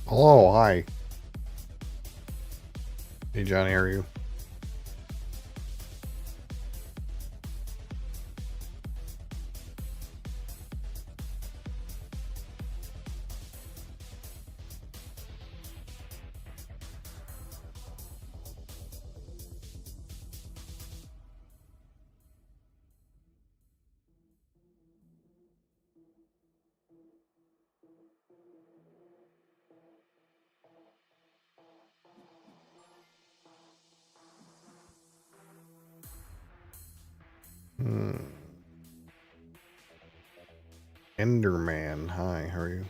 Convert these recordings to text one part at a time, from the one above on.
Hello, hi. Hey, Johnny, how are you? Enderman, hi, how are you?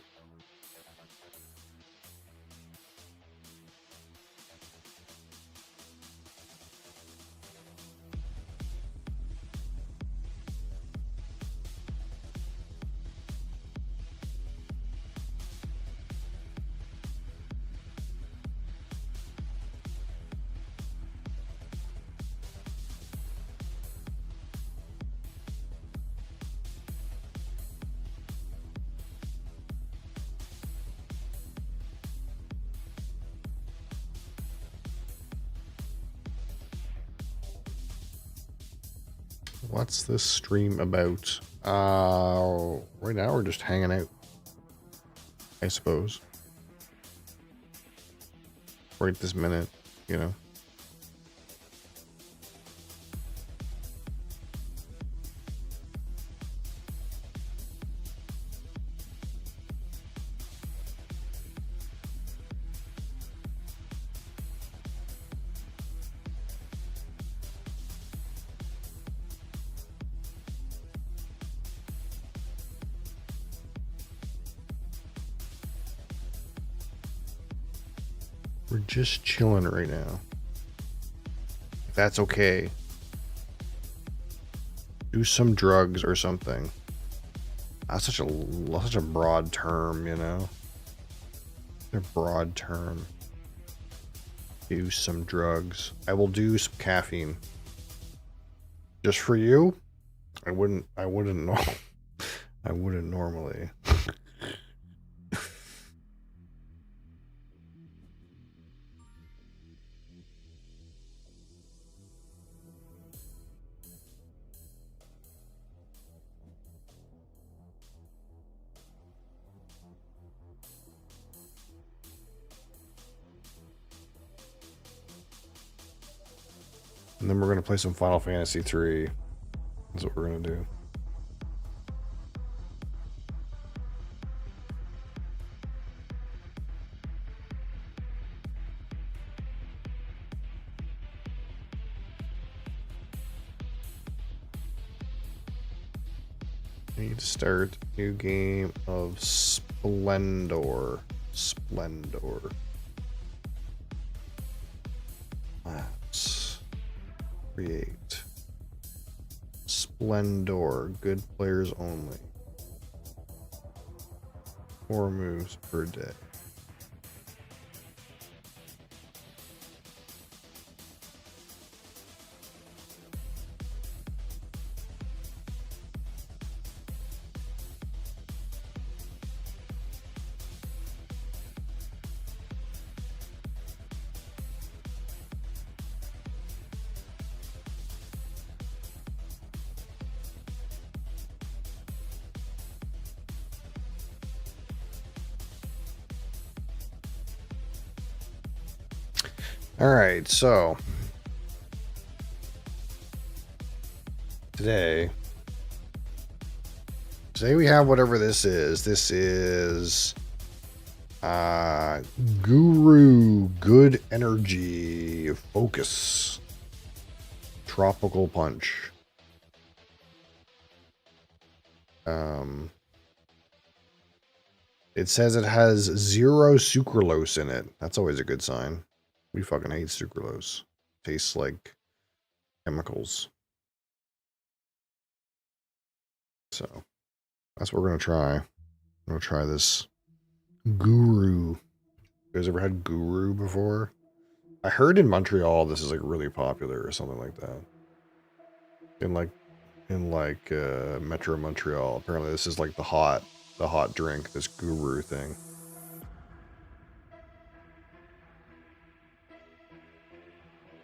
What's this stream about? Right now we're just hanging out. I suppose. Right this minute, you know. We're just chilling right now. If that's okay. Do some drugs or something. That's such a broad term, you know. A broad term. Do some drugs. I will do some caffeine. Just for you? I wouldn't know. I wouldn't normally. And then we're gonna play some Final Fantasy 3. That's what we're gonna do. Need to start a new game of Splendor. Splendor. Let's create Splendor. Good players only. 4 moves per day. All right, so today we have whatever this is. This is Guru Good Energy Focus Tropical Punch. It says it has 0 sucralose in it. That's always a good sign. We fucking hate sucralose. Tastes like chemicals. So that's what we're gonna try. I'm gonna try this Guru. You guys ever had Guru before? I heard in Montreal this is like really popular or something like that. In Metro Montreal. Apparently this is like the hot drink, this Guru thing.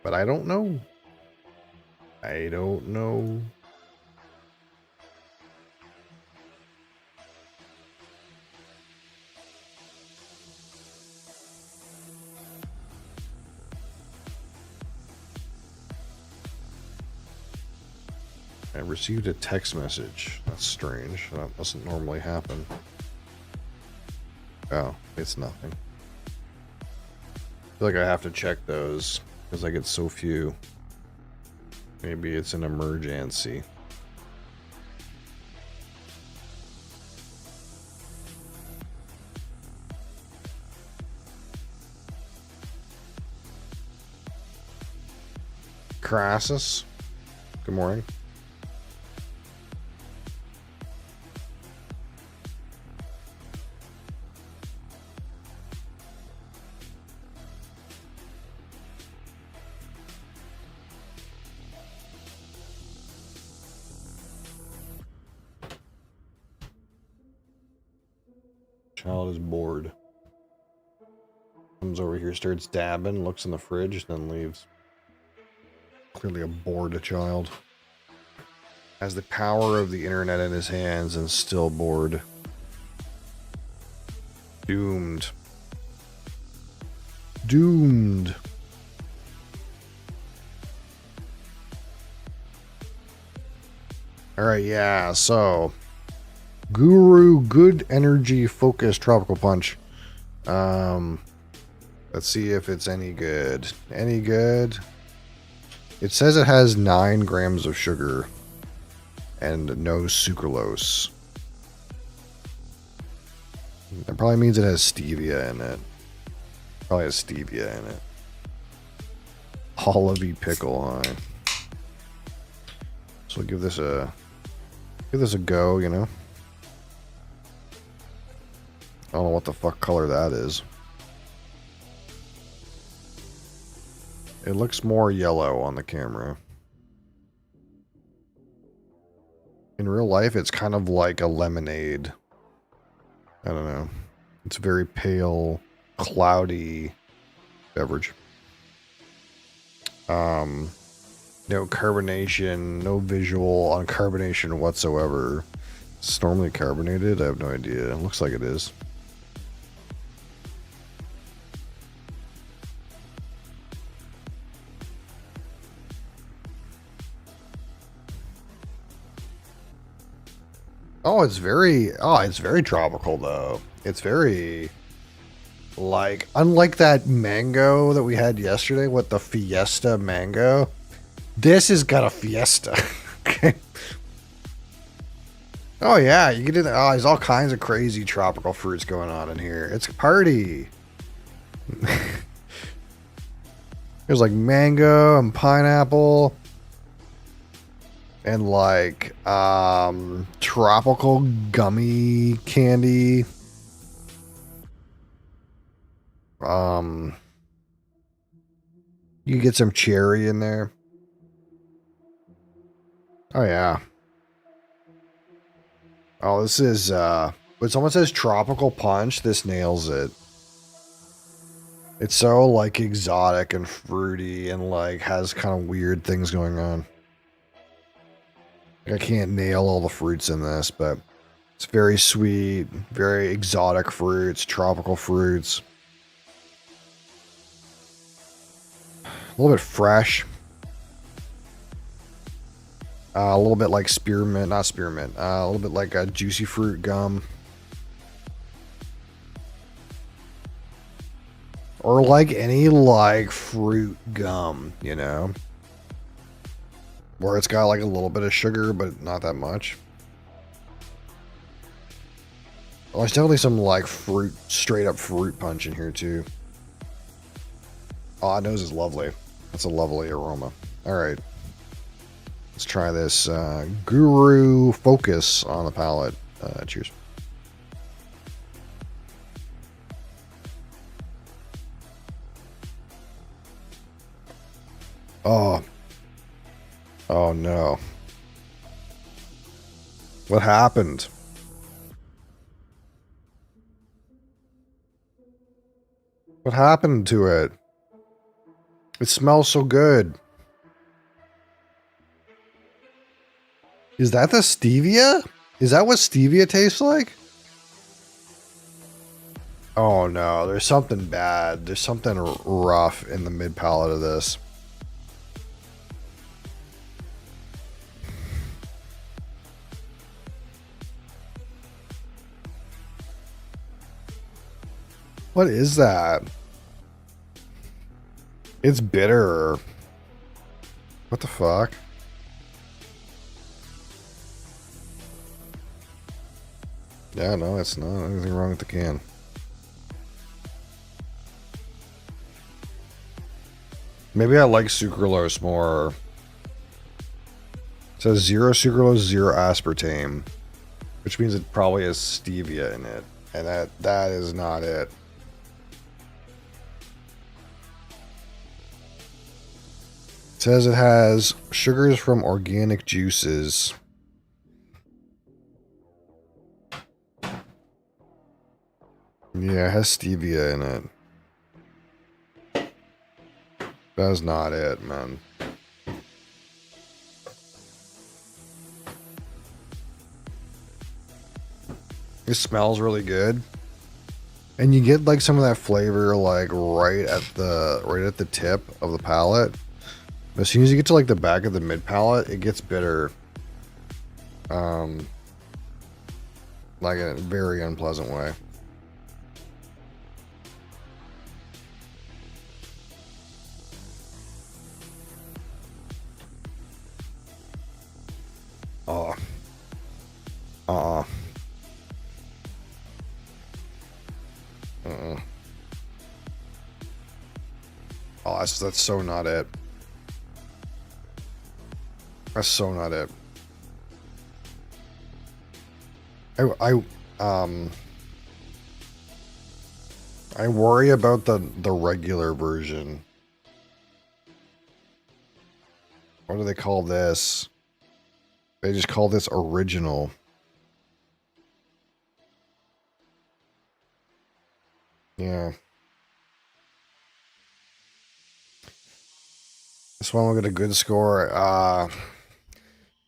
But I don't know. I don't know. I received a text message. That's strange. That doesn't normally happen. Oh, it's nothing. I feel like I have to check those because I get so few. Maybe it's an emergency. Crassus, good morning. Child is bored. Comes over here, starts dabbing, looks in the fridge, then leaves. Clearly a bored child. Has the power of the internet in his hands and still bored. Doomed. Doomed. Alright, yeah, so Guru Good Energy Focus Tropical Punch. Let's see if it's any good. Any good? It says it has 9 grams of sugar and no sucralose. That probably means it has stevia in it. Probably has stevia in it. Olivey pickle, huh? So we'll give this a go, you know. I don't know what the fuck color that is. It looks more yellow on the camera. In real life, it's kind of like a lemonade. I don't know. It's a very pale, cloudy beverage. No carbonation, no visual on carbonation whatsoever. It's normally carbonated? I have no idea. It looks like it is. It's very tropical though. It's very like, unlike that mango that we had yesterday with the Fiesta mango, this has got a Fiesta. Okay. Oh yeah, you can do that. Oh, there's all kinds of crazy tropical fruits going on in here. It's a party. There's like mango and pineapple. And like tropical gummy candy. You get some cherry in there. Oh yeah. Oh, this is when someone says tropical punch, this nails it. It's so like exotic and fruity and like has kind of weird things going on. I can't nail all the fruits in this, but it's very sweet, very exotic fruits, tropical fruits. A little bit fresh. A little bit like spearmint, not spearmint. A little bit like a juicy fruit gum. Or like any like fruit gum, you know? Where it's got like a little bit of sugar, but not that much. Oh, there's definitely some like fruit, straight up fruit punch in here too. Oh, that nose is lovely. That's a lovely aroma. All right. Let's try this Guru Focus on the palate. Cheers. Oh. Oh no. What happened? What happened to it? It smells so good. Is that the stevia? Is that what stevia tastes like? Oh no, there's something bad. There's something rough in the mid palate of this. What is that? It's bitter. What the fuck? Yeah, no, it's not. Anything wrong with the can. Maybe I like sucralose more. It says 0 sucralose, 0 aspartame, which means it probably has stevia in it, and that is not it. It says it has sugars from organic juices. Yeah, it has stevia in it. That's not it, man. It smells really good. And you get like some of that flavor like right at the tip of the palate. But as soon as you get to like the back of the mid palate, it gets bitter. Um, like in a very unpleasant way. Oh, uh-uh. Uh-uh. Oh, that's so not it. That's so not it. Um I worry about the regular version. What do they call this? They just call this original. Yeah. This one will get a good score.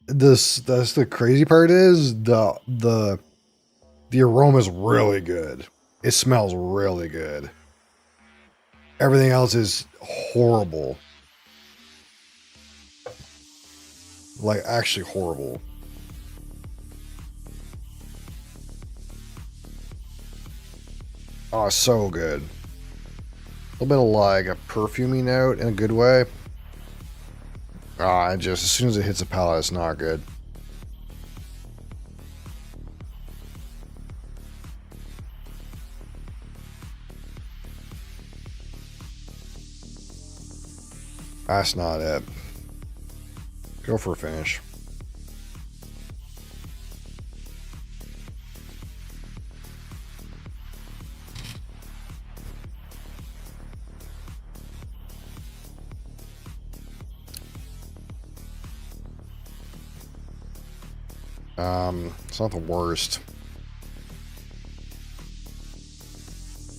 That's the crazy part is the aroma is really good. It smells really good. Everything else is horrible. Like actually horrible. Oh, so good. A little bit of like a perfumey note in a good way. Ah, just as soon as it hits the palate, it's not good. That's not it. Go for a finish. It's not the worst.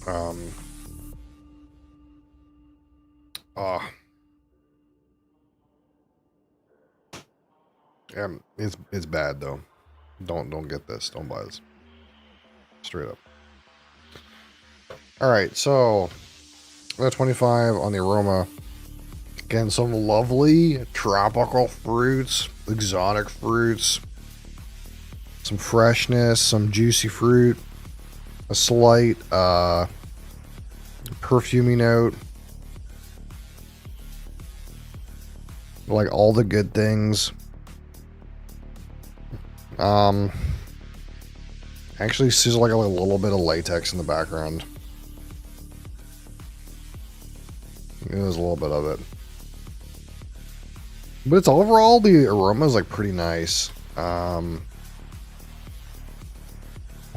Um, ah, it's bad though. Don't get this. Don't buy this. Straight up. All right, so I got 25 on the aroma. Again, some lovely tropical fruits, exotic fruits, some freshness, some juicy fruit, a slight perfumey note, like all the good things. Actually sees like a little bit of latex in the background. There's a little bit of it. But it's overall, the aroma is like pretty nice. We'll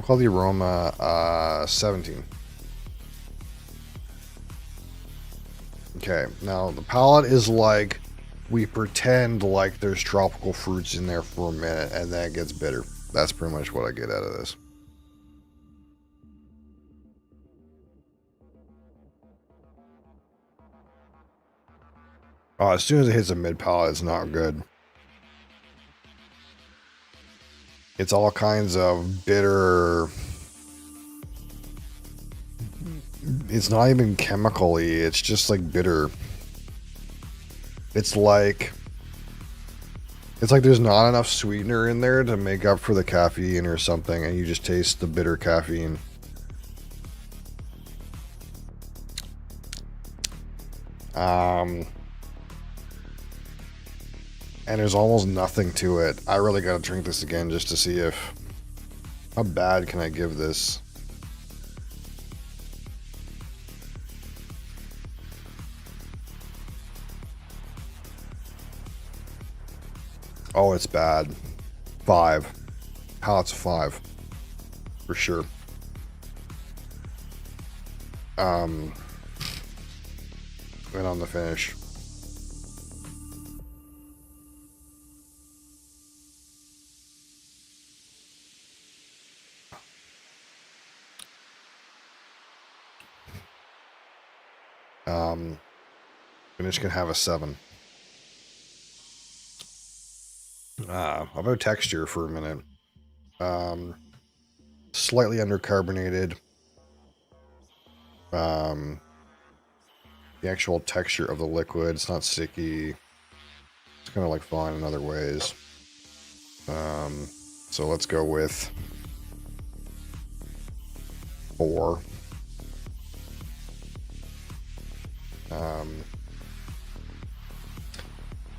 call the aroma 17. Okay, now the palate is like we pretend like there's tropical fruits in there for a minute and then it gets bitter. That's pretty much what I get out of this. Oh, as soon as it hits a mid palate, it's not good. It's all kinds of bitter. It's not even chemically, it's just like bitter. It's like there's not enough sweetener in there to make up for the caffeine or something, and you just taste the bitter caffeine. And there's almost nothing to it. I really gotta drink this again just to see if how bad can I give this. Oh, it's bad. 5. Palate's 5 for sure. And on the finish. Finish can have a 7. How about texture for a minute? Slightly undercarbonated. The actual texture of the liquid, it's not sticky. It's kind of like fine in other ways. So let's go with 4.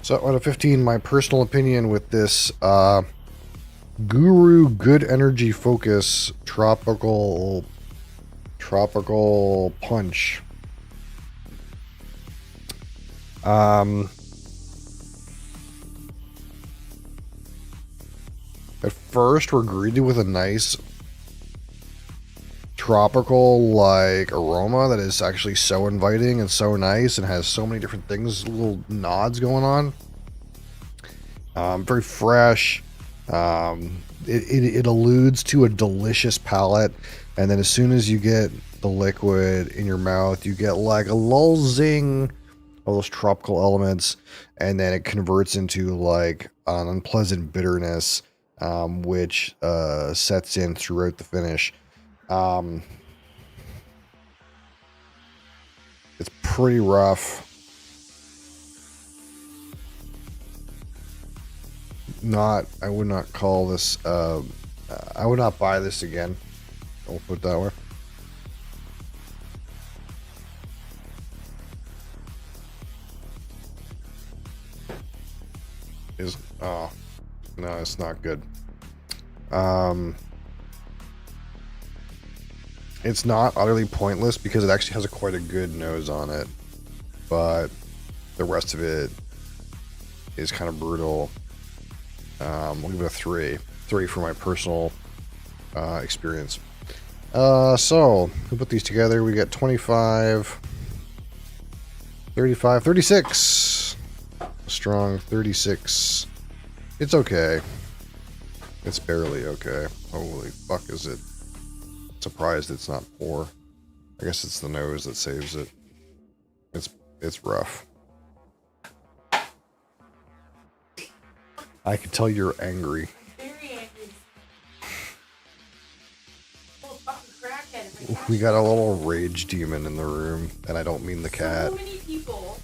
So out of 15, my personal opinion with this Guru Good Energy Focus Tropical Punch. At first, we're greeted with a nice tropical like aroma that is actually so inviting and so nice and has so many different things, little nods going on. Very fresh. It alludes to a delicious palate, and then as soon as you get the liquid in your mouth, you get like a lull zing of those tropical elements, and then it converts into like an unpleasant bitterness, which sets in throughout the finish. It's pretty rough. I would not call this, I would not buy this again. I'll put it that way. Oh, no, it's not good. It's not utterly pointless because it actually has quite a good nose on it, but the rest of it is kind of brutal. We'll give it a 3. 3 for my personal experience. So we put these together. We get 25, 35, 36. Strong 36. It's okay. It's barely okay. Holy fuck, is it? Surprised it's not poor. I guess it's the nose that saves it. It's rough. I can tell you're angry. Very angry. Little fucking crackhead. We got a little rage demon in the room, and I don't mean the cat. So many people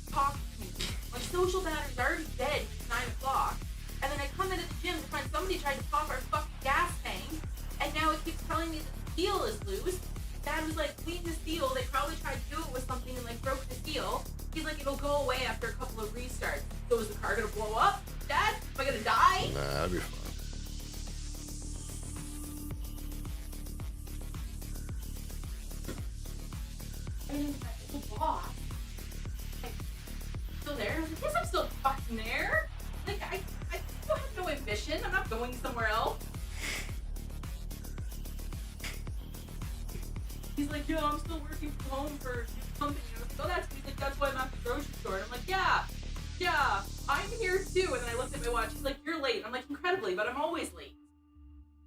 talk to me. My social battery's already dead. It's 9 o'clock. And then I come into the gym to find somebody tried to pop our fucking gas tank. And now it keeps telling me that the seal is loose. Dad was like, clean the seal. They probably tried to do it with something and like broke the seal. He's like, it'll go away after a couple of restarts. So is the car gonna blow up? Dad, am I gonna die? Nah, that'd be fun. I mean, the boss. Like, still there? I was like, yes, I'm still fucking there. Like, I still have no ambition. I'm not going somewhere else. He's like, yeah, I'm still working from home for something. And I was like, oh, he's like, that's why I'm at the grocery store. And I'm like, yeah, I'm here too. And then I looked at my watch. He's like, you're late. I'm like, incredibly, but I'm always late.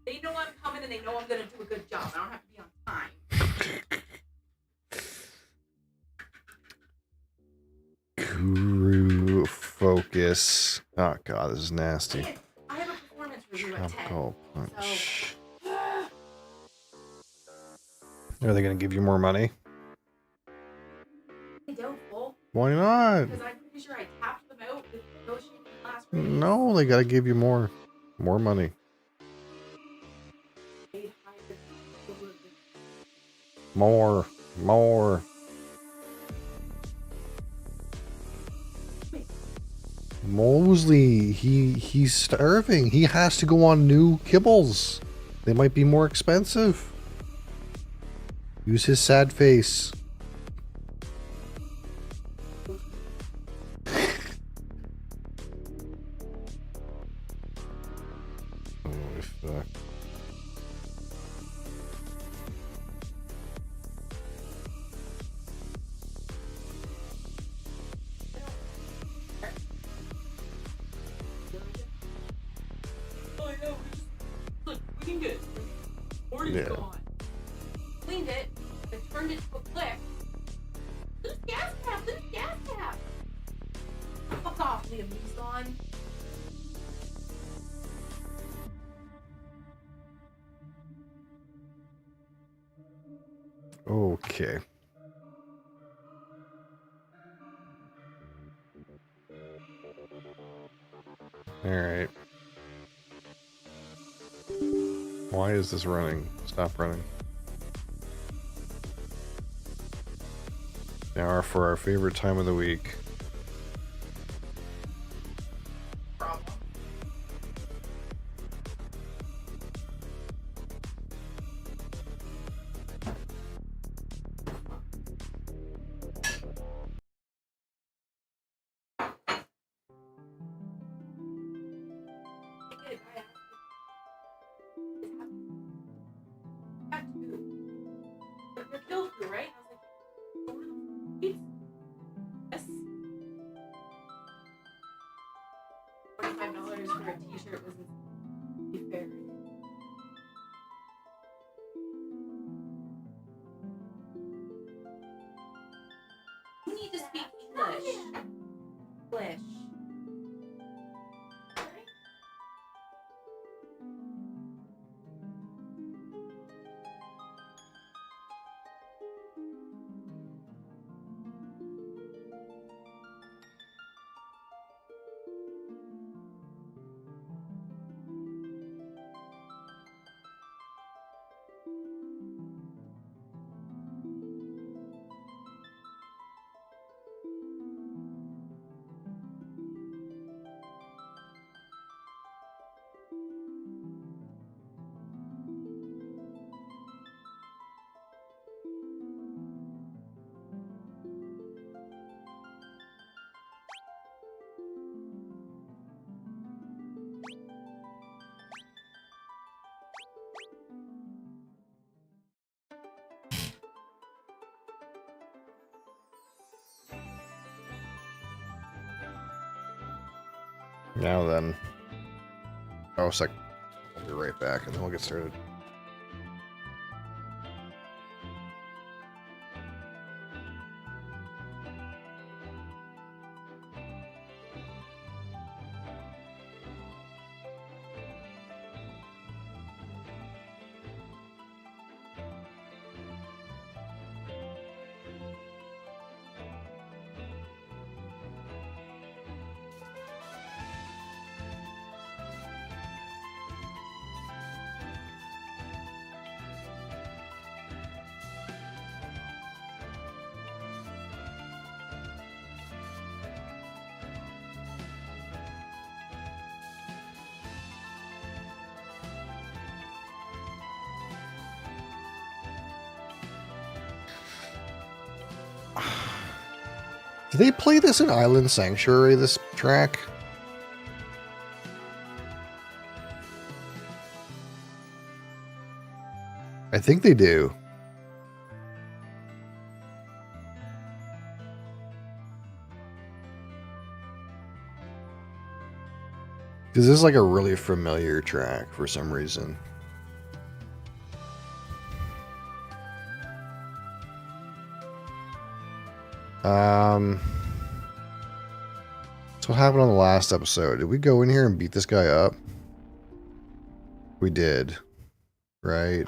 They know I'm coming and they know I'm gonna do a good job. I don't have to be on time. Guru focus. Oh god, this is nasty. I have a performance review at 10. Tropical punch. So, Are they gonna give you more money? they don't, Bull. Why not? Because I'm pretty sure I tapped them out with negotiating last raise. No, they gotta give you more money. More. Mosley, he's starving. He has to go on new kibbles. They might be more expensive. Use his sad face. Holy fuck. Oh, I know. Look, we can get it. Morty's Yeah. gone. Cleaned it. I turned it to a click. Loose gas cap. Fuck off, Liam Neeson. Okay. Alright. Why is this running? Stop running. Now for our favorite time of the week. Problem. Your kill food, right? I was like, yes. $45 for a t-shirt wasn't be fair. You need to speak English. English. Now then. Oh, a sec. I'll be right back and then we'll get started. Did they play this in Island Sanctuary, this track? I think they do. Because this is like a really familiar track for some reason. So what happened on the last episode? Did we go in here and beat this guy up? We did. Right?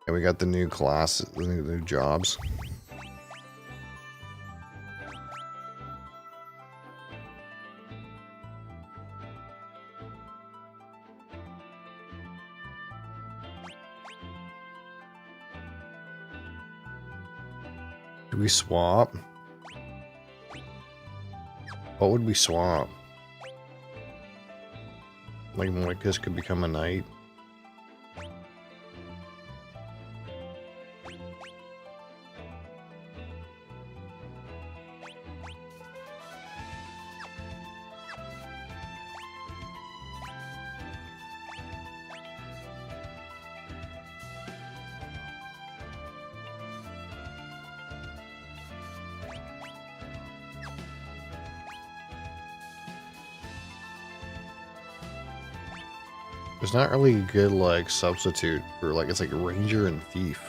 And we got the new class, the new jobs. Do we swap? What would we swap? Like this could become a knight. There's not really a good, like, substitute for, like, it's like ranger and thief.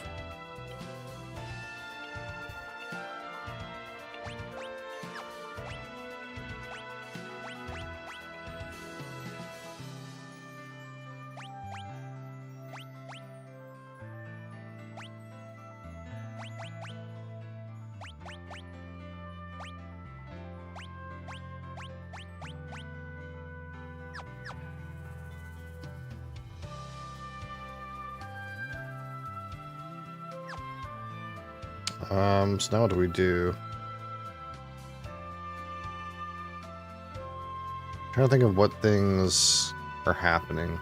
So now what do we do? I'm trying to think of what things are happening.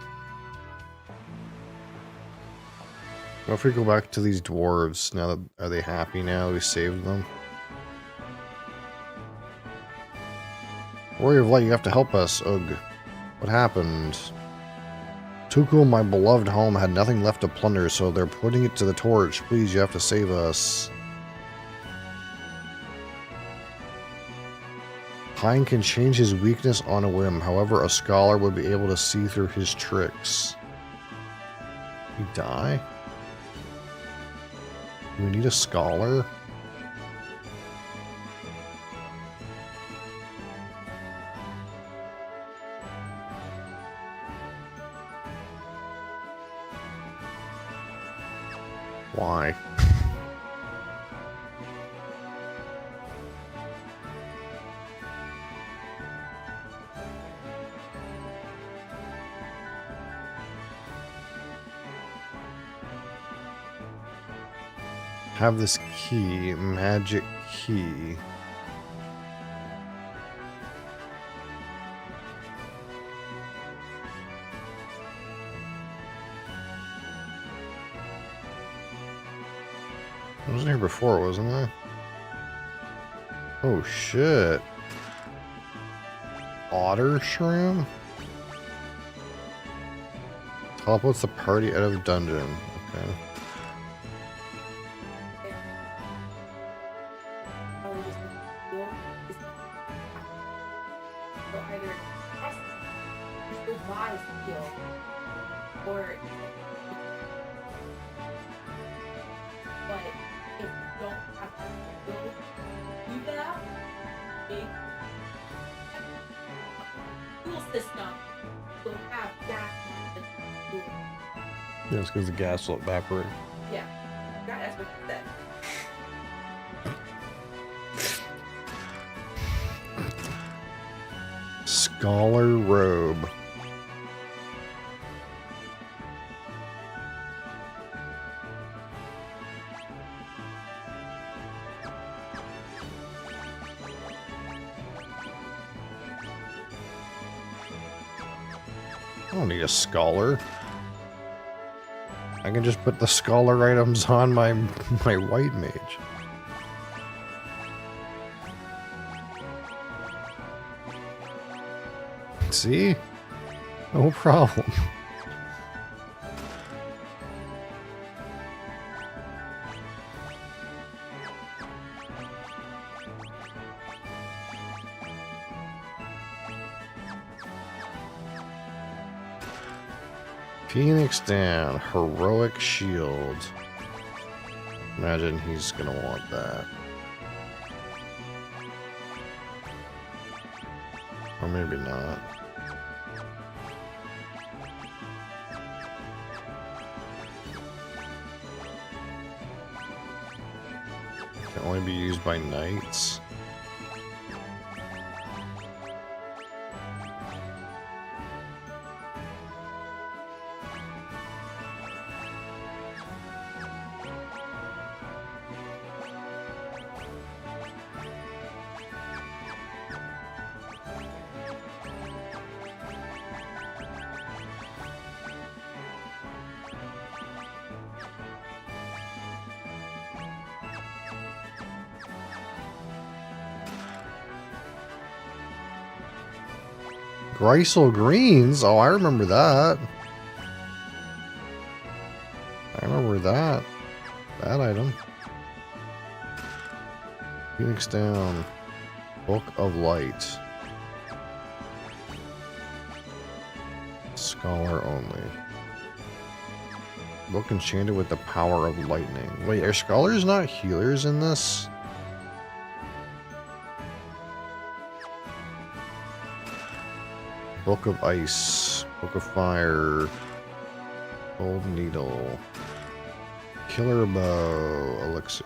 What if we go back to these dwarves now that, are they happy now we saved them? Warrior of Light, you have to help us. Ugh. What happened? Tuku, my beloved home, had nothing left to plunder, so they're putting it to the torch. Please, you have to save us. Pine can change his weakness on a whim. However, a scholar would be able to see through his tricks. He die? Do we need a scholar? Why? Have this key, magic key. I wasn't here before, wasn't I? Oh shit. Otter shroom? Teleports the party out of dungeon. Okay. Yeah, it's because the gas will evaporate. Yeah, that's what he said. Scholar robe. I don't need a scholar. I can just put the scholar items on my white mage. See? No problem. Phoenix down, heroic shield. Imagine he's gonna want that. Or maybe not. Can only be used by knights. Grisel greens? Oh, I remember that. I remember that. That item. Phoenix down. Book of Light. Scholar only. Book enchanted with the power of lightning. Wait, are scholars not healers in this? Book of Ice, Book of Fire, Gold Needle, Killer Bow, Elixir.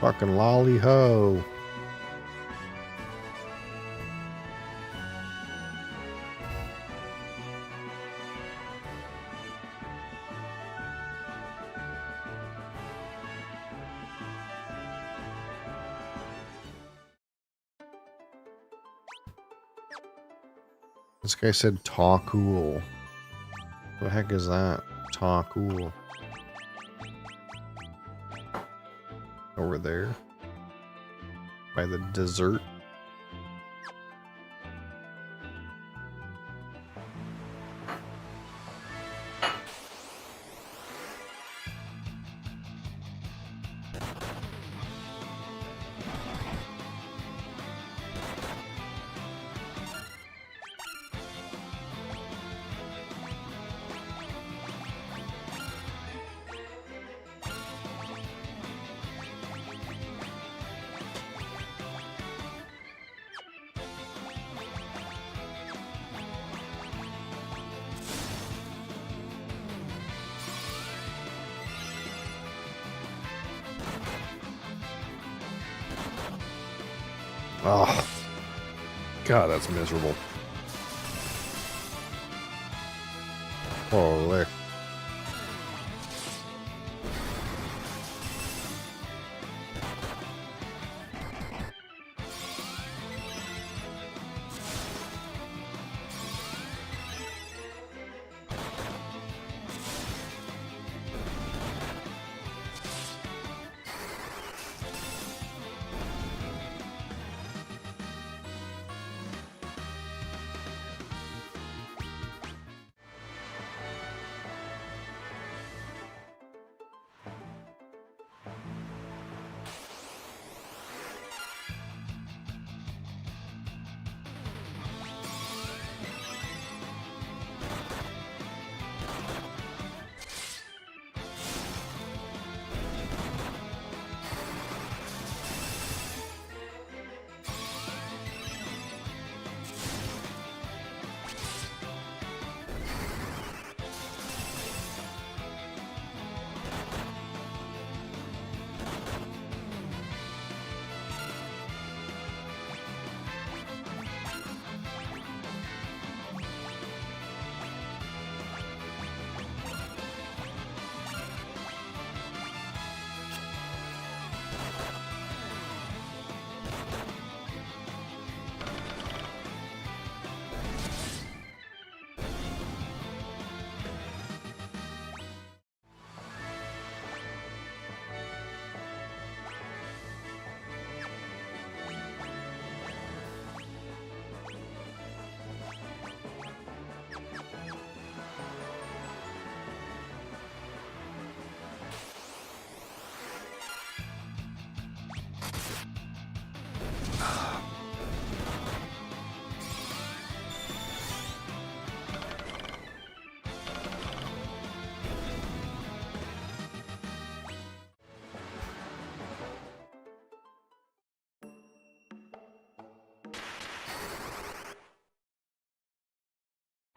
Fucking lolly ho. This guy said "ta cool." What the heck is that? Ta cool. Over there. By the dessert. Oh, God, that's miserable. Holy.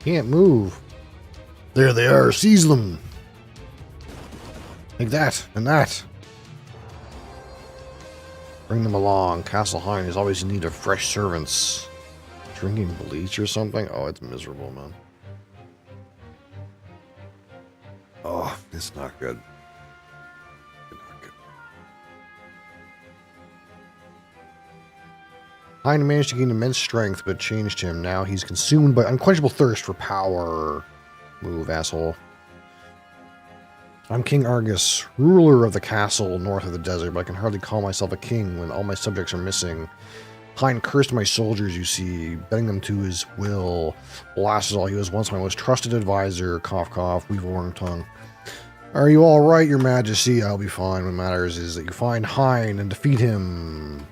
Can't move. There they are. Seize them. Like that and that. Bring them along. Castle Hine is always in need of fresh servants. Drinking bleach or something? Oh, it's miserable, man. Oh, it's not good. Not good. Hine managed to gain immense strength, but changed him. Now he's consumed by unquenchable thirst for power. Move, asshole. I'm King Argus, ruler of the castle north of the desert, but I can hardly call myself a king when all my subjects are missing. Hine cursed my soldiers, you see, bending them to his will. Last of all, he was once my most trusted advisor. Cough, cough, weevil worm tongue. Are you all right, your majesty? I'll be fine. What matters is that you find Hine and defeat him.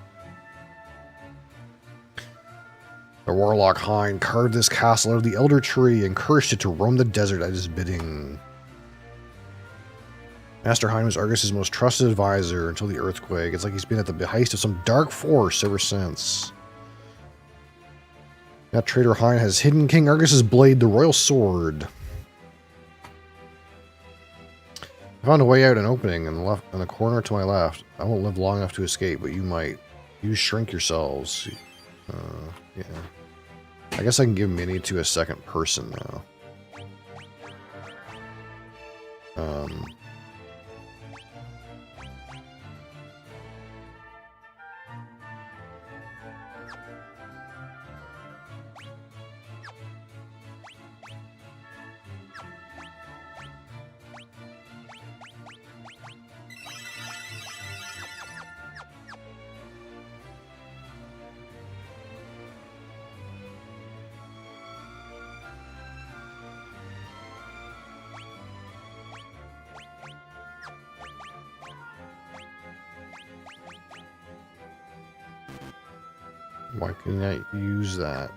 The warlock Hine carved this castle out of the elder tree and cursed it to roam the desert at his bidding. Master Hine was Argus's most trusted advisor until the earthquake. It's like he's been at the behest of some dark force ever since. That traitor Hine has hidden King Argus's blade, the royal sword. I found a way out, an opening in the left, in the corner to my left. I won't live long enough to escape, but you might. You shrink yourselves. Yeah. I guess I can give Minnie to a second person now. Why can I use that?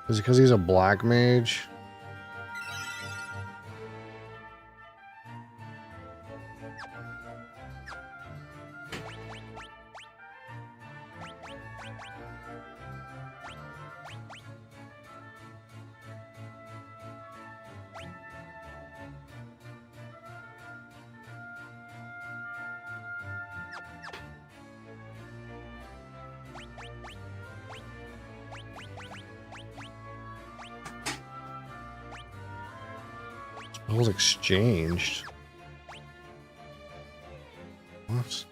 Is it because he's a black mage? Spells exchanged. What?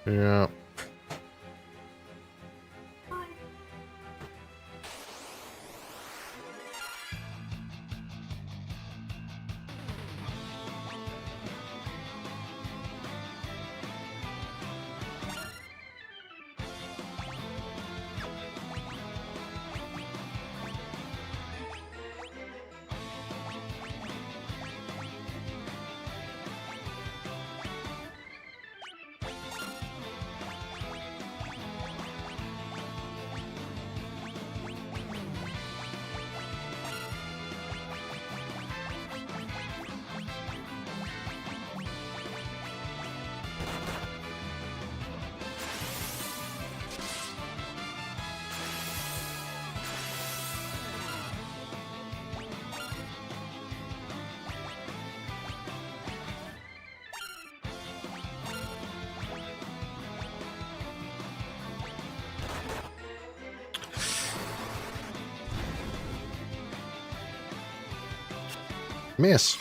Yeah. Miss.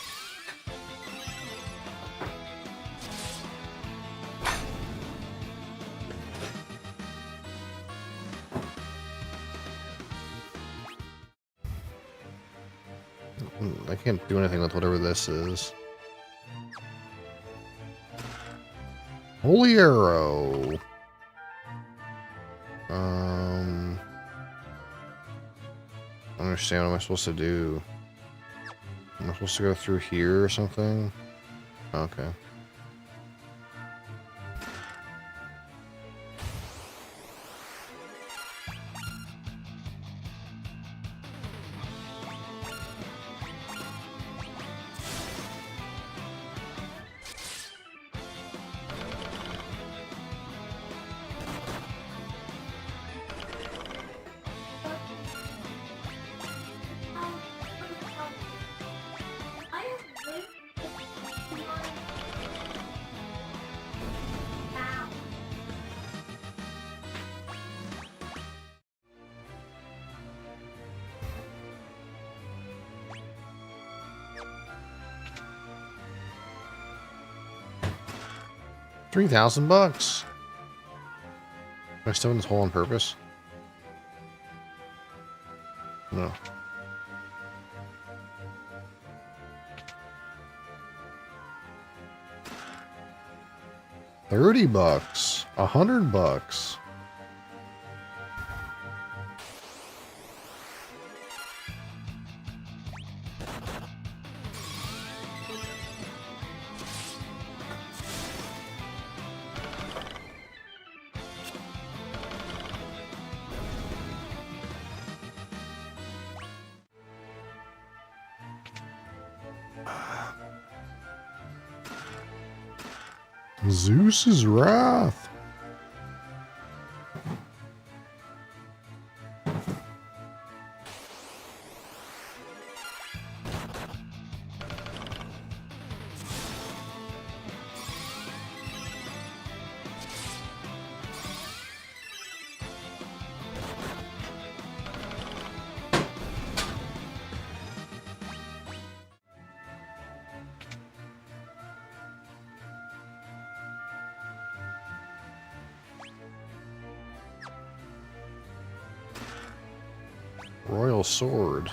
I can't do anything with whatever this is. Holy arrow. I don't understand what am I supposed to do. Am I supposed to go through here or something? Okay. $3,000. Am I still in this hole on purpose? No. $30. $100. Zeus's wrath. Royal sword.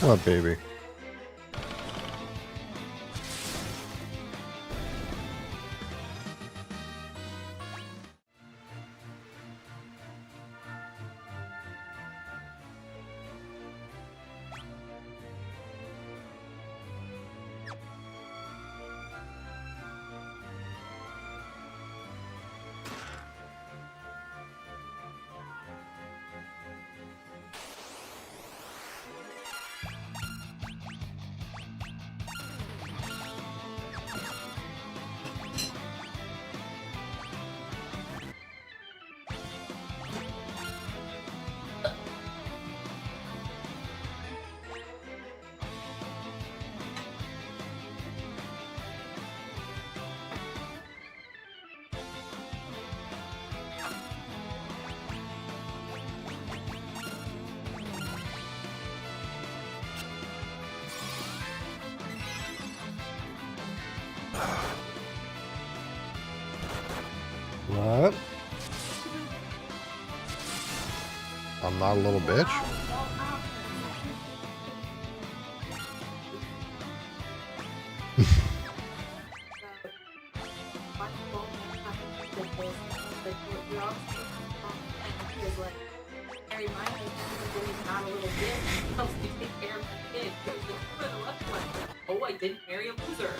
What, baby? What? I'm not a little bitch? Oh, I didn't marry a loser.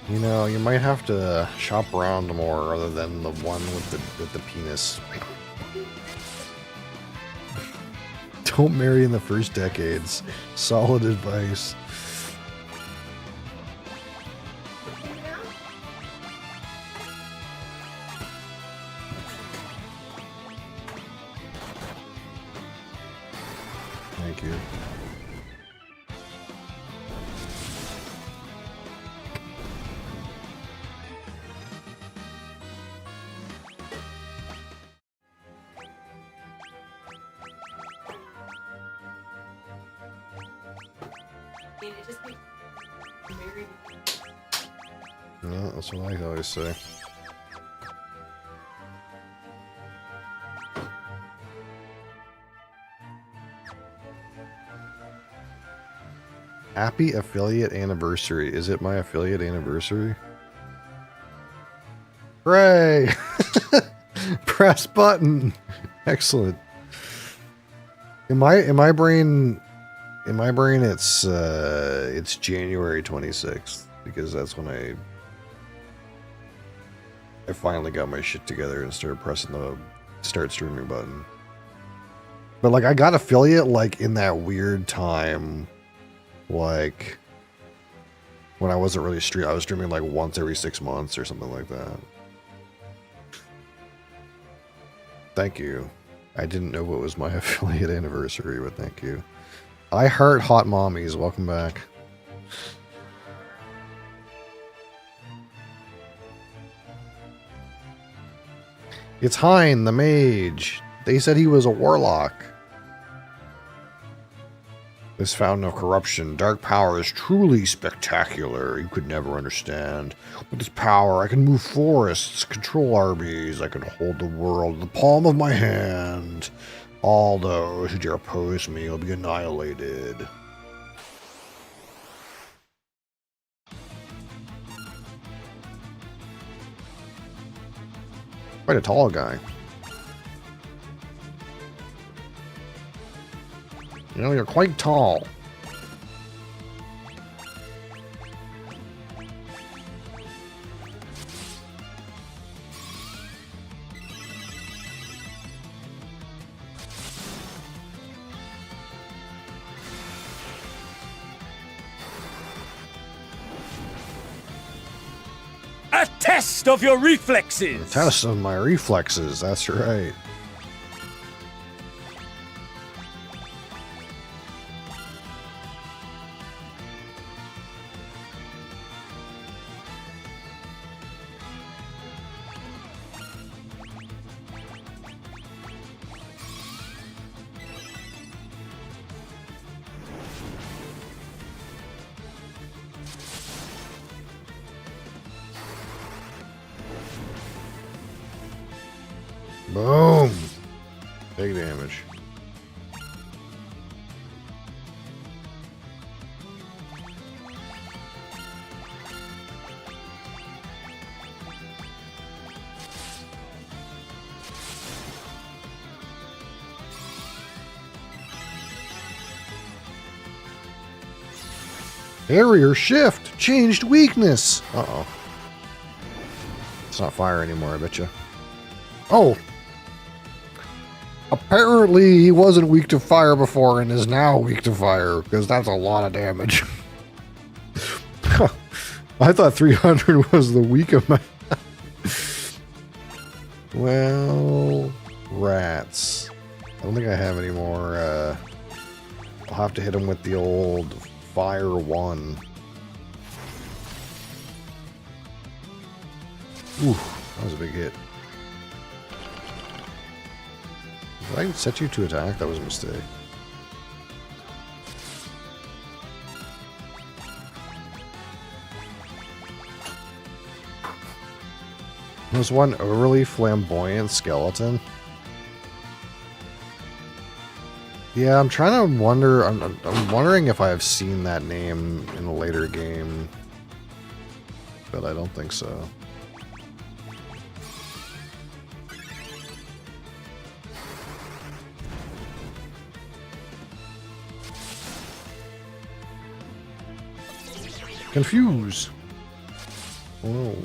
You know, you might have to shop around more other than the one with the penis. Don't marry in the first decades. Solid advice. Thank you. And it just makes married. Yeah, that's what I always say. Happy affiliate anniversary. Is it my affiliate anniversary? Hooray! Press button. Excellent. In my brain it's January 26th because that's when I finally got my shit together and started pressing the start streaming button. But like I got affiliate like in that weird time, like when I wasn't really I was streaming like once every 6 months or something like that. Thank you. I didn't know what was my affiliate anniversary, but thank you. I heart hot mommies. Welcome back. It's Hein, the mage. They said he was a warlock. This fountain of corruption, dark power is truly spectacular. You could never understand. With this power, I can move forests, control armies, I can hold the world in the palm of my hand. All those who dare oppose me will be annihilated. Quite a tall guy. You know, you're quite tall. A test of your reflexes! A test of my reflexes, that's right. Boom! Big damage. Area shift! Changed weakness! Uh-oh. It's not fire anymore, I bet you. Oh! Apparently he wasn't weak to fire before and is now weak to fire, because that's a lot of damage. I thought 300 was the weak amount. Well, rats. I don't think I have any more, I'll have to hit him with the old fire 1. Ooh, that was a big hit. Did I set you to attack? That was a mistake. There's one overly flamboyant skeleton. Yeah, I'm trying to wonder. I'm wondering if I've seen that name in a later game, but I don't think so. Confuse. Oh.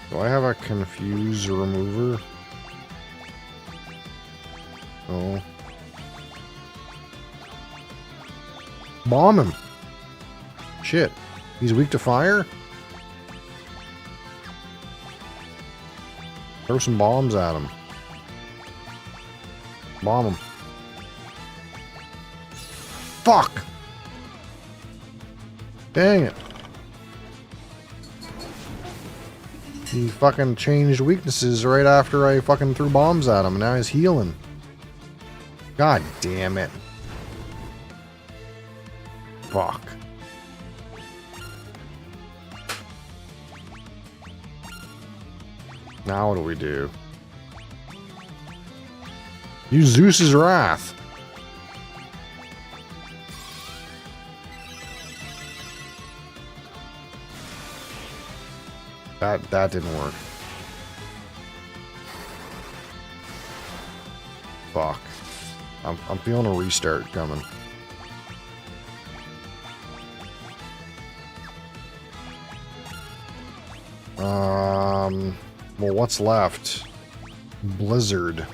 Do I have a confuse remover? Oh. Bomb him. Shit. He's weak to fire? Throw some bombs at him. Bomb him. Fuck! Dang it. He fucking changed weaknesses right after I fucking threw bombs at him, and now he's healing. God damn it. Fuck. Now what do we do? Use Zeus's Wrath. That didn't work. Fuck. I'm feeling a restart coming. Well, what's left? Blizzard.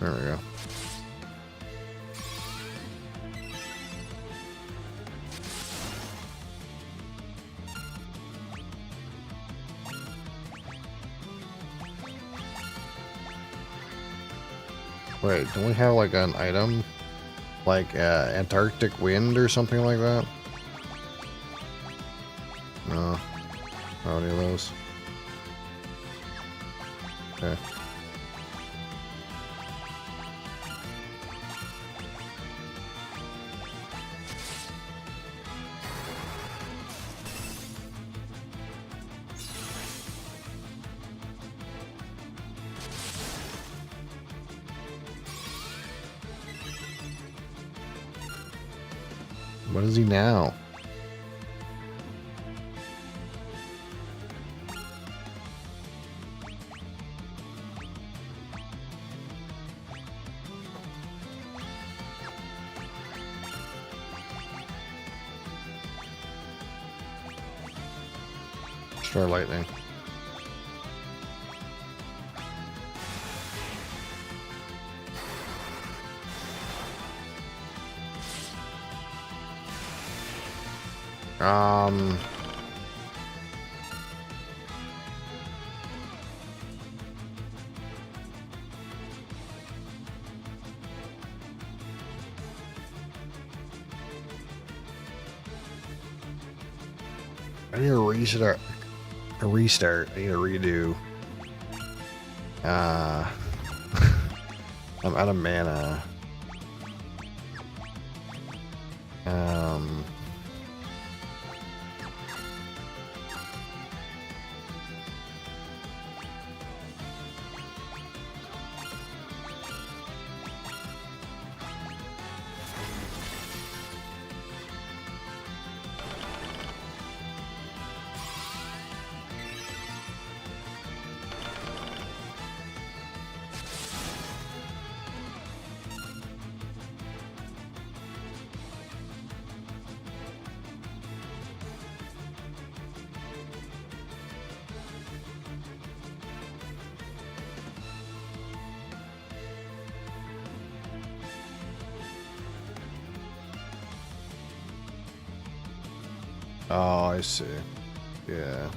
There we go. Wait, don't we have like an item? Like Antarctic wind or something like that? No. Not any of those. Okay. What is he now? Star lightning. I need a restart. A restart. I need a redo. I'm out of mana. Oh, I see. Yeah.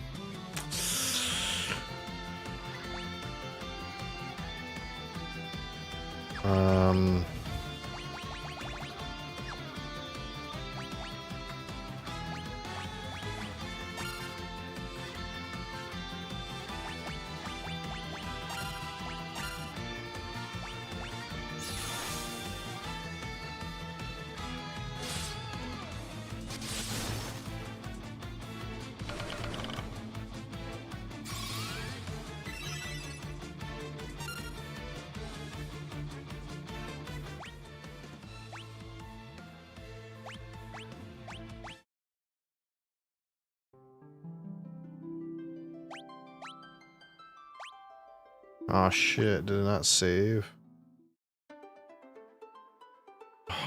Oh shit, did it not save?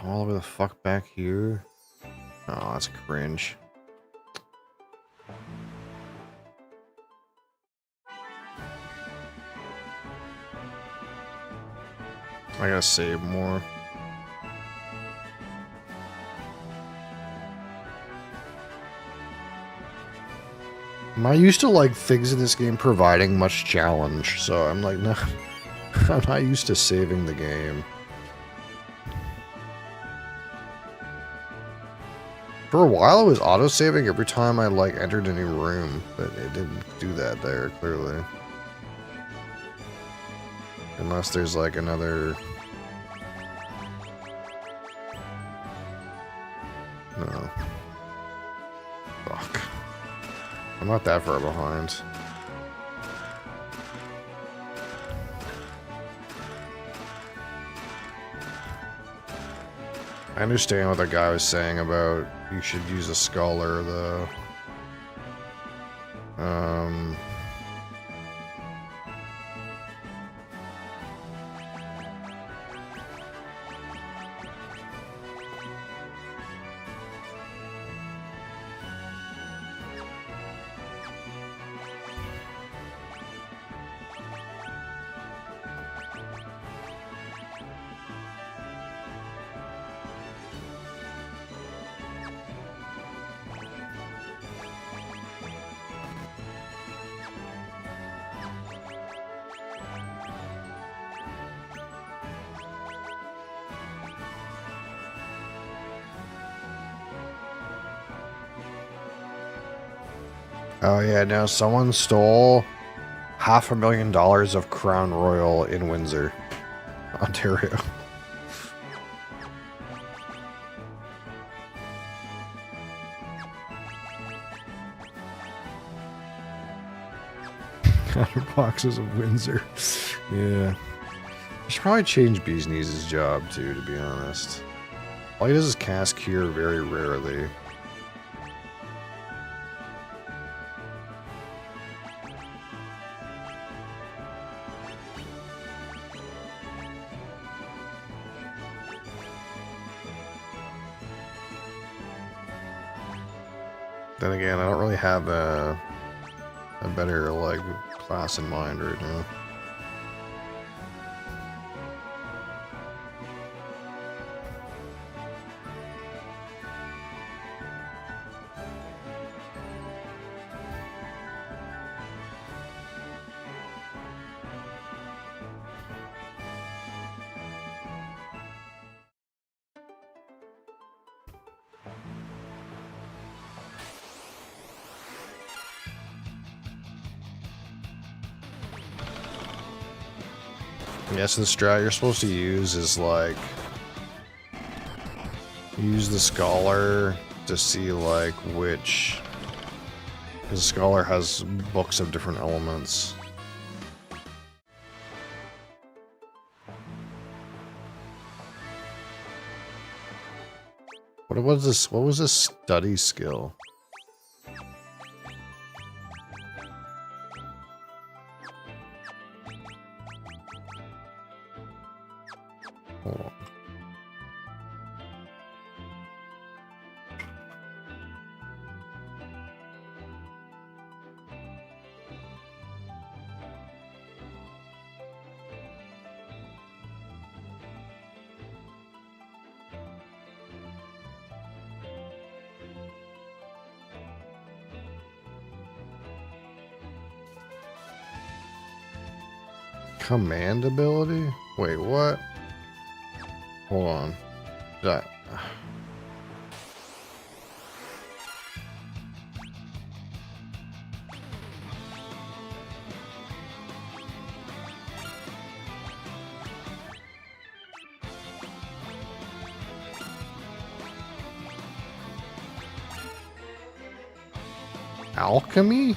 All the way the fuck back here? Oh, that's cringe. I gotta save more. I'm not used to like things in this game providing much challenge, so I'm like, no, I'm not used to saving the game. For a while, it was auto-saving every time I like entered a new room, but it didn't do that there clearly. Unless there's like another. No. Fuck. I'm not that far behind. I understand what the guy was saying about you should use a scholar, though. Oh yeah, no, someone stole $500,000 of Crown Royal in Windsor, Ontario. Boxes of Windsor. Yeah. I should probably change Bee's Knees' job too, to be honest. All he does is cast Cure very rarely. Then again, I don't really have a better, like, class in mind right now. Yeah, so the strat you're supposed to use is like use the scholar to see like which, because the scholar has books of different elements. What was this? What was this study skill? Hold on. Command ability? Wait, what? Hold on. That. Alchemy?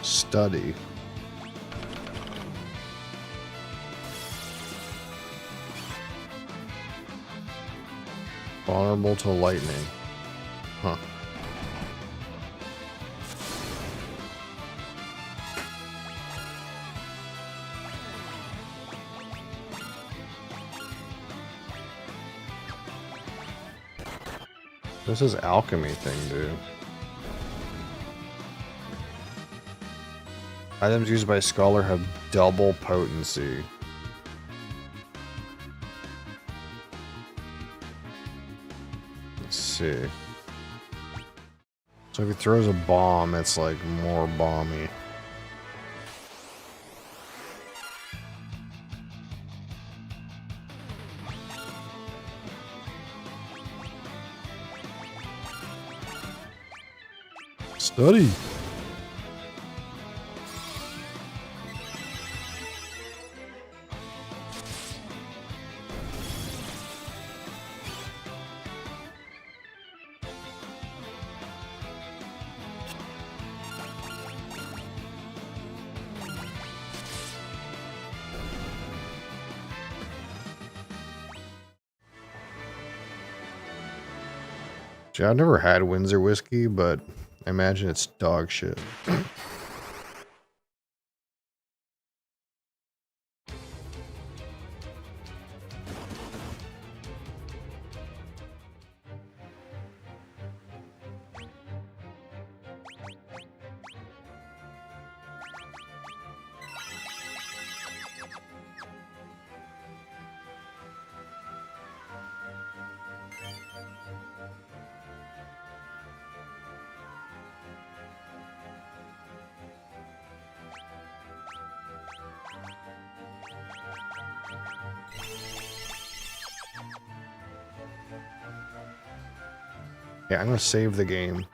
Study. Vulnerable to lightning. Huh. This is alchemy thing, dude. Items used by Scholar have double potency. Let's see. So if he throws a bomb, it's like more bomby. Study. I've never had Windsor whiskey, but I imagine it's dog shit. Yeah, I'm gonna save the game.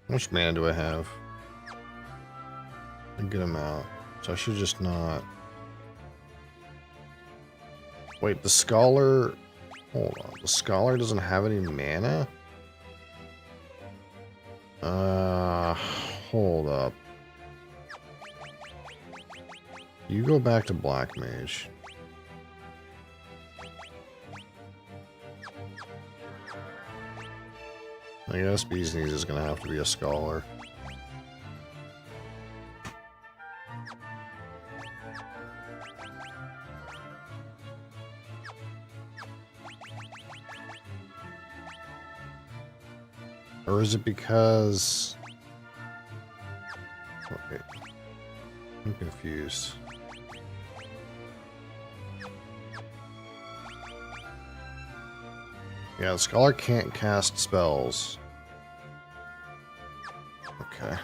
How much mana do I have? A good amount. So I should just not... Wait, the Scholar... Hold on. The Scholar doesn't have any mana? Hold up. You go back to Black Mage. I guess Bee's Knees is going to have to be a Scholar. Or is it because... Okay. I'm confused. Yeah, the Scholar can't cast spells. Okay.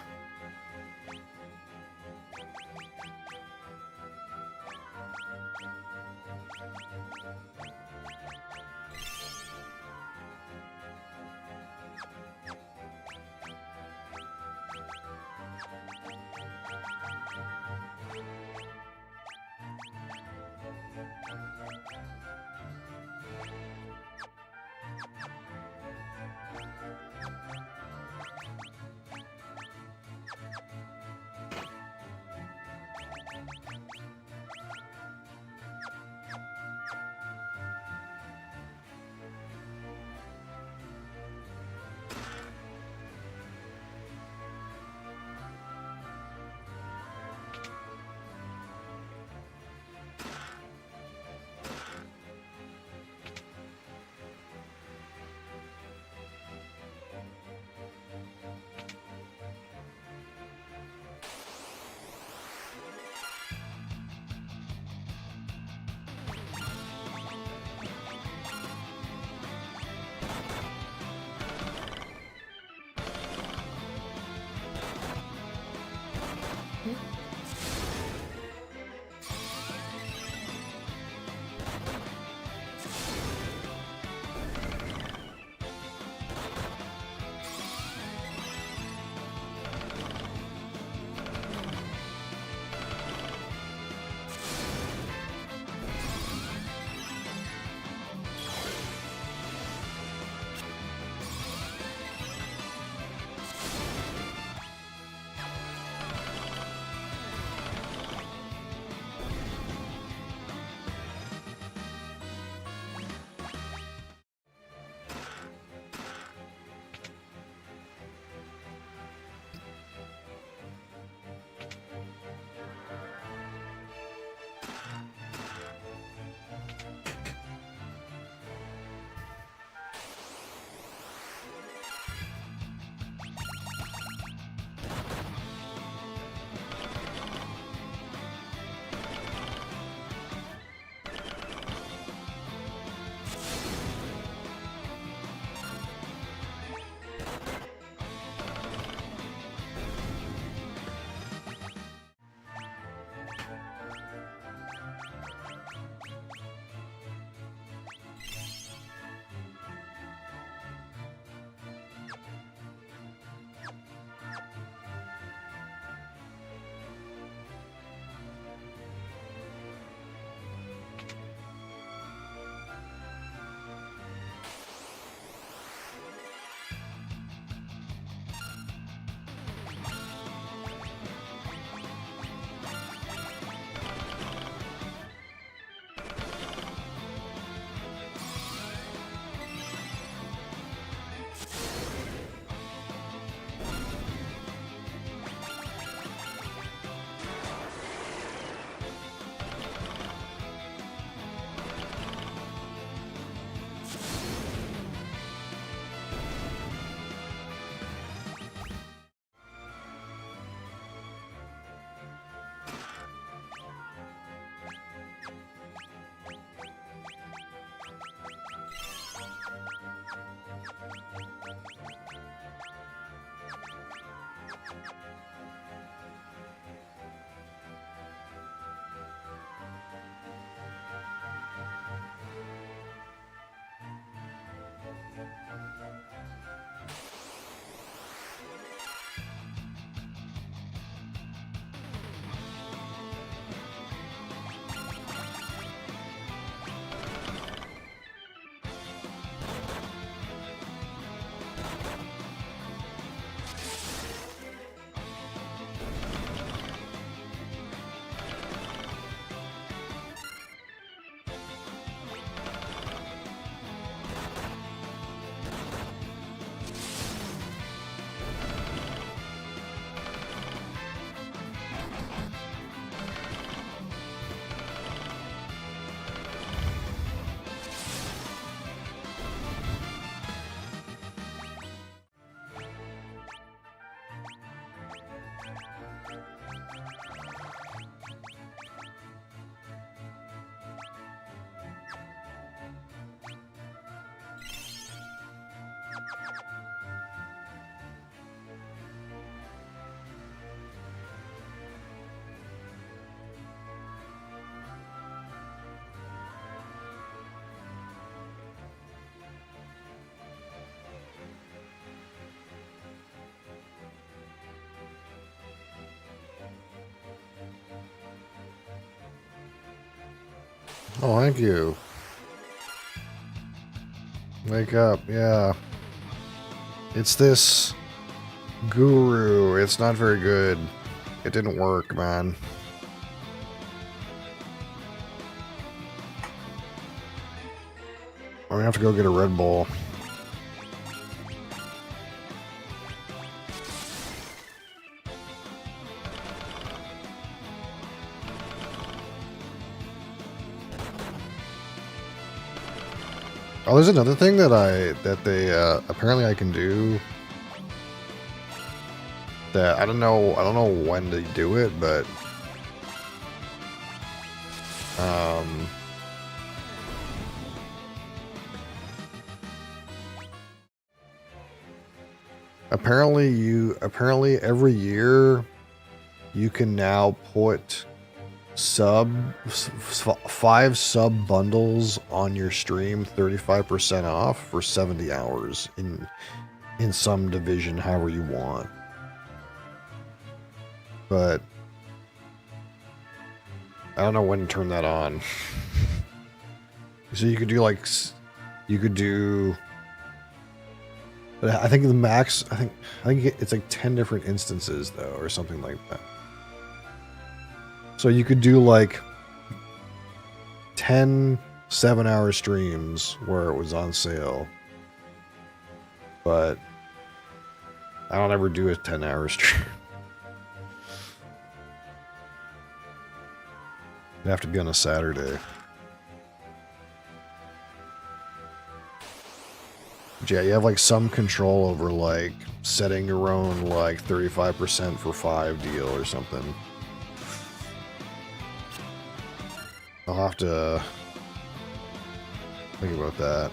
Oh, thank you. Wake up, yeah. It's this guru. It's not very good. It didn't work, man. I'm gonna have to go get a Red Bull. Oh, there's another thing that they apparently I can do that I don't know when to do it, but apparently every year you can now put 5 sub bundles on your stream 35% off for 70 hours in some division, however you want. But I don't know when to turn that on. So you could do but I think the max, I think it's like 10 different instances though, or something like that. So you could do like 10 7-hour streams where it was on sale. But I don't ever do a 10-hour stream. It'd have to be on a Saturday. But yeah, you have like some control over like setting your own like 35% for 5 deal or something. I'll have to think about that.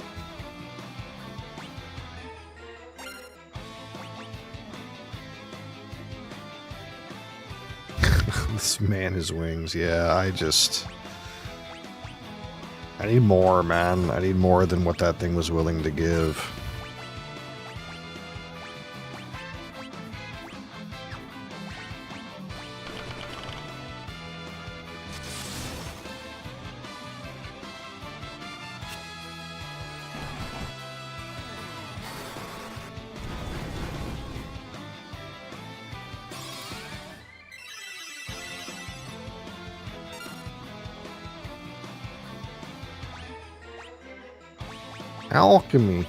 This man, his wings. Yeah, I need more, man. I need more than what that thing was willing to give. Alchemy.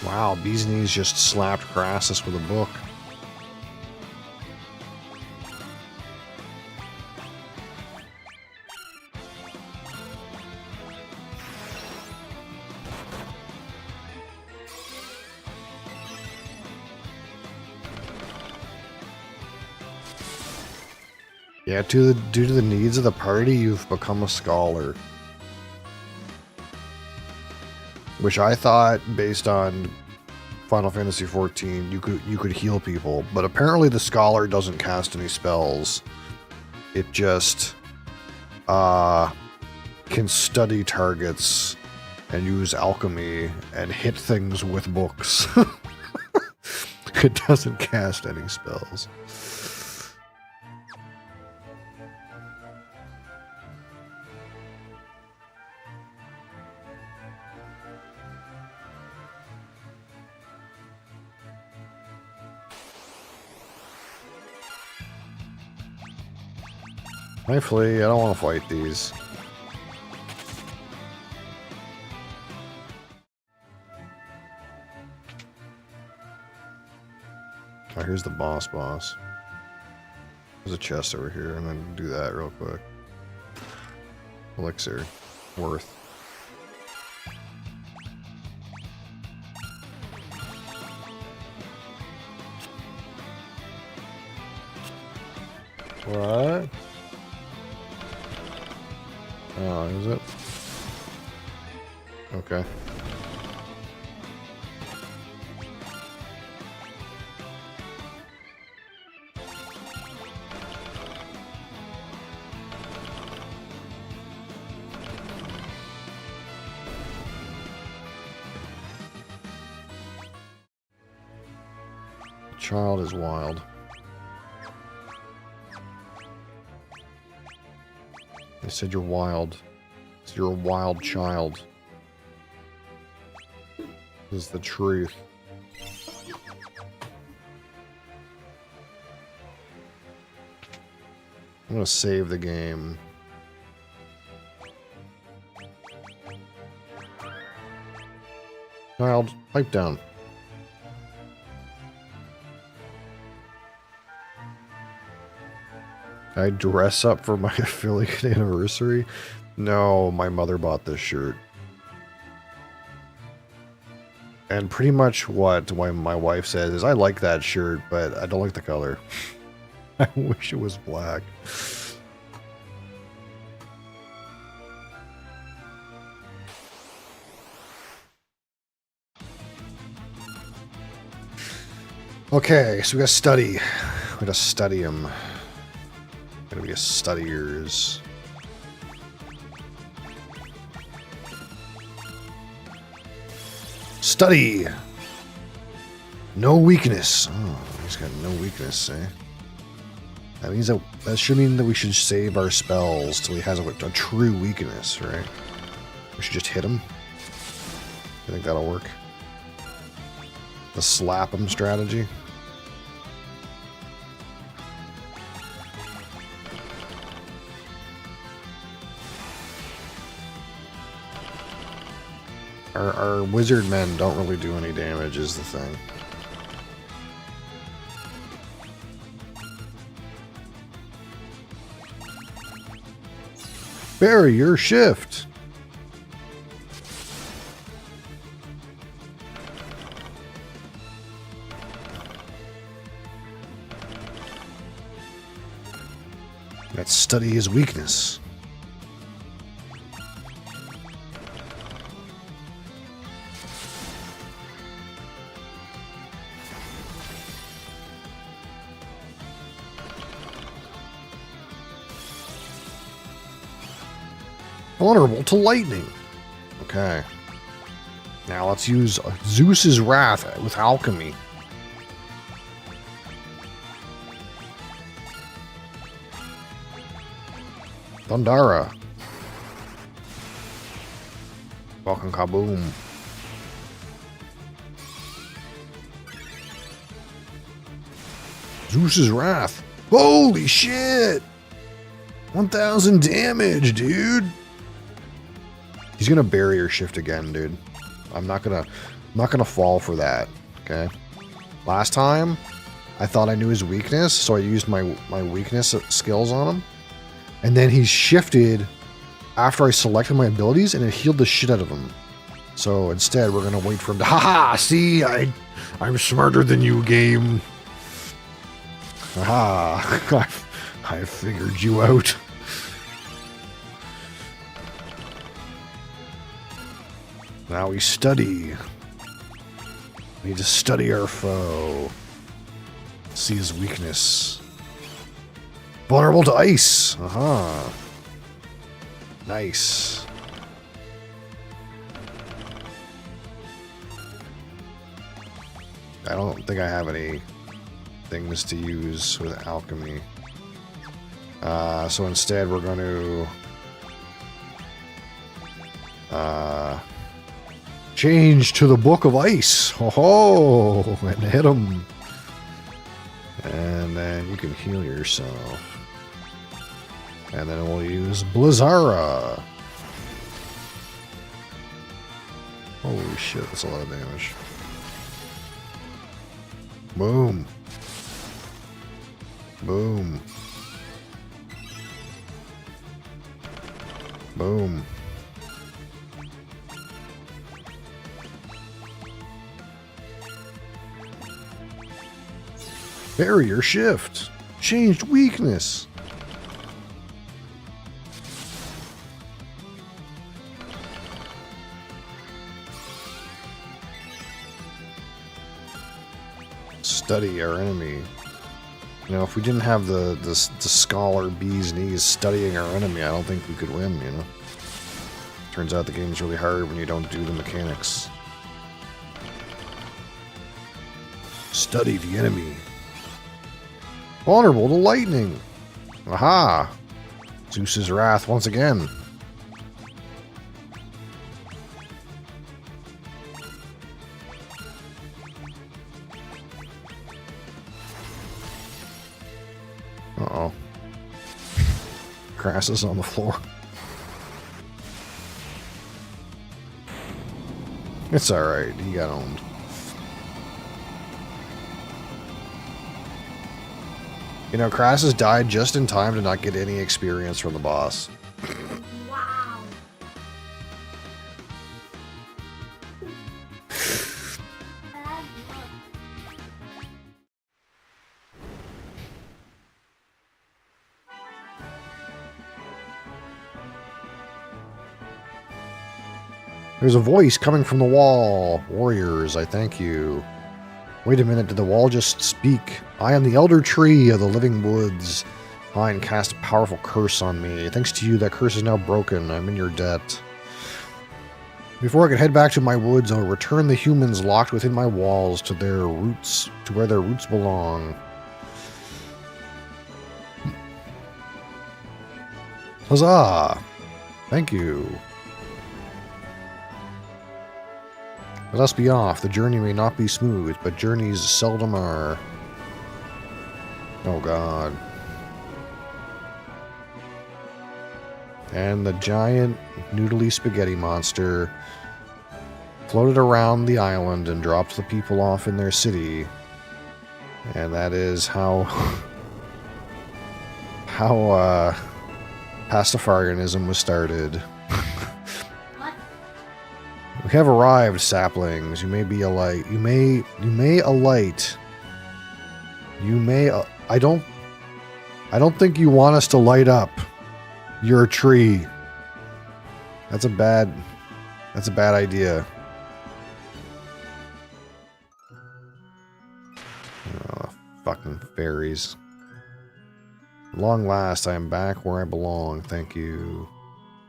Wow, Bee's Knees just slapped Crassus with a book. Yeah, due to the needs of the party, you've become a scholar. Which I thought, based on Final Fantasy XIV, you could heal people, but apparently the scholar doesn't cast any spells. It just can study targets and use alchemy and hit things with books. It doesn't cast any spells. Hi, Flea. I don't want to fight these. Oh, here's the boss. There's a chest over here. I'm gonna do that real quick. Elixir. Worth. What? Oh, is it? Okay. Child is wild. They said you're wild. So you're a wild child. This is the truth. I'm gonna save the game. Child, pipe down. I dress up for my affiliate anniversary? No, my mother bought this shirt. And pretty much what my wife says is, I like that shirt, but I don't like the color. I wish it was black. Okay, so we gotta study. We gotta study them. Gotta be a studiers. Study! No weakness. Oh, he's got no weakness, eh? That means that should mean that we should save our spells till he has a true weakness, right? We should just hit him. I think that'll work. The slap him strategy. Our wizard men don't really do any damage is the thing. Barrier shift. Let's study his weakness. Vulnerable to lightning. Okay. Now let's use Zeus's Wrath with alchemy. Thundara. Welcome kaboom. Zeus's Wrath. Holy shit! 1,000 damage, dude. He's gonna barrier shift again, dude. I'm not gonna fall for that. Okay. Last time, I thought I knew his weakness, so I used my weakness skills on him, and then he shifted after I selected my abilities, and it healed the shit out of him. So instead, we're gonna wait for him to. Haha! See, I'm smarter than you, game. Haha! I figured you out. Now we study. We need to study our foe. See his weakness. Vulnerable to ice. Aha. Nice. I don't think I have any things to use with alchemy. So instead we're going to change to the Book of Ice. Ho-ho! And hit him. And then you can heal yourself. And then we'll use Blizzara. Holy shit, that's a lot of damage. Boom. Boom. Boom. Barrier shift. Changed weakness. Study our enemy. You know, if we didn't have the scholar bee's knees studying our enemy, I don't think we could win, you know? Turns out the game's really hard when you don't do the mechanics. Study the enemy. Vulnerable to lightning. Aha! Zeus's wrath once again. Uh-oh. Crassus on the floor. It's alright, he got owned. You know, Crassus died just in time to not get any experience from the boss. Wow. There's a voice coming from the wall. Warriors, I thank you. Wait a minute, did the wall just speak? I am the elder tree of the living woods. Mine cast a powerful curse on me. Thanks to you, that curse is now broken. I'm in your debt. Before I can head back to my woods, I'll return the humans locked within my walls to their roots, to where their roots belong. Huzzah! Thank you. Let us be off. The journey may not be smooth, but journeys seldom are. Oh god. And the giant noodly spaghetti monster floated around the island and dropped the people off in their city. And that is how Pastafarianism was started. We have arrived, saplings. You may be alight. You may alight. You may. I don't think you want us to light up. You're a tree. That's a bad idea. Oh, fucking fairies. At long last, I am back where I belong. Thank you.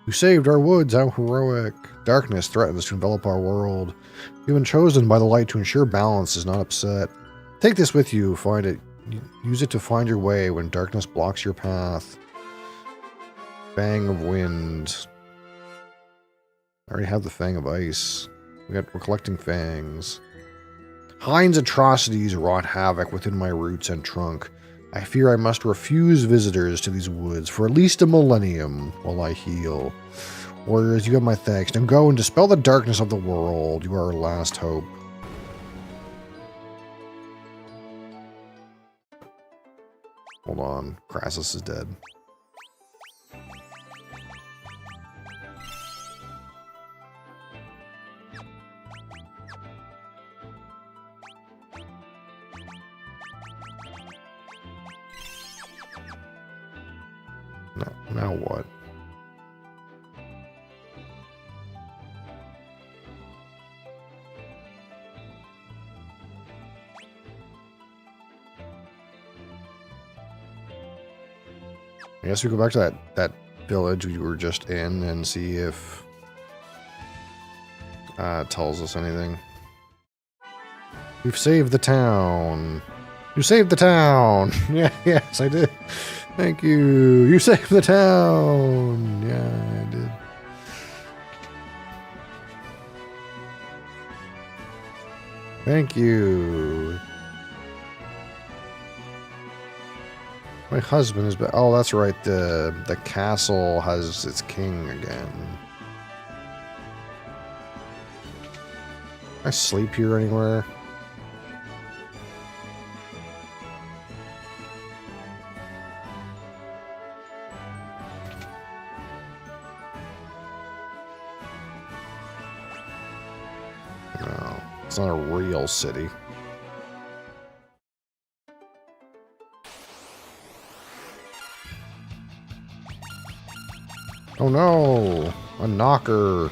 You saved our woods, how heroic. Darkness threatens to envelop our world. You've been chosen by the light to ensure balance is not upset. Take this with you, find it. Use it to find your way when darkness blocks your path. Fang of wind. I already have the Fang of ice. We're collecting fangs. Hind's atrocities wrought havoc within my roots and trunk. I fear I must refuse visitors to these woods for at least a millennium while I heal. Warriors, you have my thanks. Now go and dispel the darkness of the world. You are our last hope. Hold on. Crassus is dead. Now what? I guess we go back to that village we were just in and see if it tells us anything. You've saved the town. You saved the town. Yeah, yes, I did. Thank you. You saved the town. Yeah, I did. Thank you. My husband is back. Oh, that's right. The castle has its king again. Can I sleep here anywhere? No, it's not a real city. Oh no! A knocker!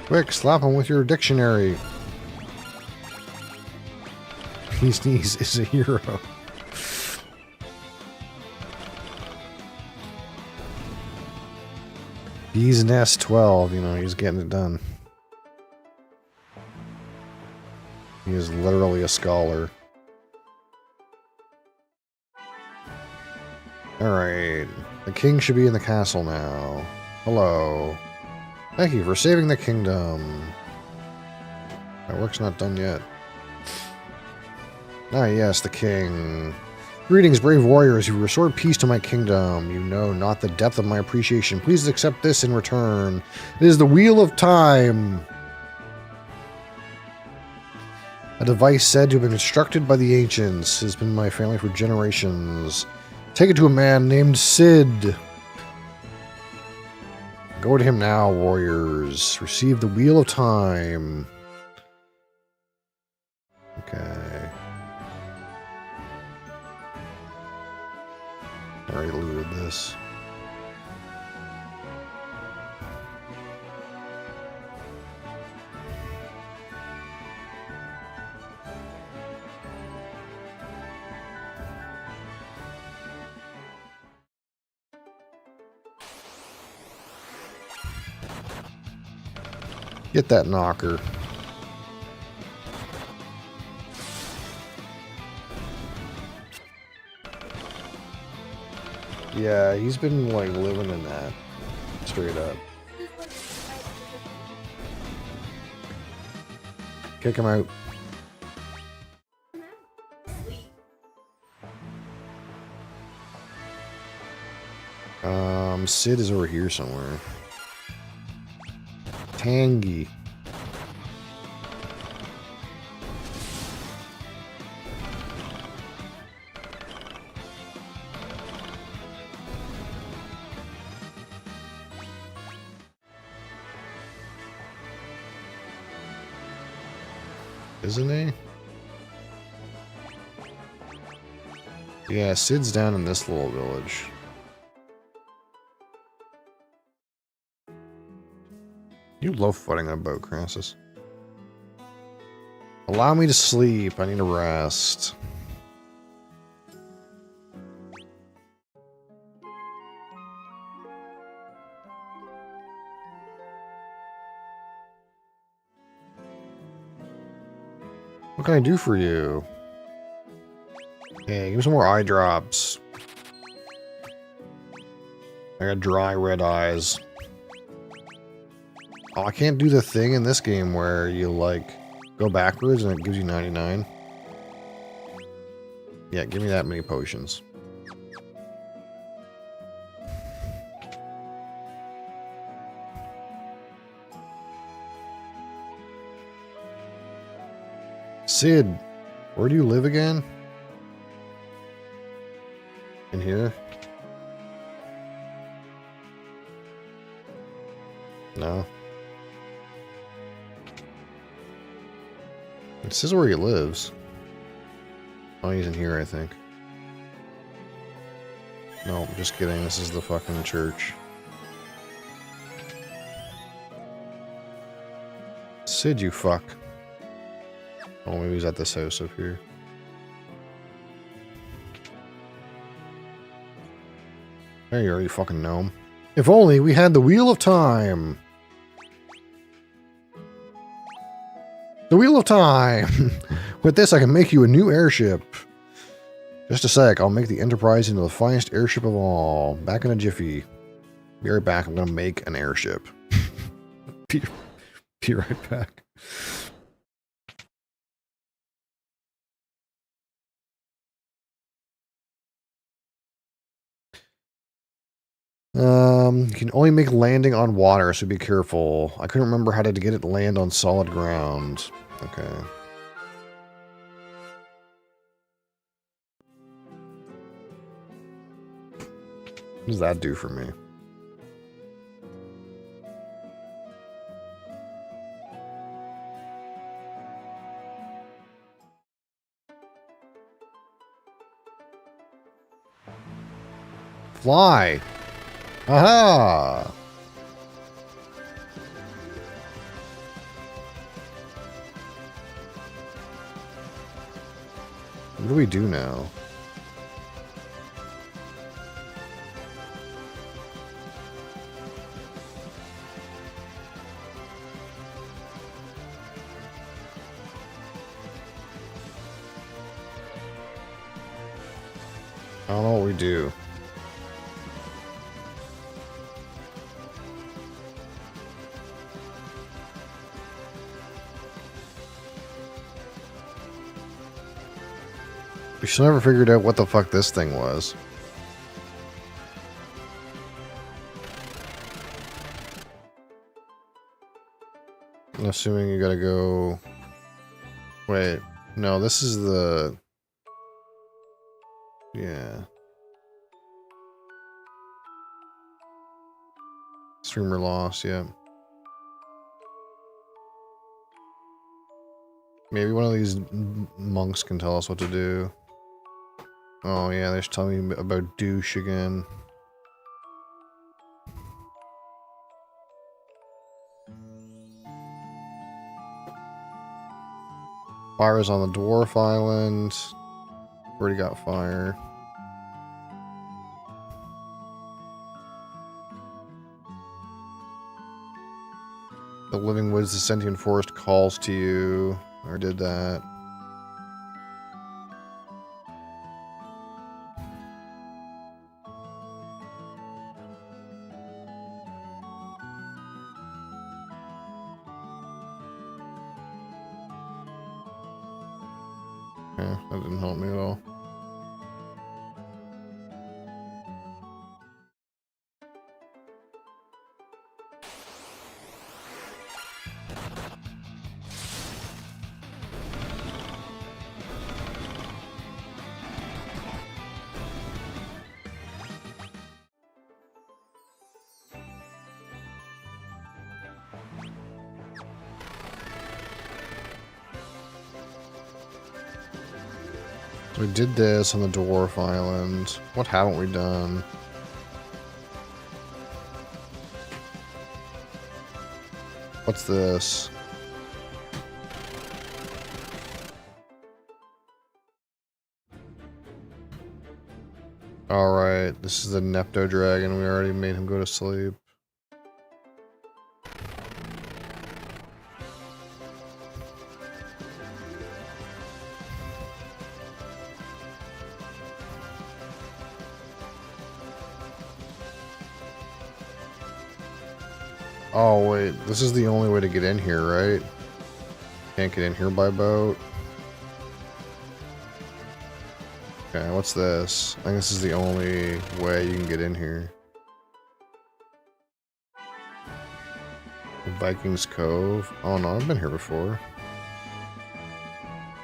Quick, slap him with your dictionary. He's is a hero. Bees Nest 12, you know, he's getting it done. He is literally a scholar. Alright. The king should be in the castle now. Hello. Thank you for saving the kingdom. That work's not done yet. Ah, yes, the king. Greetings, brave warriors. You restored peace to my kingdom. You know not the depth of my appreciation. Please accept this in return. It is the Wheel of Time. A device said to have been constructed by the ancients. It has been in my family for generations. Take it to a man named Sid. Go to him now, warriors. Receive the Wheel of Time. Okay. Already looted this. Get that knocker. Yeah, he's been like living in that. Straight up. Kick him out. Sid is over here somewhere. Tangy. Isn't he? Yeah, Sid's down in this little village. You love fighting on a boat, Crassus. Allow me to sleep. I need to rest. What can I do for you? Hey, give me some more eye drops. I got dry red eyes. Oh, I can't do the thing in this game where you, like, go backwards and it gives you 99. Yeah, give me that many potions. Sid, where do you live again? In here? No. It says where he lives. Oh, he's in here, I think. No, I'm just kidding. This is the fucking church. Sid, you fuck. Oh, maybe he's at this house up here. There you are, you fucking gnome. If only we had the Wheel of Time. The Wheel of Time! With this, I can make you a new airship. Just a sec, I'll make the Enterprise into the finest airship of all. Back in a jiffy. Be right back, I'm gonna make an airship. Be right back. You can only make landing on water, so be careful. I couldn't remember how to get it to land on solid ground. Okay. What does that do for me? Fly! Aha! What do we do now? don't know what we do. We still never figured out what the fuck this thing was. I'm assuming you gotta go... Wait, no, this is the... Yeah. Streamer loss, yeah. Maybe one of these monks can tell us what to do. Oh yeah, they're just telling me about douche again. Fire is on the dwarf island. Already got fire. The living woods, the sentient forest calls to you. I did that. Yeah, that didn't help me at all. We did this on the dwarf island. What haven't we done? What's this? Alright, this is the Nepto dragon. We already made him go to sleep. Oh wait, this is the only way to get in here, right? Can't get in here by boat. Okay, what's this? I think this is the only way you can get in here. Vikings Cove. Oh no, I've been here before.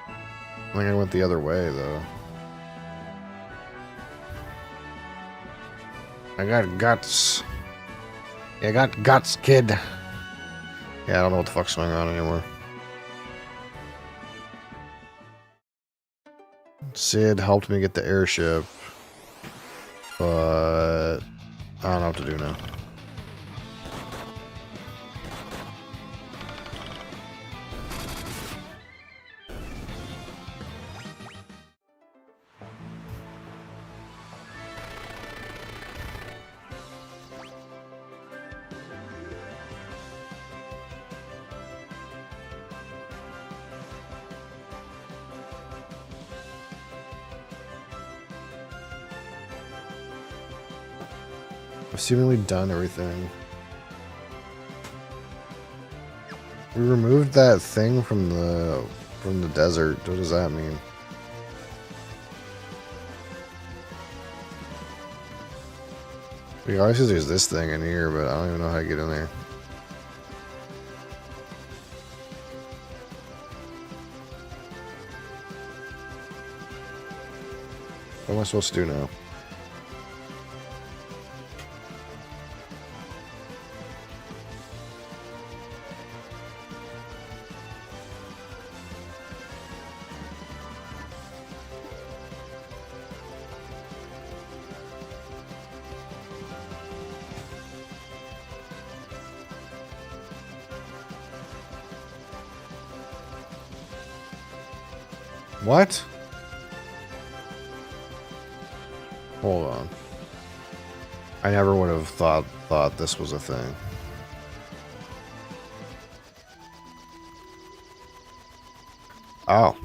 I think I went the other way though. I got guts. I got guts, kid. Yeah, I don't know what the fuck's going on anymore. Sid helped me get the airship, but I don't know what to do now. I've seemingly done everything. We removed that thing from the desert. What does that mean? We obviously there's this thing in here, but I don't even know how to get in there. What am I supposed to do now? What? Hold on. I never would have thought this was a thing. Oh.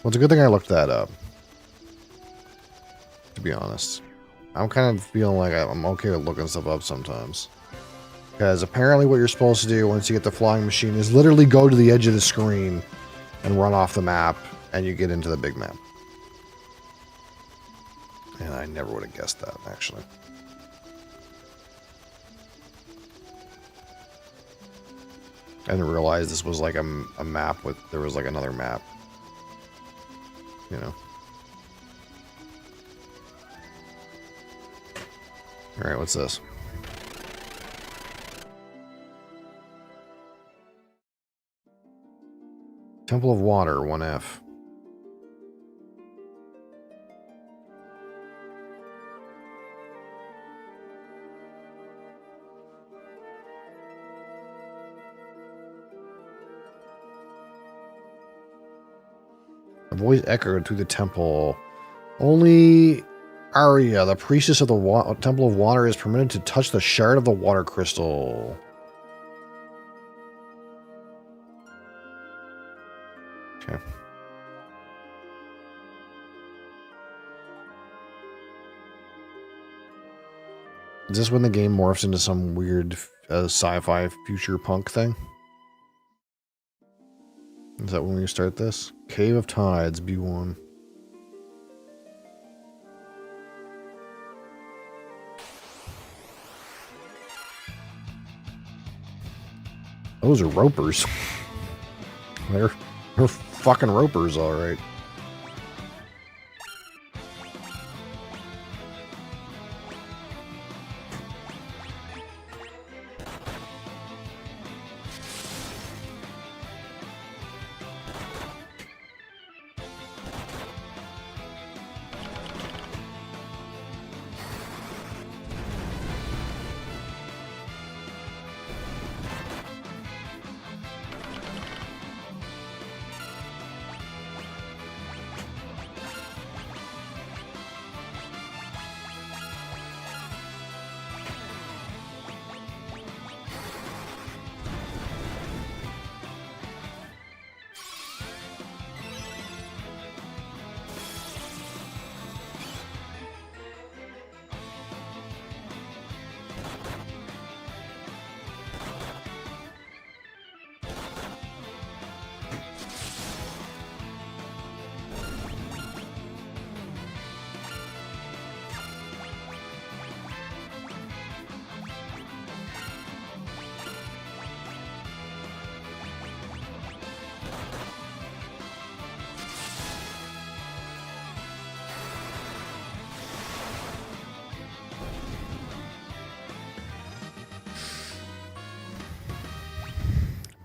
Well, it's a good thing I looked that up. be honest. I'm kind of feeling like I'm okay with looking stuff up sometimes. Because apparently what you're supposed to do once you get the flying machine is literally go to the edge of the screen and run off the map, and you get into the big map. And I never would have guessed that, actually. I didn't realize this was like a map with, there was like another map. You know. Alright, what's this? Temple of Water, 1F. A voice echoed through the temple. Only Arya, the priestess of the Temple of Water, is permitted to touch the shard of the water crystal. Okay. Is this when the game morphs into some weird sci-fi future punk thing? Is that when we start this? Cave of Tides, B1. Those are ropers. They're fucking ropers, all right.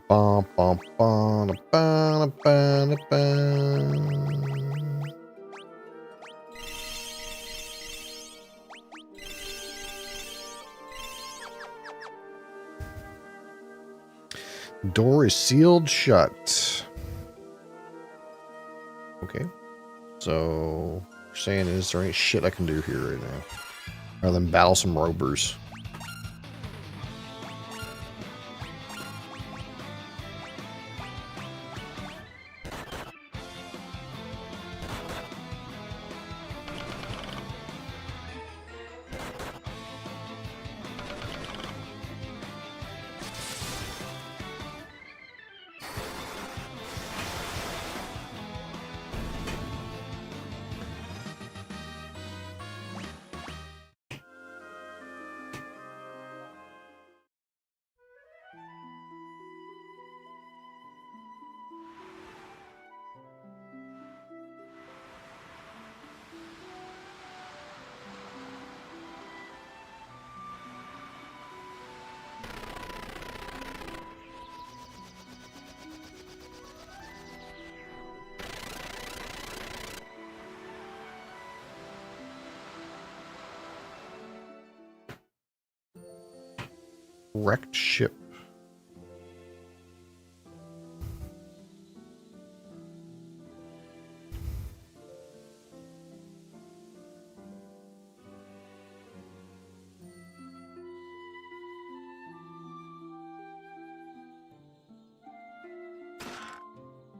Bum, bum, bum, bum, bum, bum. Door is sealed shut. Okay. So, you're saying is there any shit I can do here right now? Rather than battle some ropers. Wrecked ship.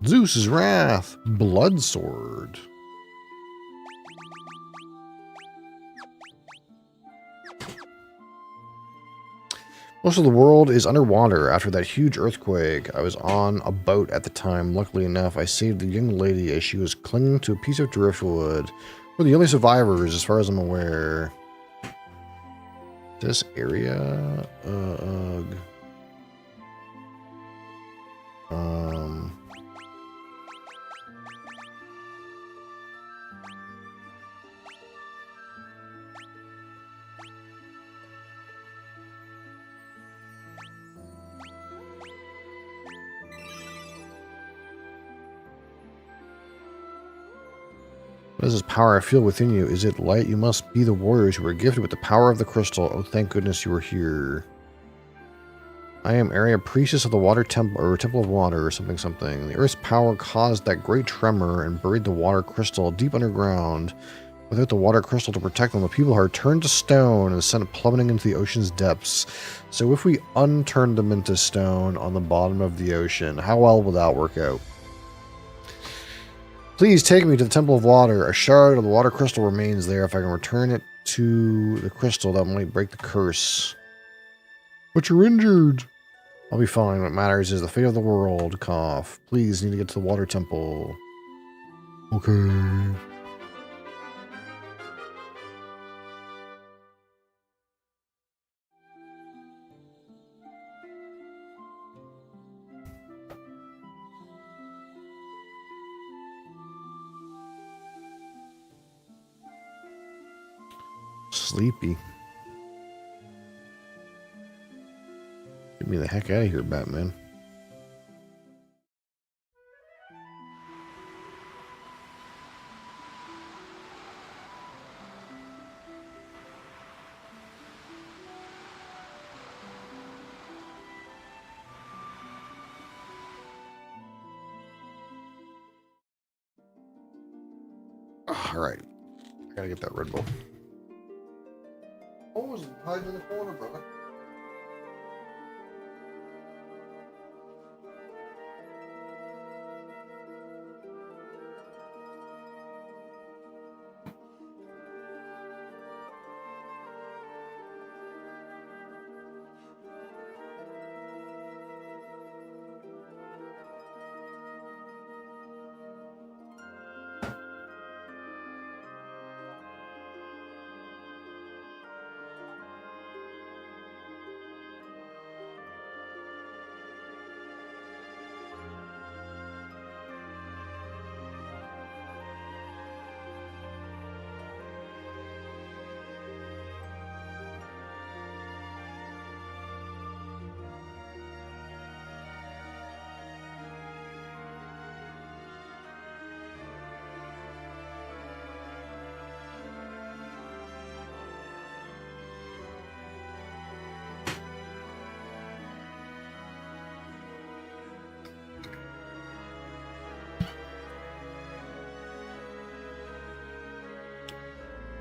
Zeus's Wrath. Blood Sword. Most of the world is underwater after that huge earthquake. I was on a boat at the time. Luckily enough, I saved the young lady as she was clinging to a piece of driftwood. We're the only survivors, as far as I'm aware. This area? Ugh. What is this power I feel within you? Is it light? You must be the warriors who were gifted with the power of the crystal. Oh, thank goodness you were here. I am Area Priestess of the Water Temple, or Temple of Water, or something something. The Earth's power caused that great tremor and buried the water crystal deep underground. Without the water crystal to protect them, the people are turned to stone and sent plummeting into the ocean's depths. So if we unturned them into stone on the bottom of the ocean, how well will that work out? Please take me to the Temple of Water. A shard of the water crystal remains there. If I can return it to the crystal, that might break the curse. But you're injured. I'll be fine. What matters is the fate of the world. Cough. Please need to get to the water temple. Okay. Sleepy. Get me the heck out of here, Batman. All right. I gotta get that Red Bull. Oh, was hiding in the corner, brother.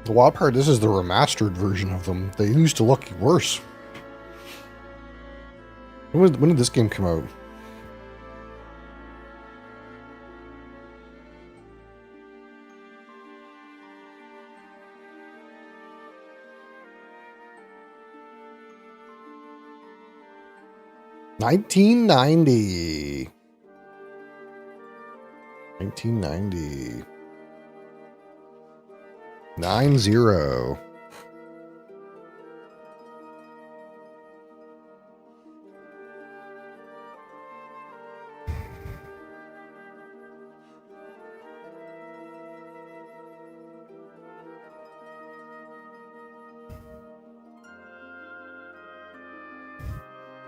The wild part, this is the remastered version of them. They used to look worse. When did this game come out? $19.90. 9-0.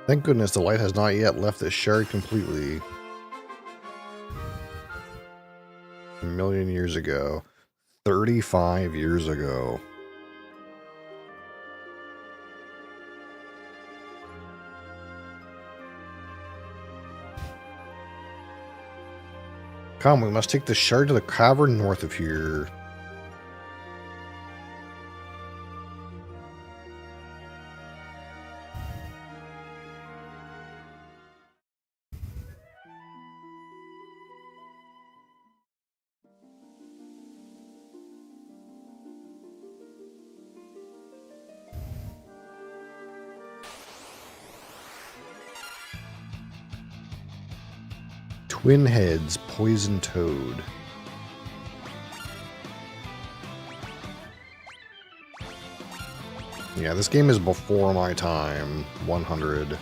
Thank goodness the light has not yet left this shard completely. A million years ago. 35 years ago. Come, we must take the shard to the cavern north of here. Twin Heads, Poison Toad. Yeah, this game is before my time. 100.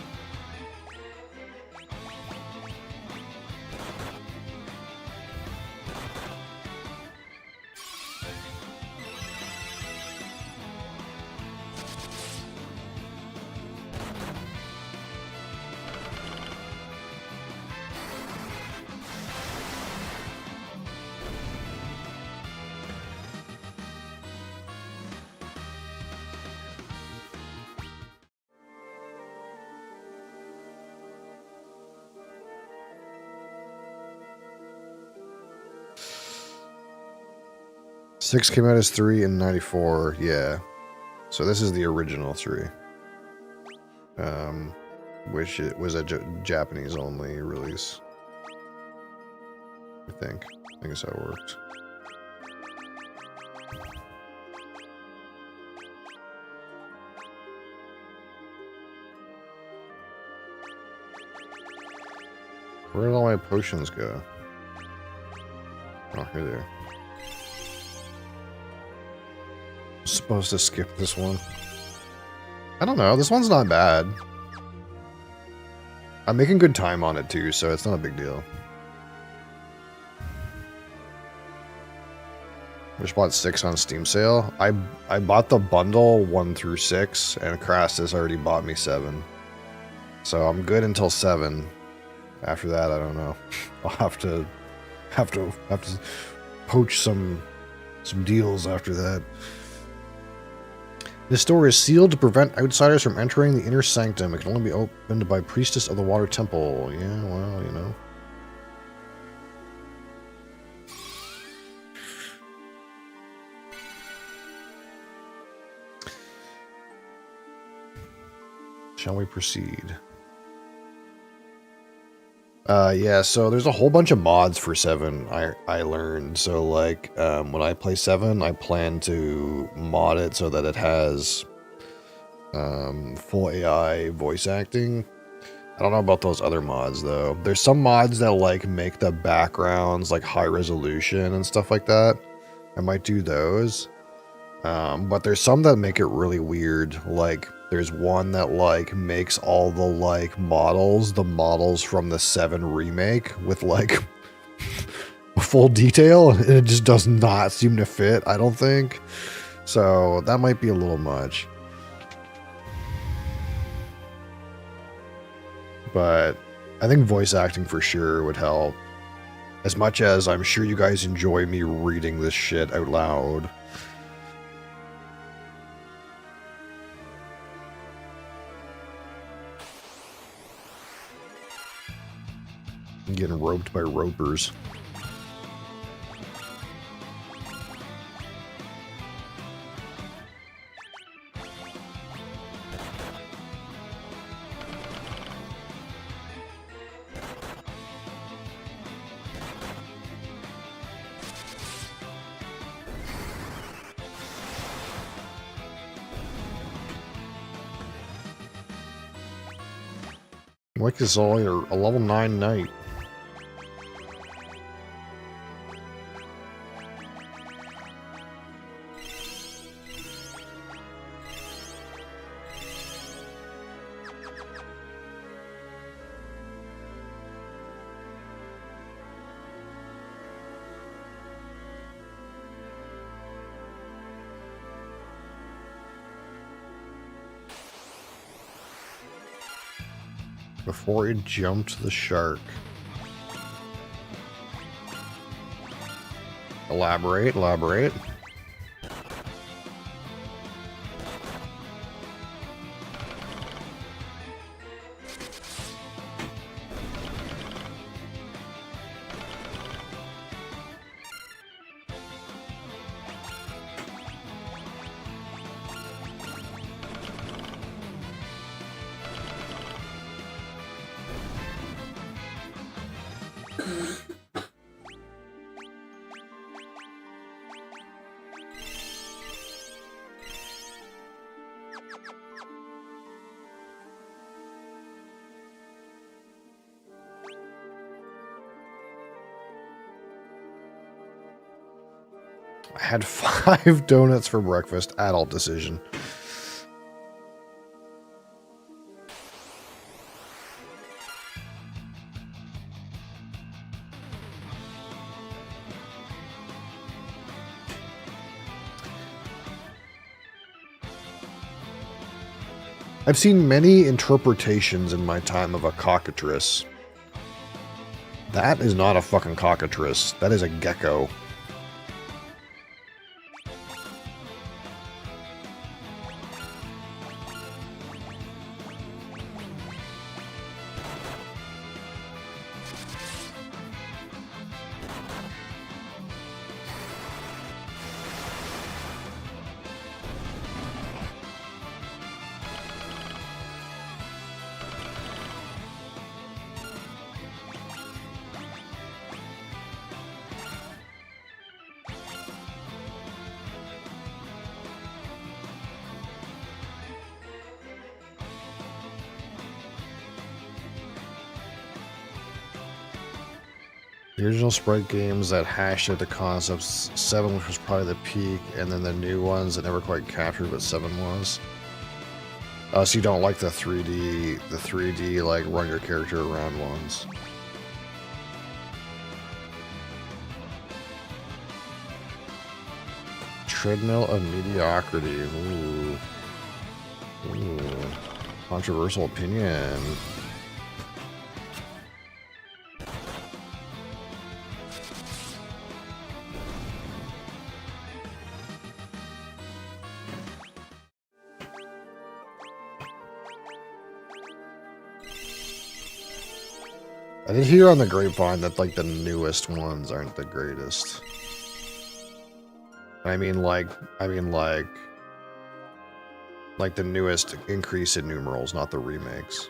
Six came out as 3 in 94, yeah. So this is the original 3. Which it was a Japanese only release. I think that's how it worked. Where did all my potions go? Oh, here they are. Supposed to skip this one. I don't know. This one's not bad. I'm making good time on it too, so it's not a big deal. I just bought 6 on Steam sale. I bought the bundle 1 through 6, and Crassus already bought me 7. So I'm good until 7. After that, I don't know. I'll have to poach some deals after that. This door is sealed to prevent outsiders from entering the inner sanctum. It can only be opened by Priestess of the Water Temple. Yeah, well, you know. Shall we proceed? Yeah, so there's a whole bunch of mods for 7 I learned. So like when I play 7, I plan to mod it so that it has full AI voice acting. I don't know about those other mods though. There's some mods that like make the backgrounds like high resolution and stuff like that. I might do those. But there's some that make it really weird. Like there's one that like makes all the like the models from the 7 remake with like full detail, and it just does not seem to fit, I don't think. So that might be a little much. But I think voice acting for sure would help. As much as I'm sure you guys enjoy me reading this shit out loud. I'm getting roped by ropers. Like this all a level 9 knight. Before it jumped the shark. Elaborate, elaborate. I had 5 donuts for breakfast. Adult decision. I've seen many interpretations in my time of a cockatrice. That is not a fucking cockatrice. That is a gecko. The original Sprite games that hashed at the concepts, 7 which was probably the peak, and then the new ones that never quite captured what 7 was. So you don't like the 3D like run your character around ones. Treadmill of mediocrity. Ooh. Ooh. Controversial opinion. I did hear on the grapevine that like the newest ones aren't the greatest. I mean like the newest increase in numerals, not the remakes.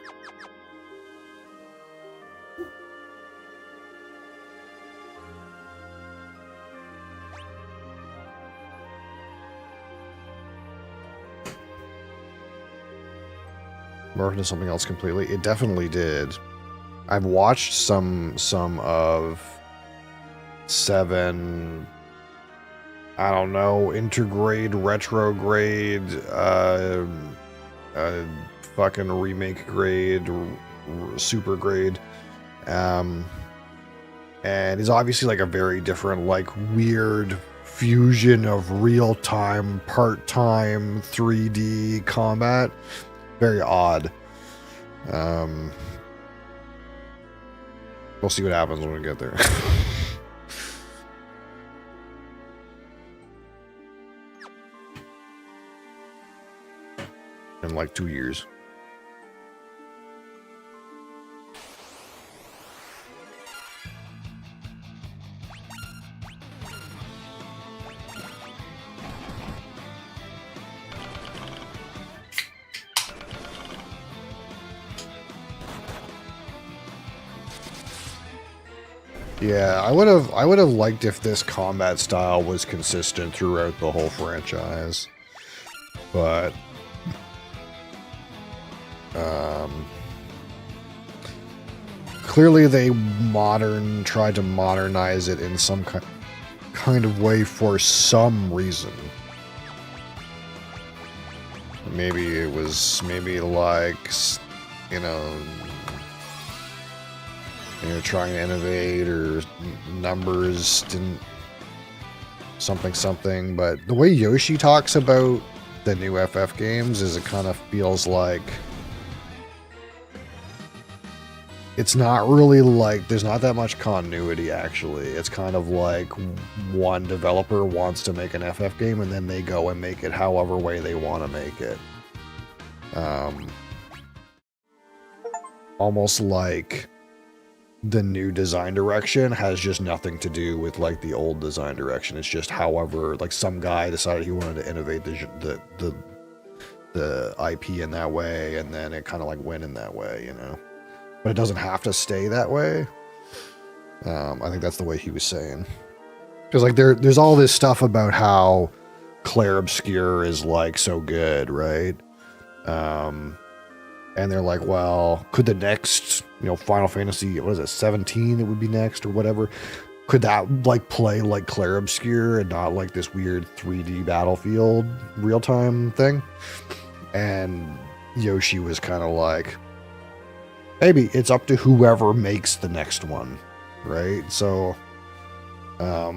Morphed into something else completely. It definitely did. I've watched some of 7, I don't know, intergrade, retrograde, fucking remake grade, super grade, and it's obviously like a very different, like weird fusion of real-time, part-time 3D combat. Very odd. We'll see what happens when we get there. In like 2 years. Yeah, I would have liked if this combat style was consistent throughout the whole franchise. But clearly they tried to modernize it in some kind of way for some reason. Maybe it was like, you know, trying to innovate, or numbers didn't something, but the way Yoshi talks about the new FF games is it kind of feels like it's not really like there's not that much continuity actually. It's kind of like one developer wants to make an FF game and then they go and make it however way they want to make it. Almost like the new design direction has just nothing to do with like the old design direction. It's just however, like some guy decided he wanted to innovate the IP in that way, and then it kind of like went in that way, you know. But it doesn't have to stay that way. I think that's the way he was saying. Because like there's all this stuff about how Claire Obscure is like so good, right? And they're like, well, could the next, Final Fantasy, what is it, 17 it would be next or whatever, could that like play like Clair Obscure and not like this weird 3D Battlefield real-time thing? And Yoshi was kind of like, maybe it's up to whoever makes the next one, right? So, I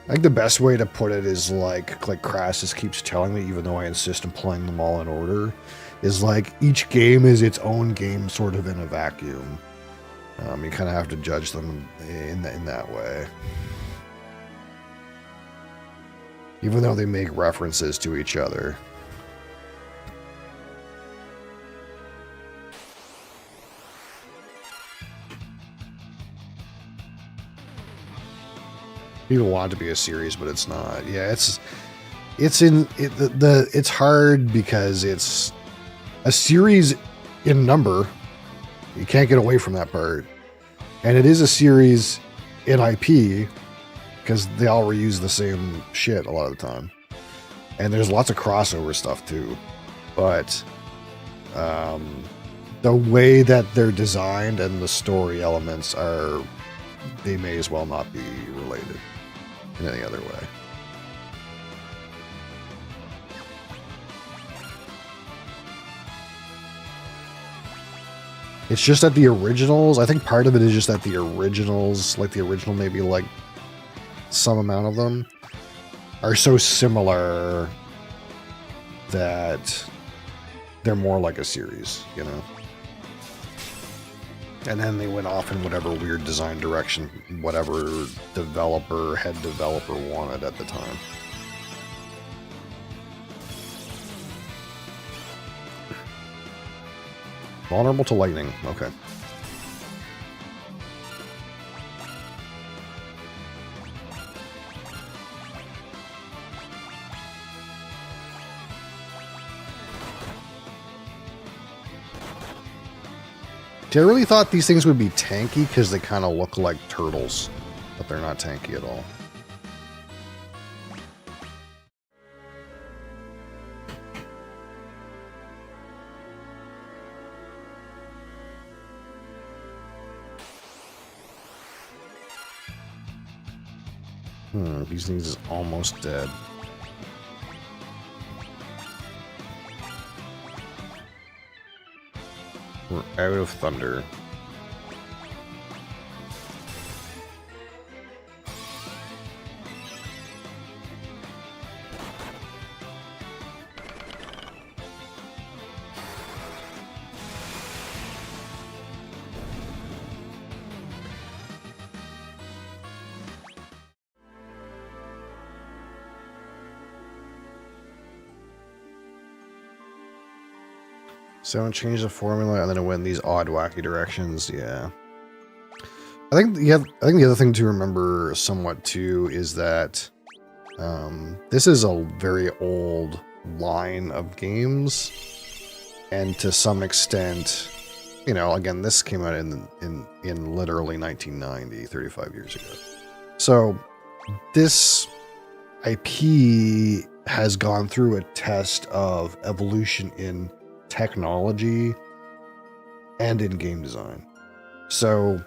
think the best way to put it is like Crassus keeps telling me, even though I insist on playing them all in order, is like each game is its own game, sort of in a vacuum. You kind of have to judge them in that way, even though they make references to each other. People want it to be a series, but it's not. Yeah, it's hard because it's a series in number. You can't get away from that part. And it is a series in IP because they all reuse the same shit a lot of the time. And there's lots of crossover stuff too. But the way that they're designed and the story elements are, they may as well not be related in any other way. It's just that the originals, I think part of it is just that the originals, like the original, maybe like some amount of them, are so similar that they're more like a series, you know? And then they went off in whatever weird design direction, whatever head developer wanted at the time. Vulnerable to lightning. Okay. I really thought these things would be tanky because they kind of look like turtles, but they're not tanky at all. These things is almost dead. We're out of thunder. So change the formula and then it went in these odd, wacky directions. Yeah. I think the other thing to remember somewhat too is that this is a very old line of games, and to some extent, you know, again, this came out in literally 1990, 35 years ago. So this IP has gone through a test of evolution in technology and in game design. So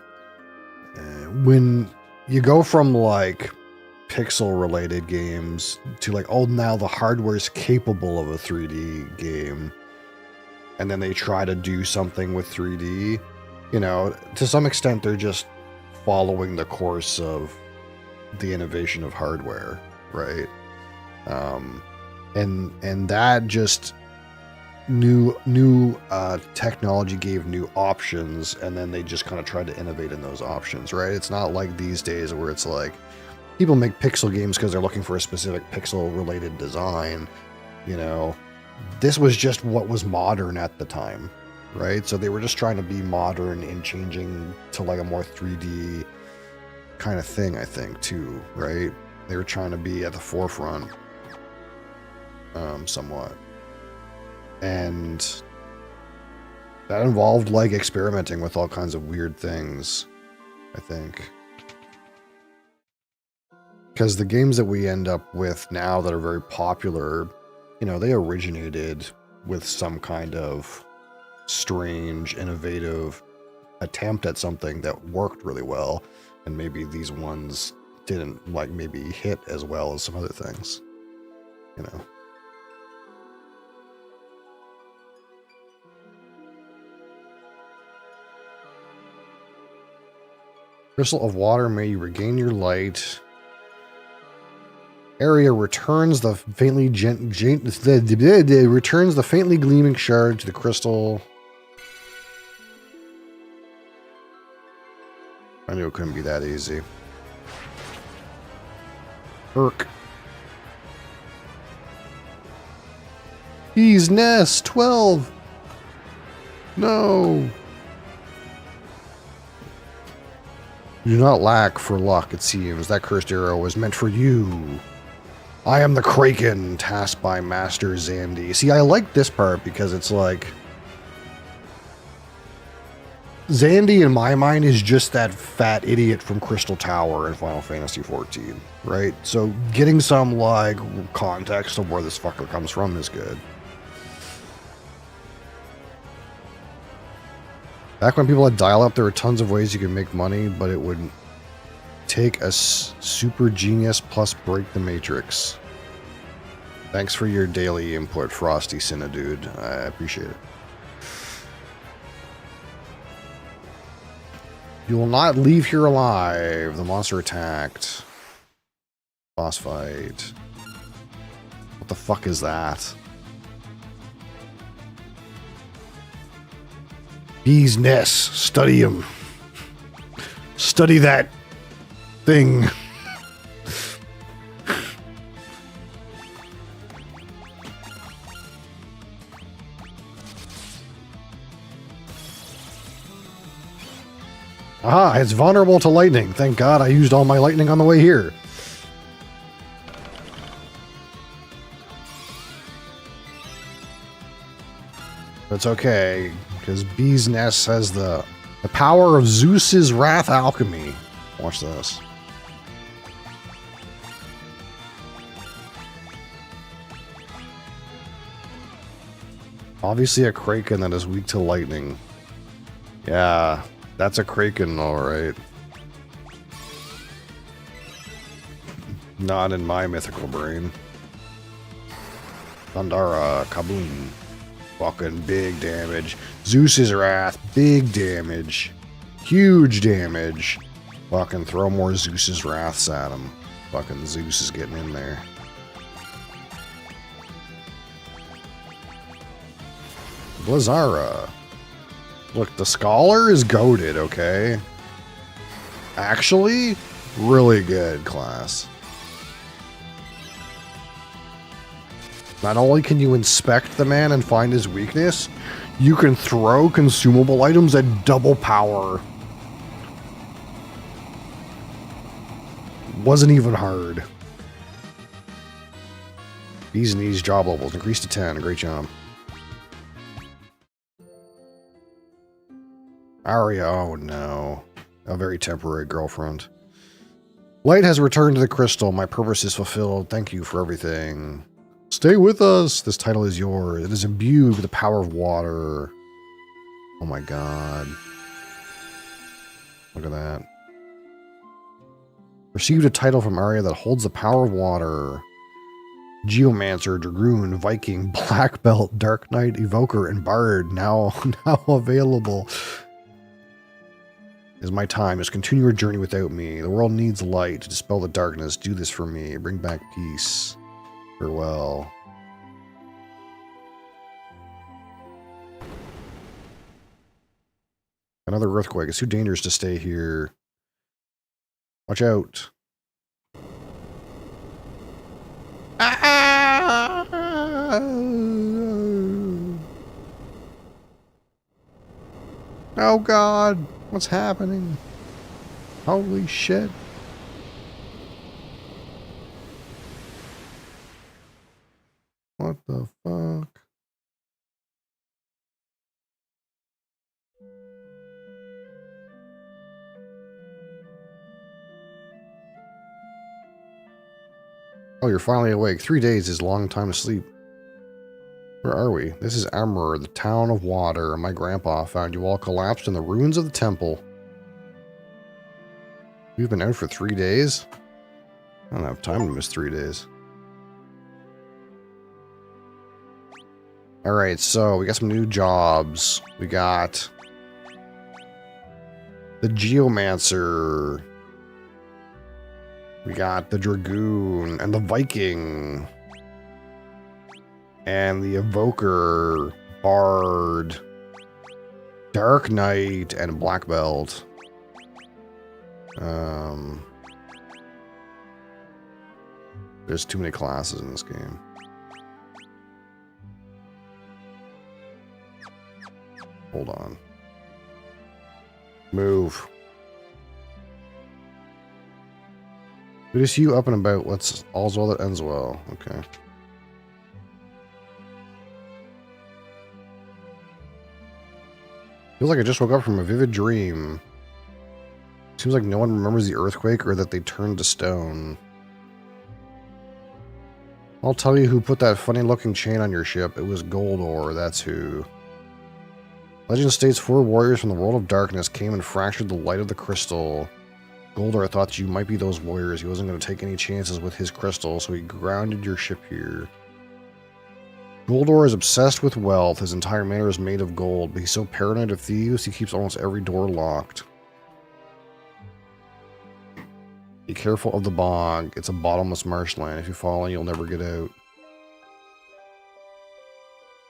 when you go from like pixel related games to like, oh, now the hardware is capable of a 3D game, and then they try to do something with 3D, you know, to some extent they're just following the course of the innovation of hardware, right? And that just new technology gave new options, and then they just kind of tried to innovate in those options, right? It's not like these days where it's like people make pixel games because they're looking for a specific pixel related design. You know, this was just what was modern at the time, right? So they were just trying to be modern in changing to like a more 3D kind of thing, I think, too, right? They were trying to be at the forefront somewhat. And that involved like experimenting with all kinds of weird things, I think. Because the games that we end up with now that are very popular, you know, they originated with some kind of strange, innovative attempt at something that worked really well. And maybe these ones didn't like maybe hit as well as some other things, you know. Crystal of water, may you regain your light. Area returns the faintly returns the faintly gleaming shard to the crystal. I knew it couldn't be that easy. Irk. Bee's nest 12. No. You do not lack for luck, it seems. That cursed arrow was meant for you. I am the Kraken, tasked by Master Zandy. See, I like this part because it's like... Zandy, in my mind, is just that fat idiot from Crystal Tower in Final Fantasy XIV, right? So getting some, like, context of where this fucker comes from is good. Back when people had dial-up, there were tons of ways you could make money, but it would take a super genius plus break the matrix. Thanks for your daily input, Frosty Cinedude. I appreciate it. You will not leave here alive. The monster attacked. Boss fight. What the fuck is that? Bee's nest. Study him. Study that thing. Aha, it's vulnerable to lightning. Thank God I used all my lightning on the way here. That's okay, because Bee's Nest has the power of Zeus's Wrath Alchemy. Watch this. Obviously a Kraken that is weak to lightning. Yeah, that's a Kraken, alright. Not in my mythical brain. Thundara, kaboom. Fucking big damage. Zeus's Wrath, big damage. Huge damage. Fucking throw more Zeus's Wraths at him. Fucking Zeus is getting in there. Blizzara. Look, the Scholar is goated, okay? Actually, really good class. Not only can you inspect the man and find his weakness, you can throw consumable items at double power. Wasn't even hard. Bees Knees job levels increased to 10. Great job. Aria, oh no. A very temporary girlfriend. Light has returned to the crystal. My purpose is fulfilled. Thank you for everything. Stay with us. This title is yours. It is imbued with the power of water. Oh my god. Look at that. Received a title from Aria that holds the power of water. Geomancer, Dragoon, Viking, Black Belt, Dark Knight, Evoker, and Bard now available. It is my time. Just continue your journey without me. The world needs light to dispel the darkness. Do this for me. Bring back peace. Farewell. Another earthquake. It's too dangerous to stay here. Watch out. Oh god. What's happening? Holy shit. What the fuck? Oh, you're finally awake. 3 days is a long time to sleep. Where are we? This is Amur, the town of water. My grandpa found you all collapsed in the ruins of the temple. We've been out for 3 days? I don't have time to miss 3 days. Alright, so we got some new jobs. We got the Geomancer. We got the Dragoon and the Viking. And the Evoker, Bard, Dark Knight, and Black Belt. There's too many classes in this game. Hold on. Move. Good to see you up and about. All's well that ends well. Okay. Feels like I just woke up from a vivid dream. Seems like no one remembers the earthquake or that they turned to stone. I'll tell you who put that funny-looking chain on your ship. It was Goldor, that's who. Legend states 4 warriors from the world of darkness came and fractured the light of the crystal. Goldor thought you might be those warriors. He wasn't going to take any chances with his crystal, so he grounded your ship here. Goldor is obsessed with wealth. His entire manor is made of gold, but he's so paranoid of thieves, he keeps almost every door locked. Be careful of the bog. It's a bottomless marshland. If you fall in, you'll never get out.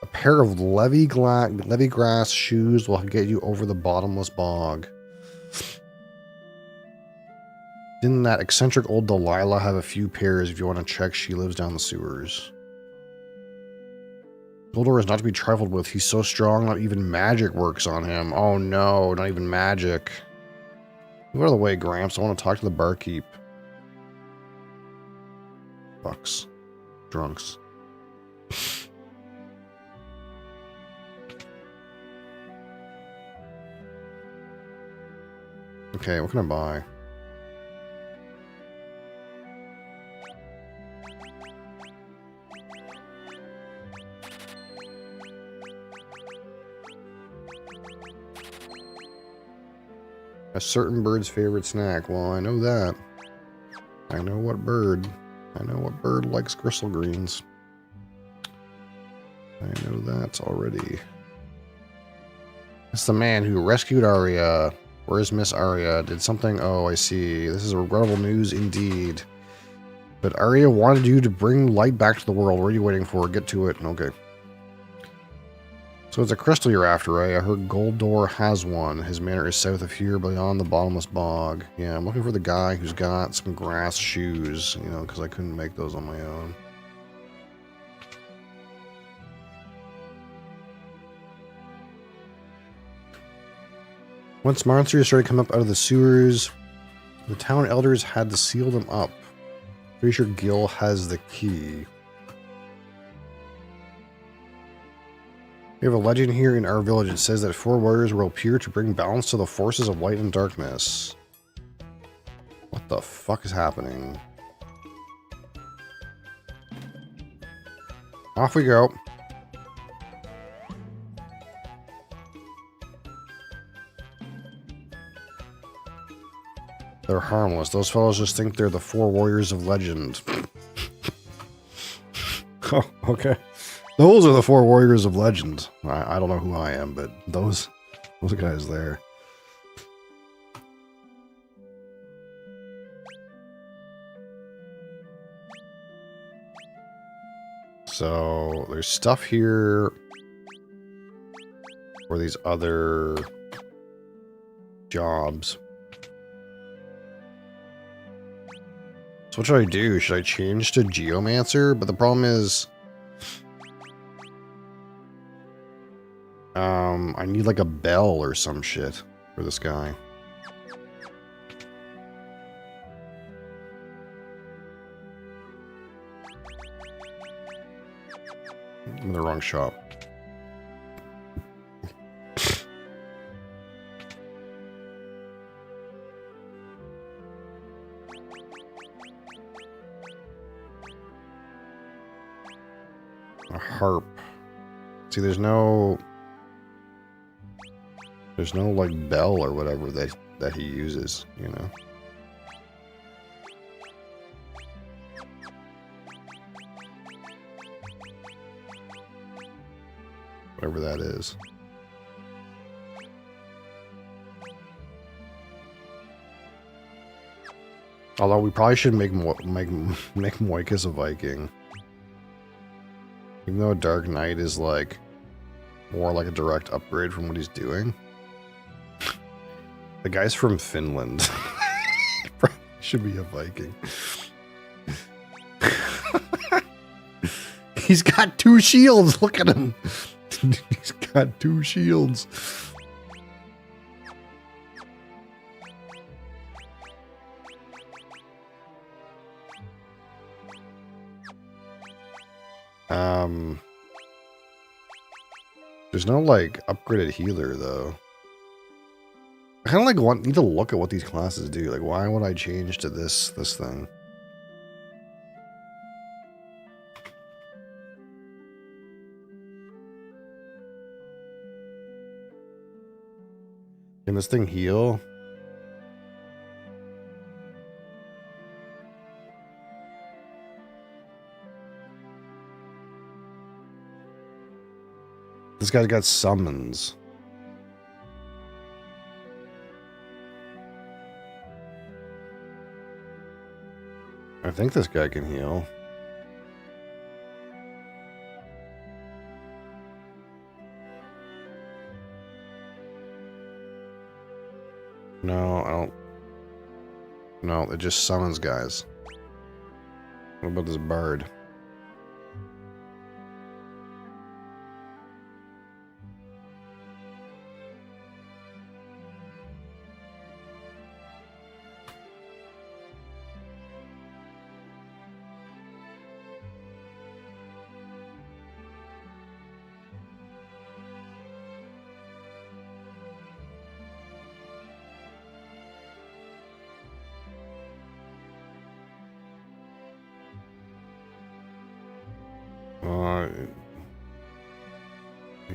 A pair of levy grass shoes will get you over the bottomless bog. Didn't that eccentric old Delilah have a few pairs if you want to check? She lives down the sewers. Goldor is not to be trifled with. He's so strong, not even magic works on him. Oh no, not even magic. Move out of the way, Gramps. I want to talk to the barkeep. Fucks. Drunks. Okay, what can I buy? A certain bird's favorite snack. Well, I know that. I know what bird. I know what bird likes gristle greens. I know that already. It's the man who rescued Arya. Where's Miss Arya? Did something? Oh, I see. This is regrettable news indeed. But Arya wanted you to bring light back to the world. What are you waiting for? Get to it. Okay. So it's a crystal you're after, right? I heard Goldor has one. His manor is south of here, beyond the bottomless bog. Yeah, I'm looking for the guy who's got some grass shoes, you know, because I couldn't make those on my own. Once monsters started to come up out of the sewers, the town elders had to seal them up. Pretty sure Gil has the key. We have a legend here in our village. It says that 4 warriors will appear to bring balance to the forces of light and darkness. What the fuck is happening? Off we go. They're harmless. Those fellows just think they're the 4 warriors of legend. Oh, okay. Those are the 4 warriors of legend. I don't know who I am, but those guys there. So there's stuff here for these other jobs. So what should I do? Should I change to Geomancer? But the problem is, I need like a bell or some shit for this guy. I'm in the wrong shop. A harp. See, there's no like bell or whatever that he uses, you know. Whatever that is. Although we probably should make Moikus a Viking. Even though a Dark Knight is like more like a direct upgrade from what he's doing. The guy's from Finland. Probably should be a Viking. He's got 2 shields. Look at him. He's got 2 shields. There's no like upgraded healer though. I kind of like need to look at what these classes do. Like, why would I change to this thing? Can this thing heal? This guy's got summons. I think this guy can heal. No, I don't. No, it just summons guys. What about this bard?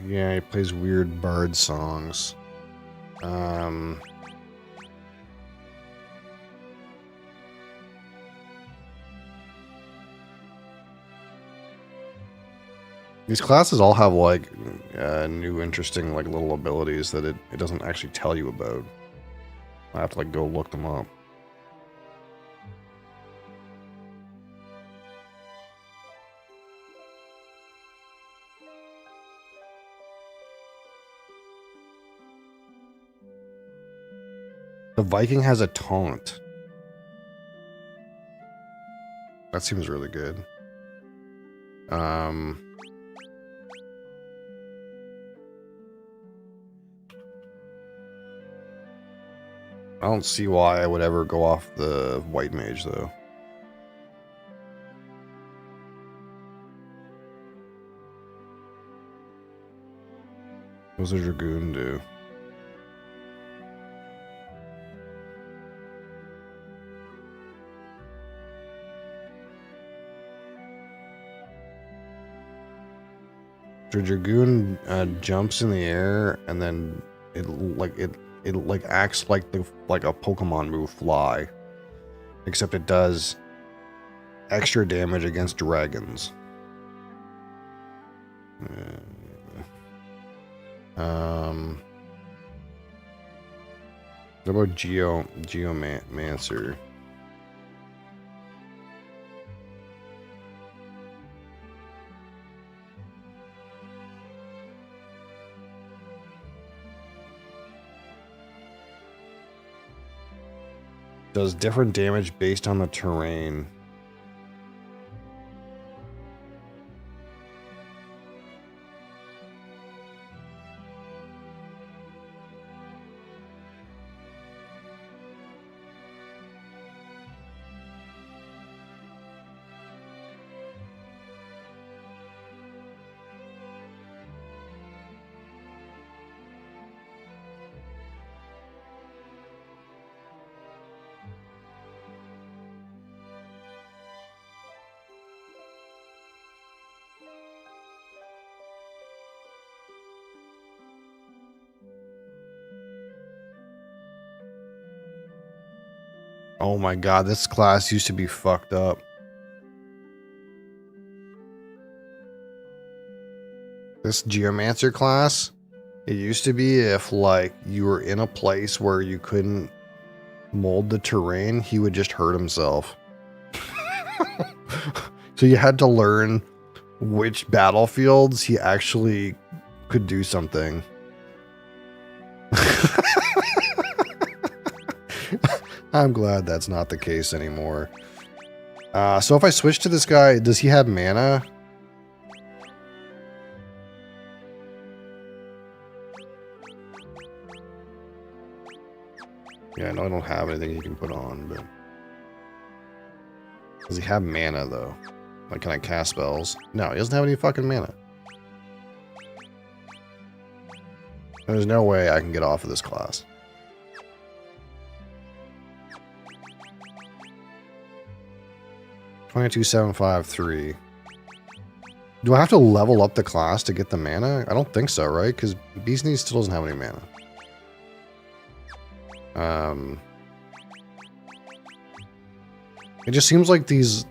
Yeah, he plays weird bard songs. These classes all have like new interesting like little abilities that it doesn't actually tell you about. I have to like go look them up. The Viking has a taunt. That seems really good. I don't see why I would ever go off the white mage though. What does a dragoon do? The dragoon jumps in the air and then it acts like a Pokemon move, fly, except it does extra damage against dragons. What about Geomancer? Does different damage based on the terrain. Oh my god, this class used to be fucked up. This geomancer class, it used to be if like you were in a place where you couldn't mold the terrain, he would just hurt himself. So you had to learn which battlefields he actually could do something. I'm glad that's not the case anymore. So if I switch to this guy, does he have mana? Yeah, no, I don't have anything he can put on, but... Does he have mana, though? Like, can I cast spells? No, he doesn't have any fucking mana. There's no way I can get off of this class. $22,753. Do I have to level up the class to get the mana? I don't think so, right? Because Beast Knees still doesn't have any mana. It just seems like these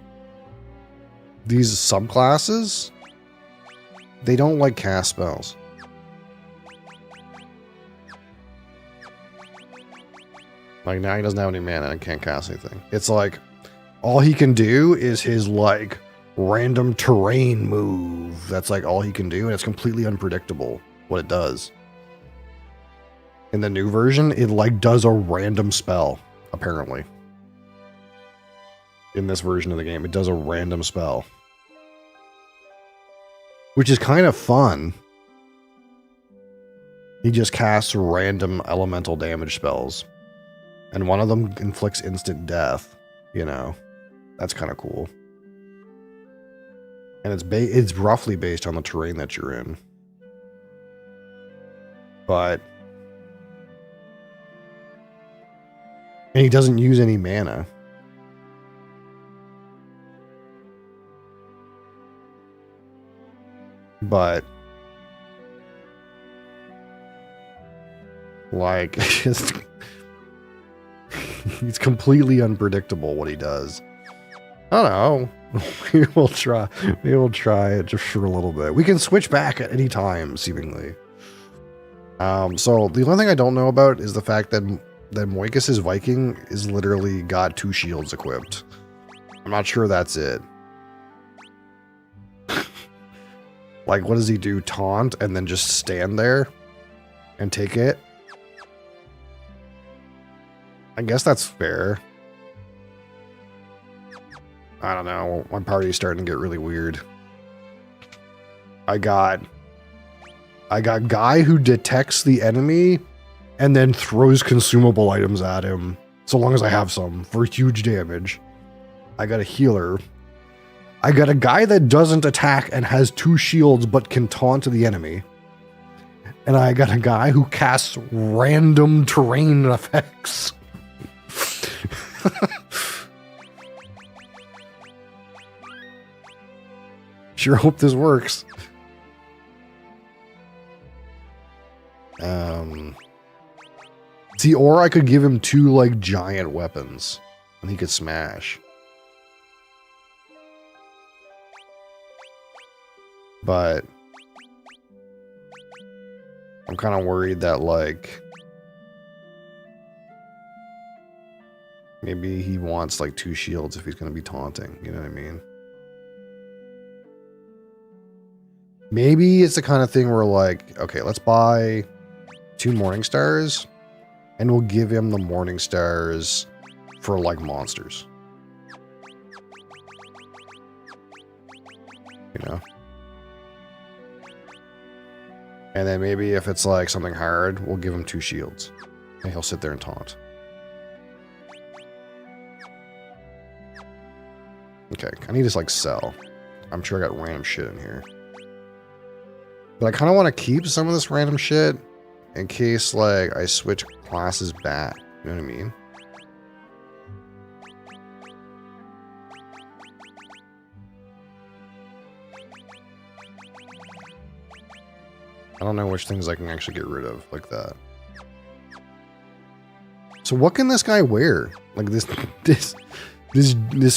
subclasses, they don't like cast spells. Like now he doesn't have any mana and can't cast anything. It's like all he can do is his like random terrain move. That's like all he can do, and it's completely unpredictable what it does. In the new version, it like does a random spell, apparently. In this version of the game, it does a random spell. Which is kind of fun. He just casts random elemental damage spells. And one of them inflicts instant death, you know. That's kind of cool. And it's roughly based on the terrain that you're in. But... And he doesn't use any mana. But... Like, it's completely unpredictable what he does. I don't know. We will try it just for a little bit. We can switch back at any time, seemingly. So the only thing I don't know about is the fact that Moikis' Viking is literally got 2 shields equipped. I'm not sure that's it. Like, what does he do? Taunt and then just stand there and take it? I guess that's fair. I don't know. My party's starting to get really weird. I got guy who detects the enemy and then throws consumable items at him, so long as I have some, for huge damage. I got a healer. I got a guy that doesn't attack and has 2 shields but can taunt the enemy. And I got a guy who casts random terrain effects. Sure hope this works. See, or I could give him 2 like giant weapons and he could smash. But I'm kind of worried that like maybe he wants like 2 shields if he's going to be taunting, you know what I mean? Maybe it's the kind of thing where like, okay, let's buy 2 Morning Stars and we'll give him the Morning Stars for like monsters. You know? And then maybe if it's like something hard, we'll give him 2 shields and he'll sit there and taunt. Okay, I need to like sell. I'm sure I got random shit in here. But I kind of want to keep some of this random shit in case like I switch classes back. You know what I mean? I don't know which things I can actually get rid of like that. So what can this guy wear? Like this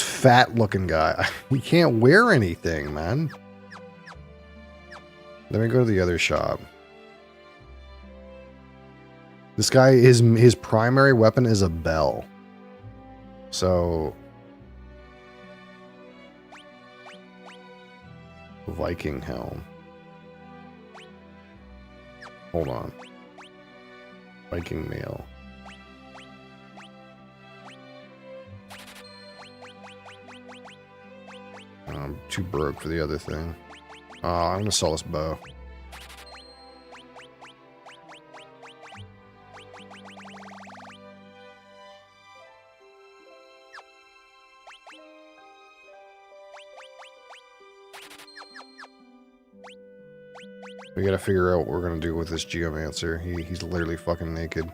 fat looking guy. He can't wear anything, man. Let me go to the other shop. This guy is his primary weapon is a bell. So Viking helm. Hold on. Viking mail. I'm too broke for the other thing. I'm gonna sell this bow. We gotta figure out what we're gonna do with this geomancer. He's literally fucking naked.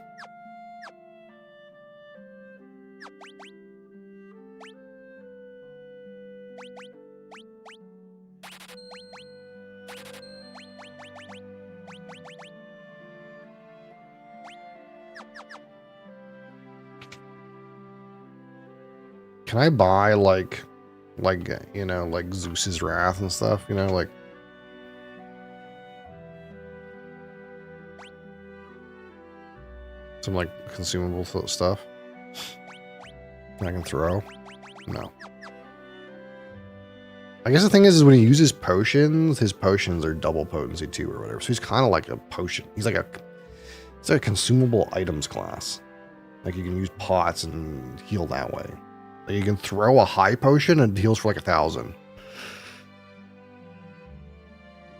Can I buy like, you know, like Zeus's Wrath and stuff, you know, like some like consumable stuff I can throw? No. I guess the thing is when he uses potions, his potions are double potency too or whatever. So he's kind of like a potion. It's like a consumable items class. Like you can use pots and heal that way. Like you can throw a high potion and it heals for like 1,000.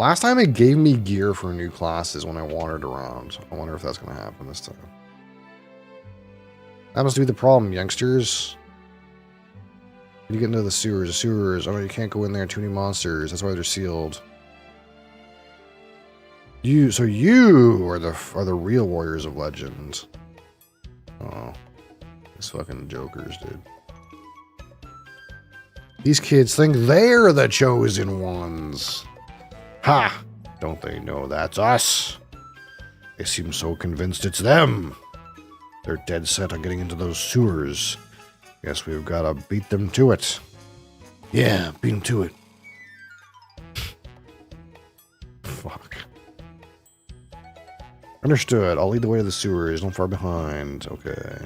Last time it gave me gear for new classes when I wandered around. I wonder if that's going to happen this time. That must be the problem, youngsters. You get into the sewers. The sewers. Oh, you can't go in there. Too many monsters. That's why they're sealed. So you are the real warriors of legend. Oh, these fucking jokers, dude. These kids think they're the chosen ones. Ha! Don't they know that's us? They seem so convinced it's them. They're dead set on getting into those sewers. Guess we've got to beat them to it. Yeah, beat them to it. Fuck. Understood. I'll lead the way to the sewers. Don't far behind. Okay.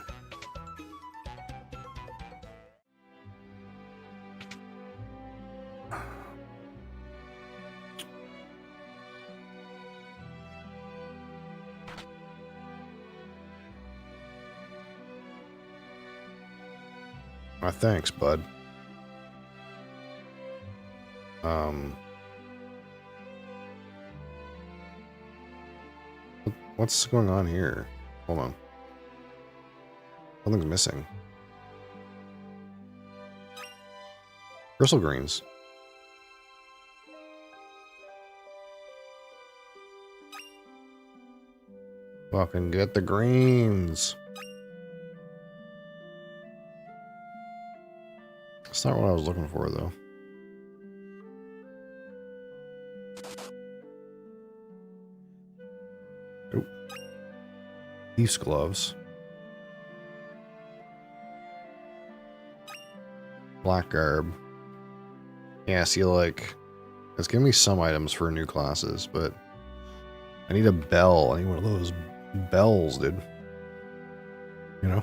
Thanks, bud. What's going on here? Hold on. Something's missing. Bristle greens. Fucking get the greens. That's not what I was looking for, though. Oop. Thief's gloves. Black garb. Yeah, see, like, it's giving me some items for new classes, but I need a bell. I need one of those bells, dude. You know?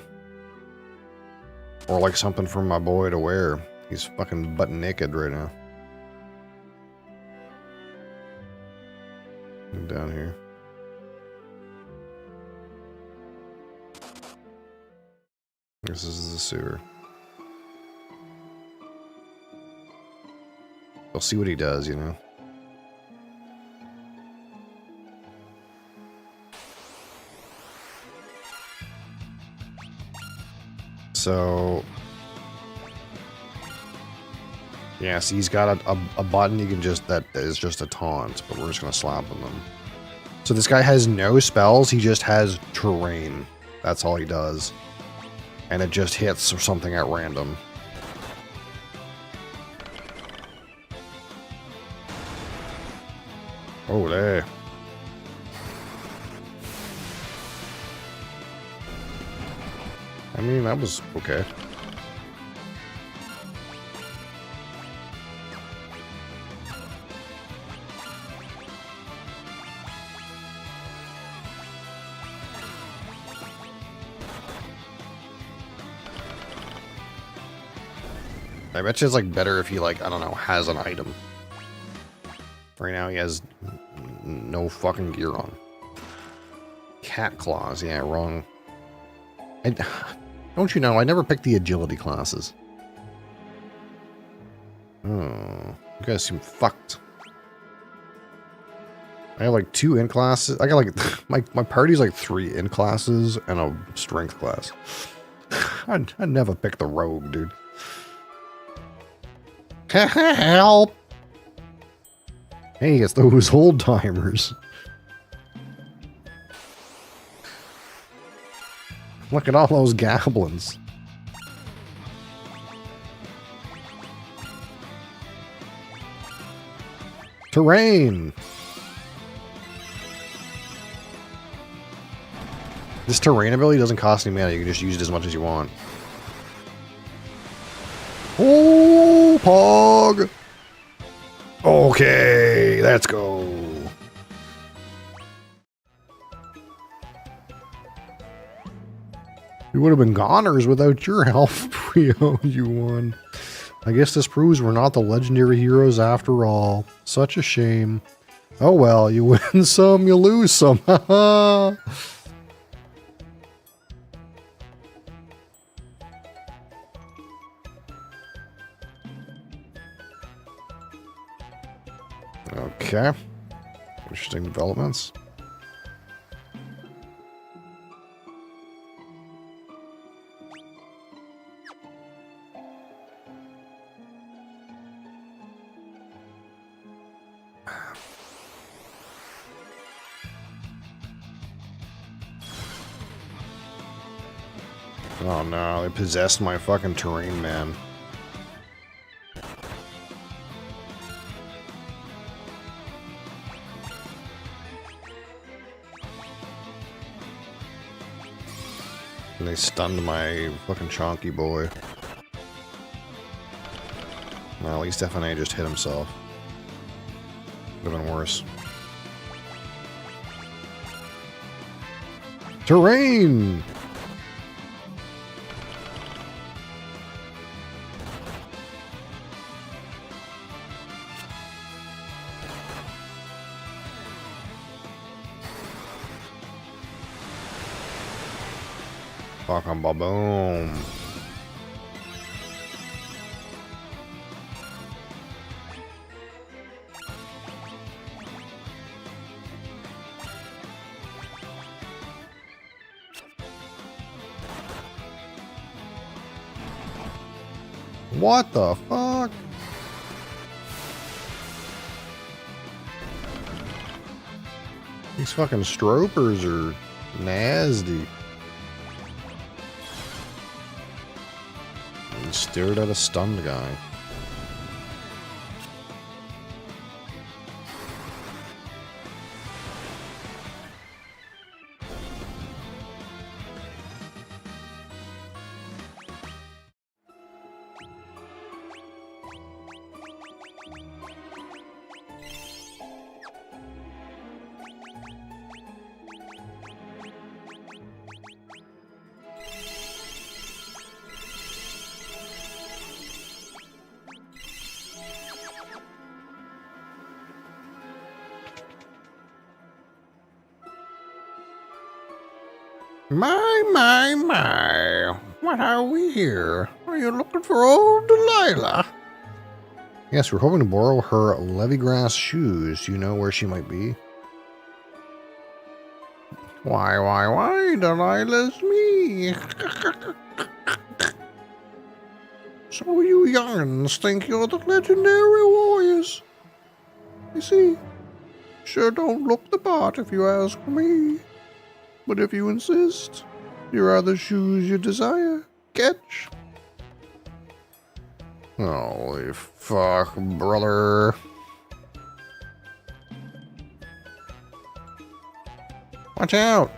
Or like something for my boy to wear. He's fucking butt naked right now. Down here. This is the sewer. We'll see what he does, you know. So, yeah, see, he's got a button you can just, that is just a taunt, but we're just going to slap on them. So this guy has no spells, he just has terrain. That's all he does. And it just hits or something at random. Oh, there. I mean, that was okay. I bet you it's like better if he like, I don't know, has an item. Right now he has no fucking gear on. Cat claws, yeah, wrong. Don't you know, I never picked the agility classes. Oh, you guys seem fucked. I have like 2 int classes. I got like, my party's like 3 int classes and a strength class. I'd never pick the rogue, dude. Help! Hey, it's those old timers. Look at all those goblins. Terrain! This terrain ability doesn't cost any mana. You can just use it as much as you want. Oh, Pog! Okay, let's go. We would have been goners without your help. We owe you one. I guess this proves we're not the legendary heroes after all. Such a shame. Oh well, you win some, you lose some. Haha. Okay. Interesting developments. Oh no, they possessed my fucking terrain man. And they stunned my fucking chonky boy. Well, at least FNA just hit himself. Could have been worse. Terrain! Fucking ba-boom. What the fuck? These fucking stropers are nasty. And stared at a stunned guy. My. What are we here? Are you looking for old Delilah? Yes, we're hoping to borrow her Levygrass shoes. Do you know where she might be? Why, Delilah's me. So you young'uns think you're the legendary warriors. You see, sure don't look the part if you ask me. But if you insist, here are the shoes you desire. Catch. Holy fuck, brother. Watch out.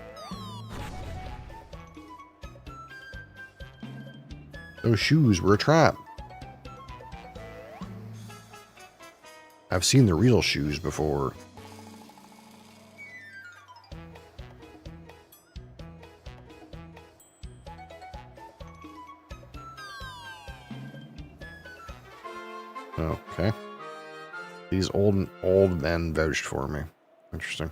Those shoes were a trap. I've seen the real shoes before. Okay. These old men vouched for me. Interesting.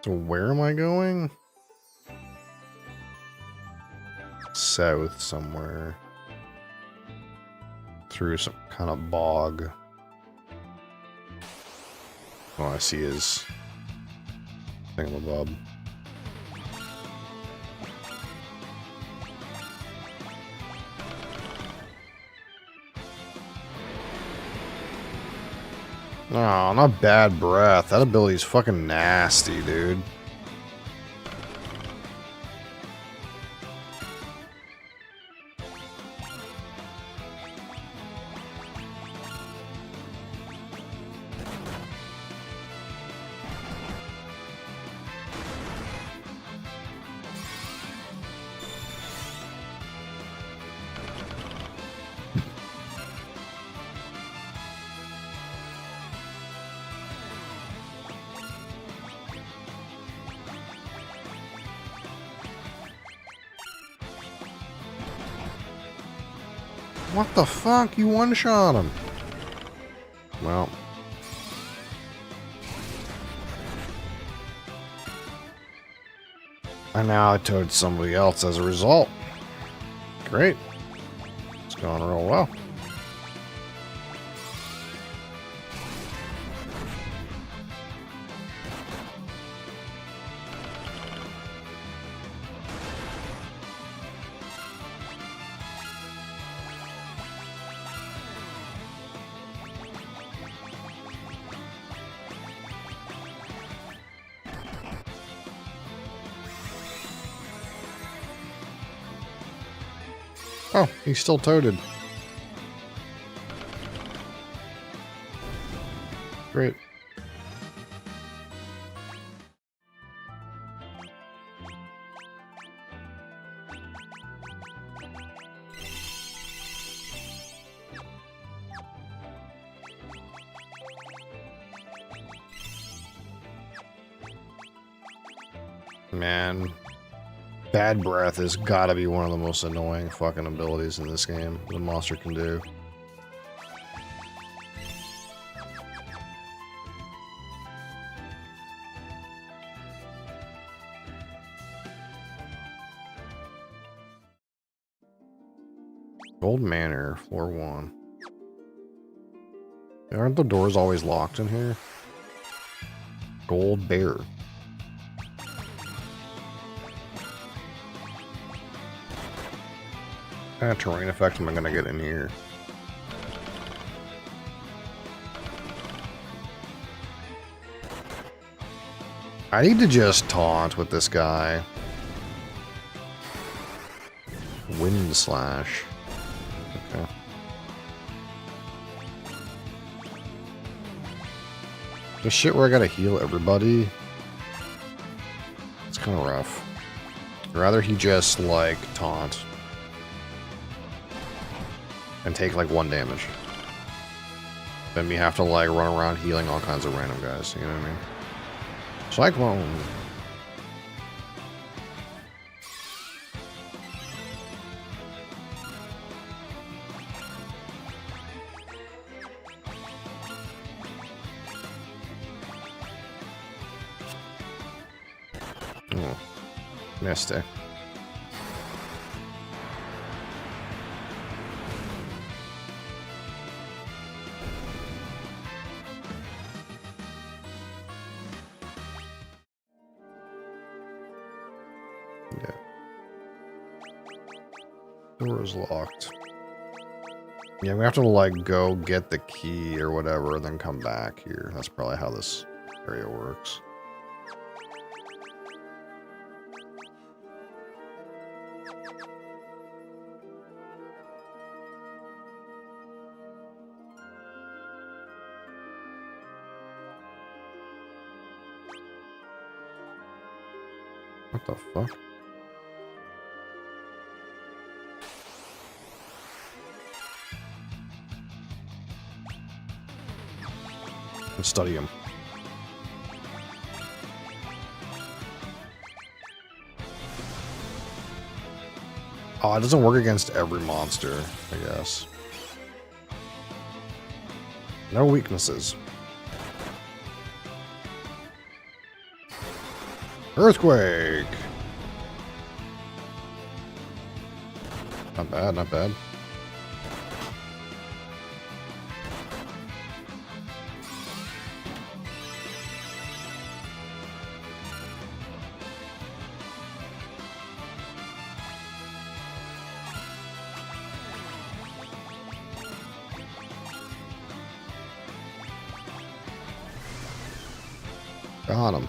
So where am I going? South somewhere. Through some kind of bog. All I see is thingamabob. Oh, not bad breath. That ability's fucking nasty, dude. What the fuck? You one-shot him. Well. I now toad somebody else as a result. Great. It's going real well. Oh, he's still toaded. Great. Man. Bad breath has gotta be one of the most annoying fucking abilities in this game the monster can do. Gold Manor, floor 1. Aren't the doors always locked in here? Gold Bear. What kind of terrain effect am I gonna get in here? I need to just taunt with this guy. Wind slash. Okay. The shit where I gotta heal everybody. It's kind of rough. I'd rather he just like taunt. And take like 1 damage. Then we have to like run around healing all kinds of random guys, you know what I mean? Cyclone! Oh. Missed it. Yeah. Door is locked. Yeah, we have to like go get the key or whatever and then come back here. That's probably how this area works. What the fuck? Let's study him. Oh, it doesn't work against every monster, I guess. No weaknesses. Earthquake! Not bad, not bad. Got him.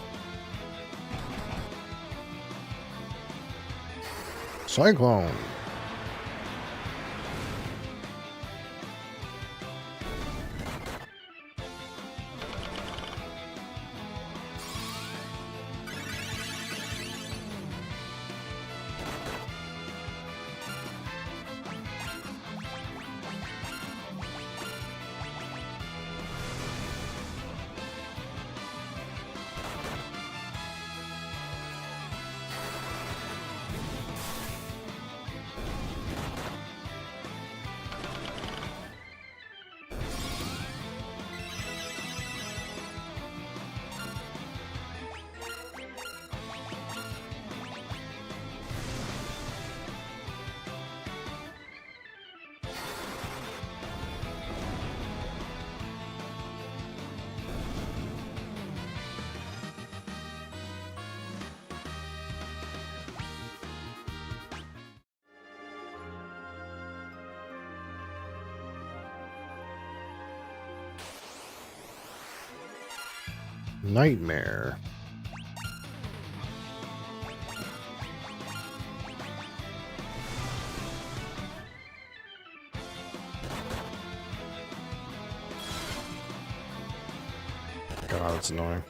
Cyclone. Nightmare. God, that's annoying.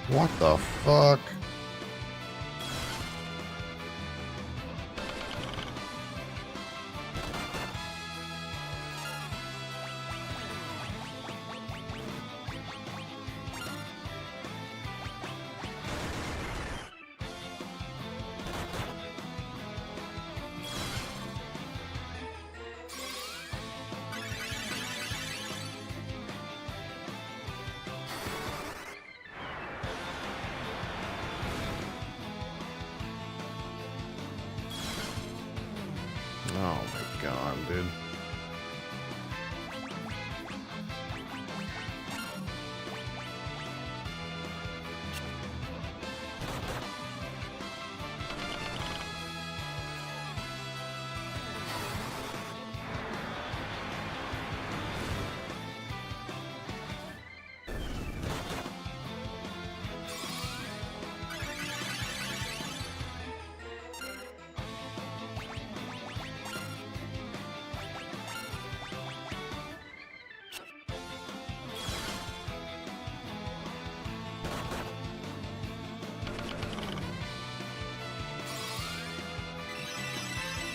What the fuck? Oh my god, dude.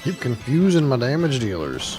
Keep confusing my damage dealers.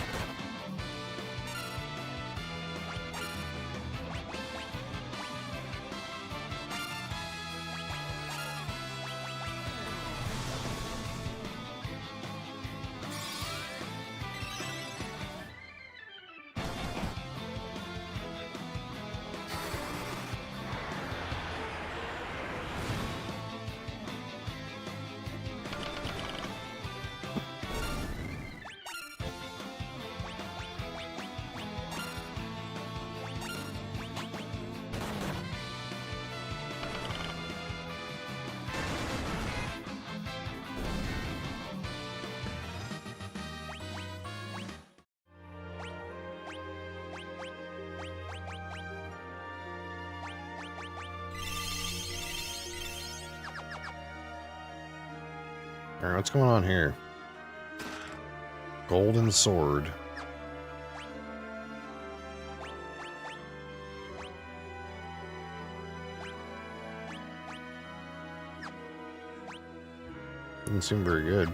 Alright, what's going on here? Golden sword. Doesn't seem very good.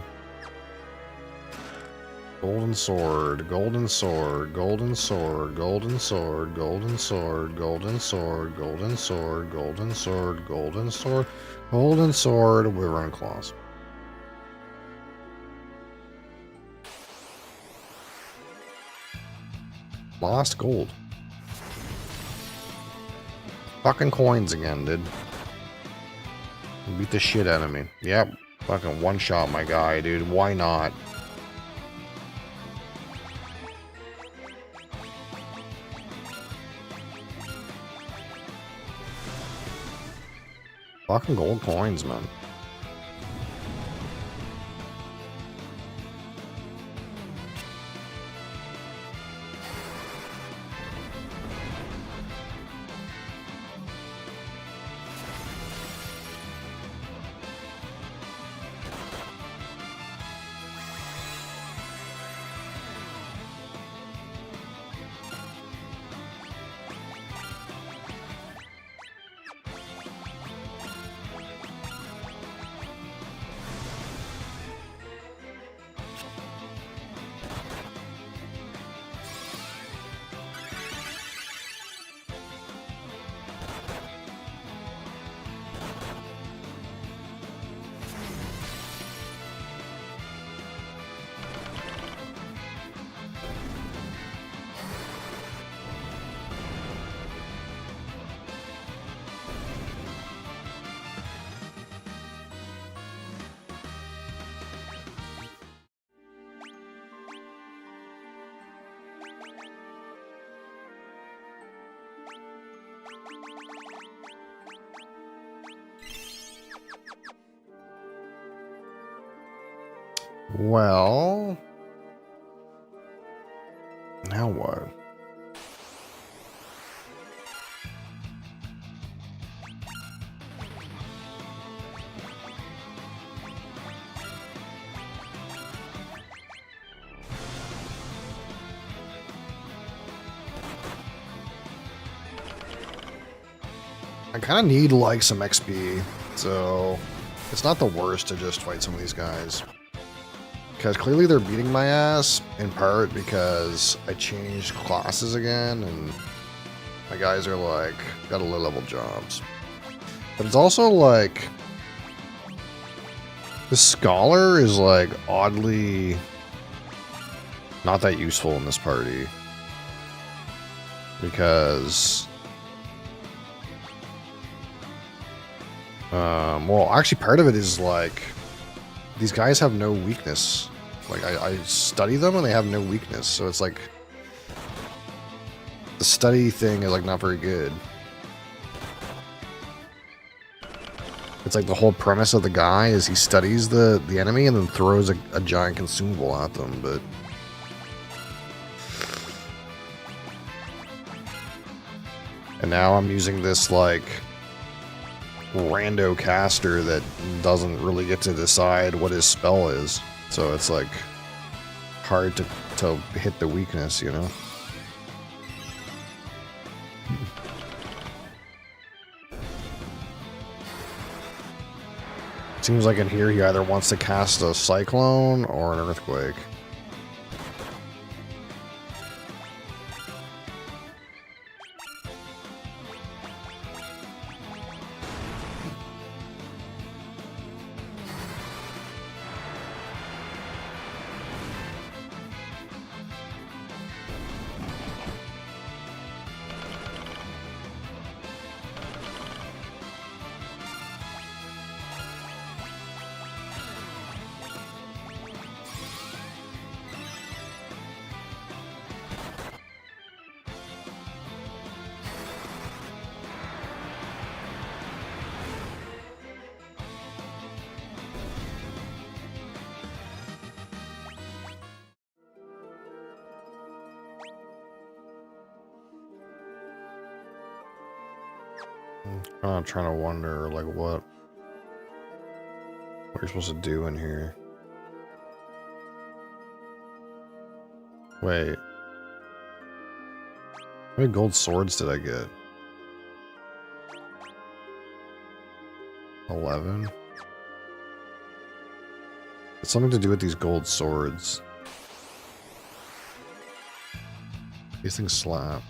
Golden sword, golden sword, golden sword, golden sword, golden sword, golden sword, golden sword, golden sword, golden sword, golden sword, wyvern claws. Lost gold. Fucking coins again, dude. Beat the shit out of me. Yep. Fucking one shot my guy, dude. Why not? Fucking gold coins, man. Well, now what? I kind of need like some XP, so it's not the worst to just fight some of these guys. Because clearly they're beating my ass, in part because I changed classes again, and my guys are like, got a low-level jobs. But it's also like, the Scholar is like oddly not that useful in this party. Because, well, actually part of it is like, these guys have no weakness. Like, I study them and they have no weakness. So it's like, the study thing is like not very good. It's like the whole premise of the guy is he studies the enemy and then throws a giant consumable at them, but... And now I'm using this, like, rando caster that doesn't really get to decide what his spell is. So it's like hard to hit the weakness, you know? Seems like in here he either wants to cast a cyclone or an earthquake. I'm trying to wonder, like, what... What are you supposed to do in here? Wait. How many gold swords did I get? 11? It's something to do with these gold swords. These things slap.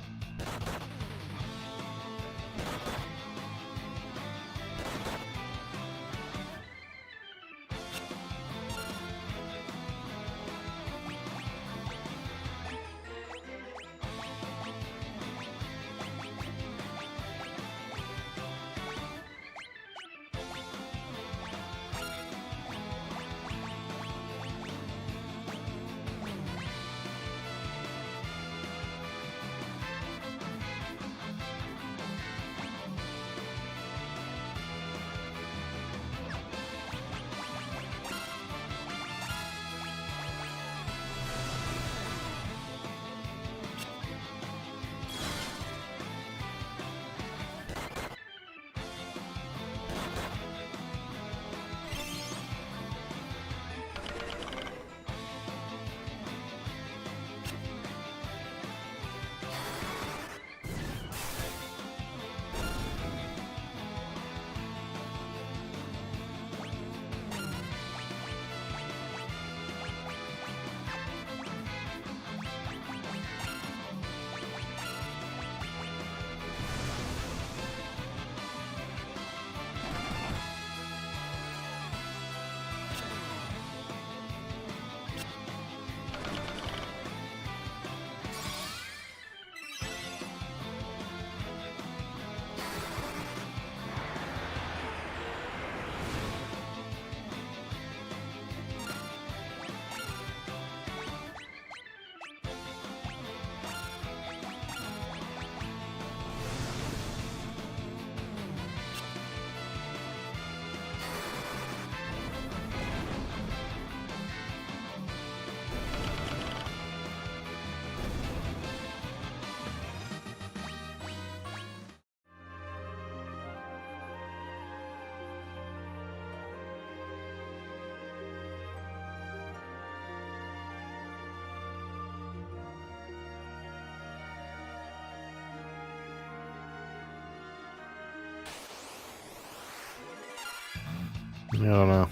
I don't know.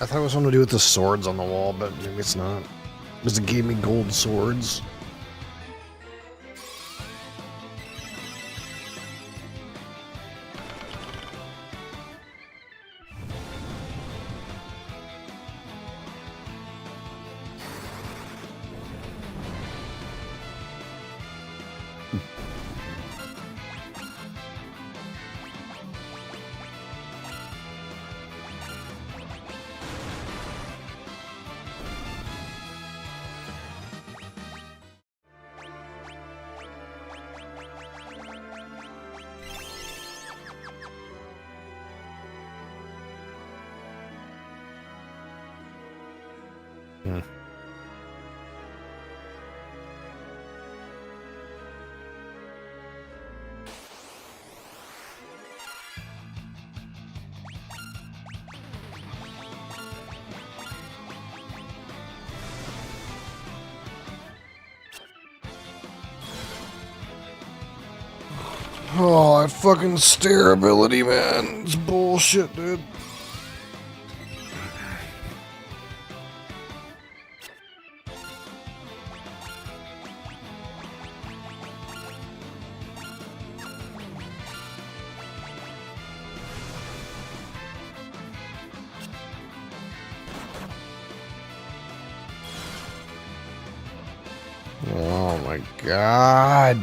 I thought it was something to do with the swords on the wall, but maybe it's not. Because it gave me gold swords. Hmm. Oh, that fucking stare ability, man. It's bullshit, dude. Oh my god.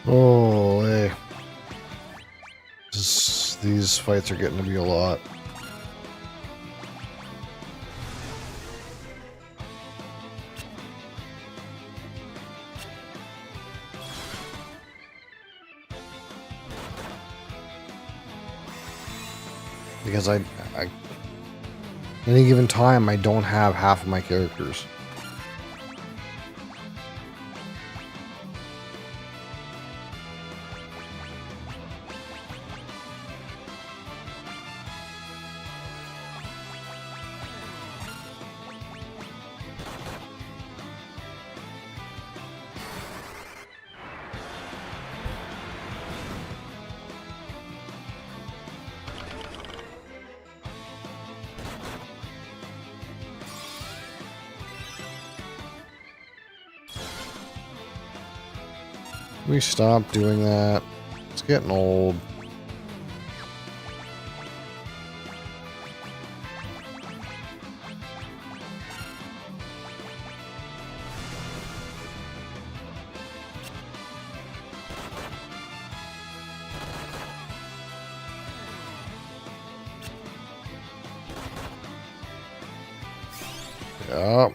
Oh, hey. These fights are getting to be a lot. Because at any given time, I don't have half of my characters. We stop doing that. It's getting old. Yep.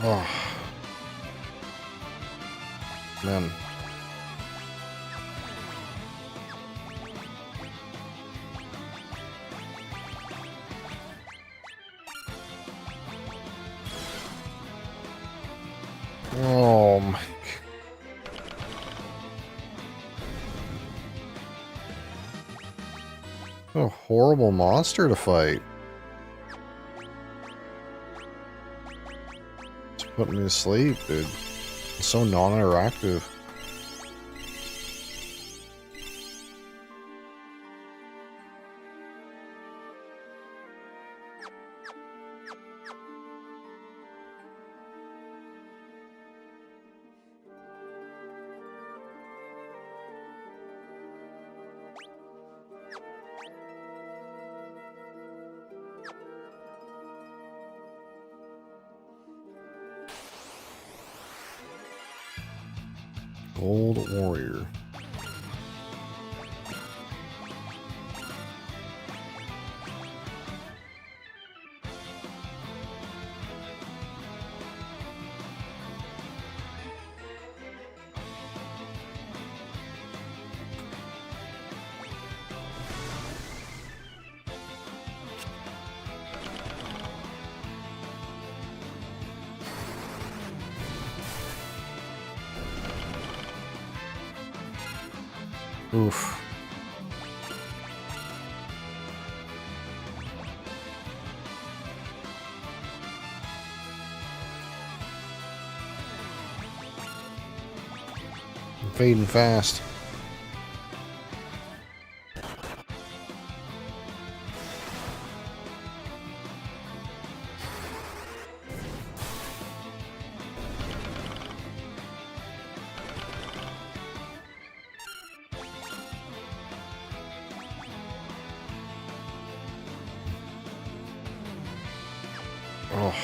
Oh. Man. Oh my. What a horrible monster to fight. It's putting me to sleep, dude. It's so non-interactive. Gold Warrior. Oof. I'm fading fast. Oh.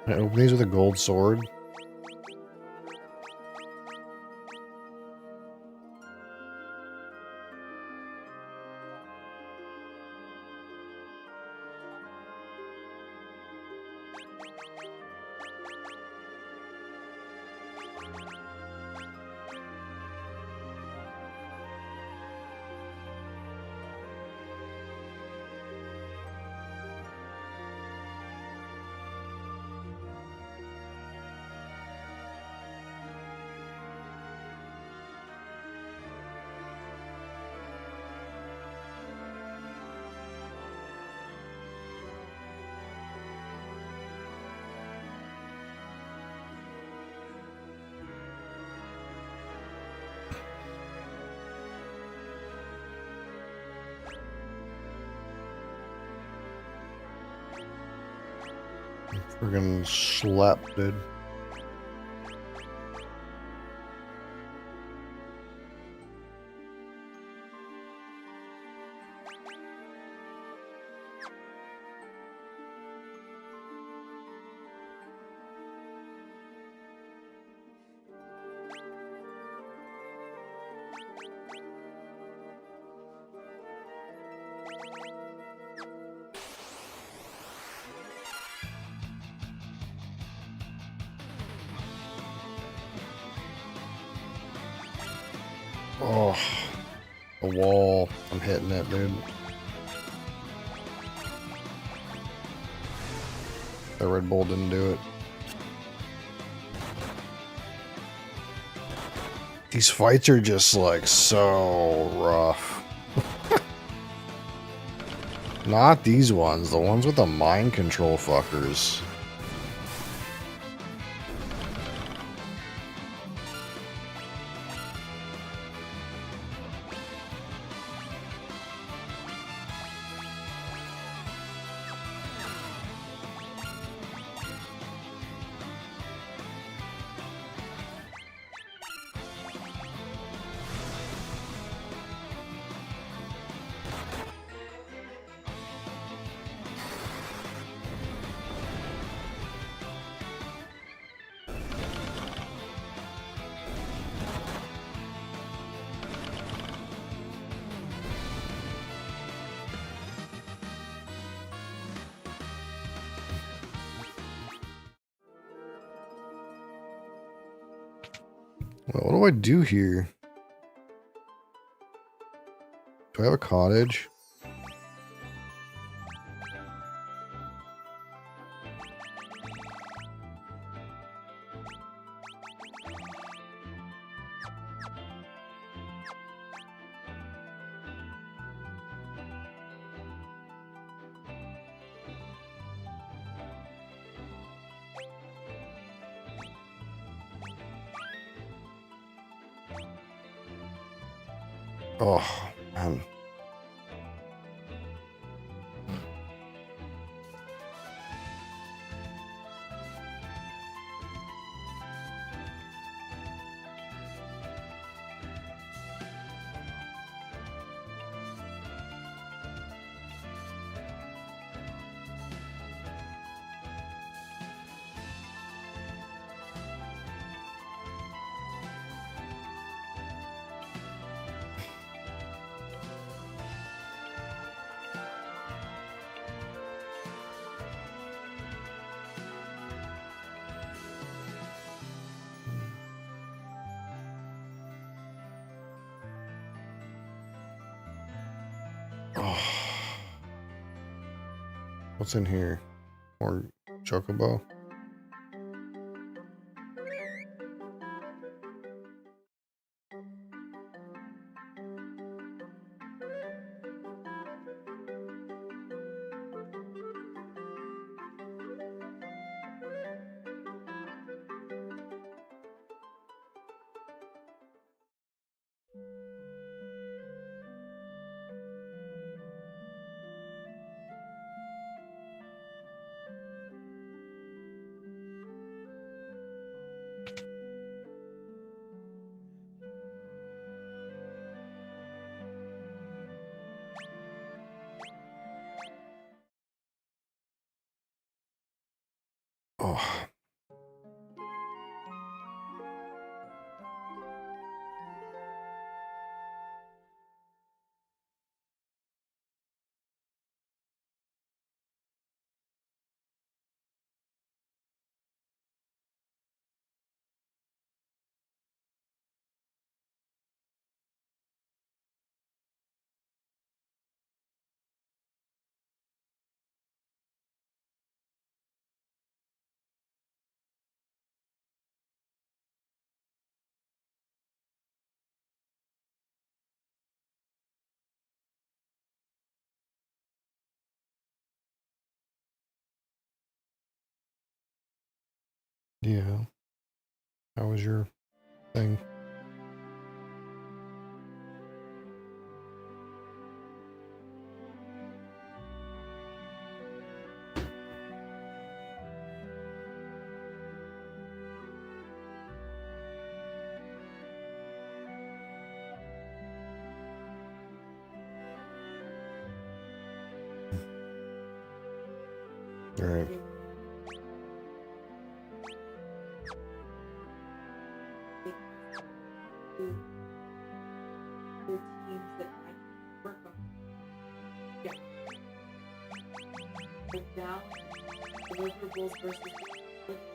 Can I open these with a gold sword? Friggin' schlep, dude. Oh, the wall. I'm hitting it, dude. The Red Bull didn't do it. These fights are just like so rough. Not these ones, the ones with the mind control fuckers. Well, what do I do here? Do I have a cottage? Oh, man. Oh. What's in here? More chocobo? Yeah. How was your thing? All right. Teams that I can work on. Yeah. The balance, deliverables versus probably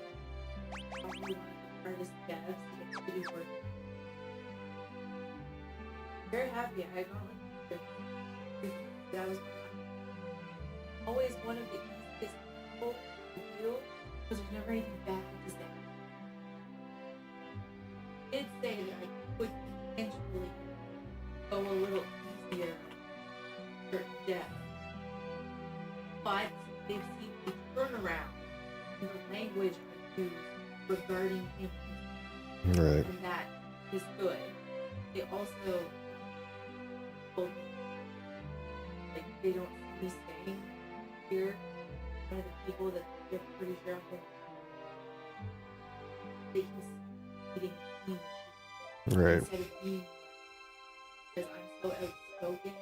one of the hardest devs to get to do work. Very happy I got like that was always one of the easiest people to do because there's never anything bad to say. I did say that I could potentially go a little easier for death, but they've seen the turnaround in the language I use regarding him, Right. and that is good. They also told me, like, they don't see me staying here. One of the people that they're pretty sure I'm going to, they can see me eating Right. instead of being because I'm so outspoken.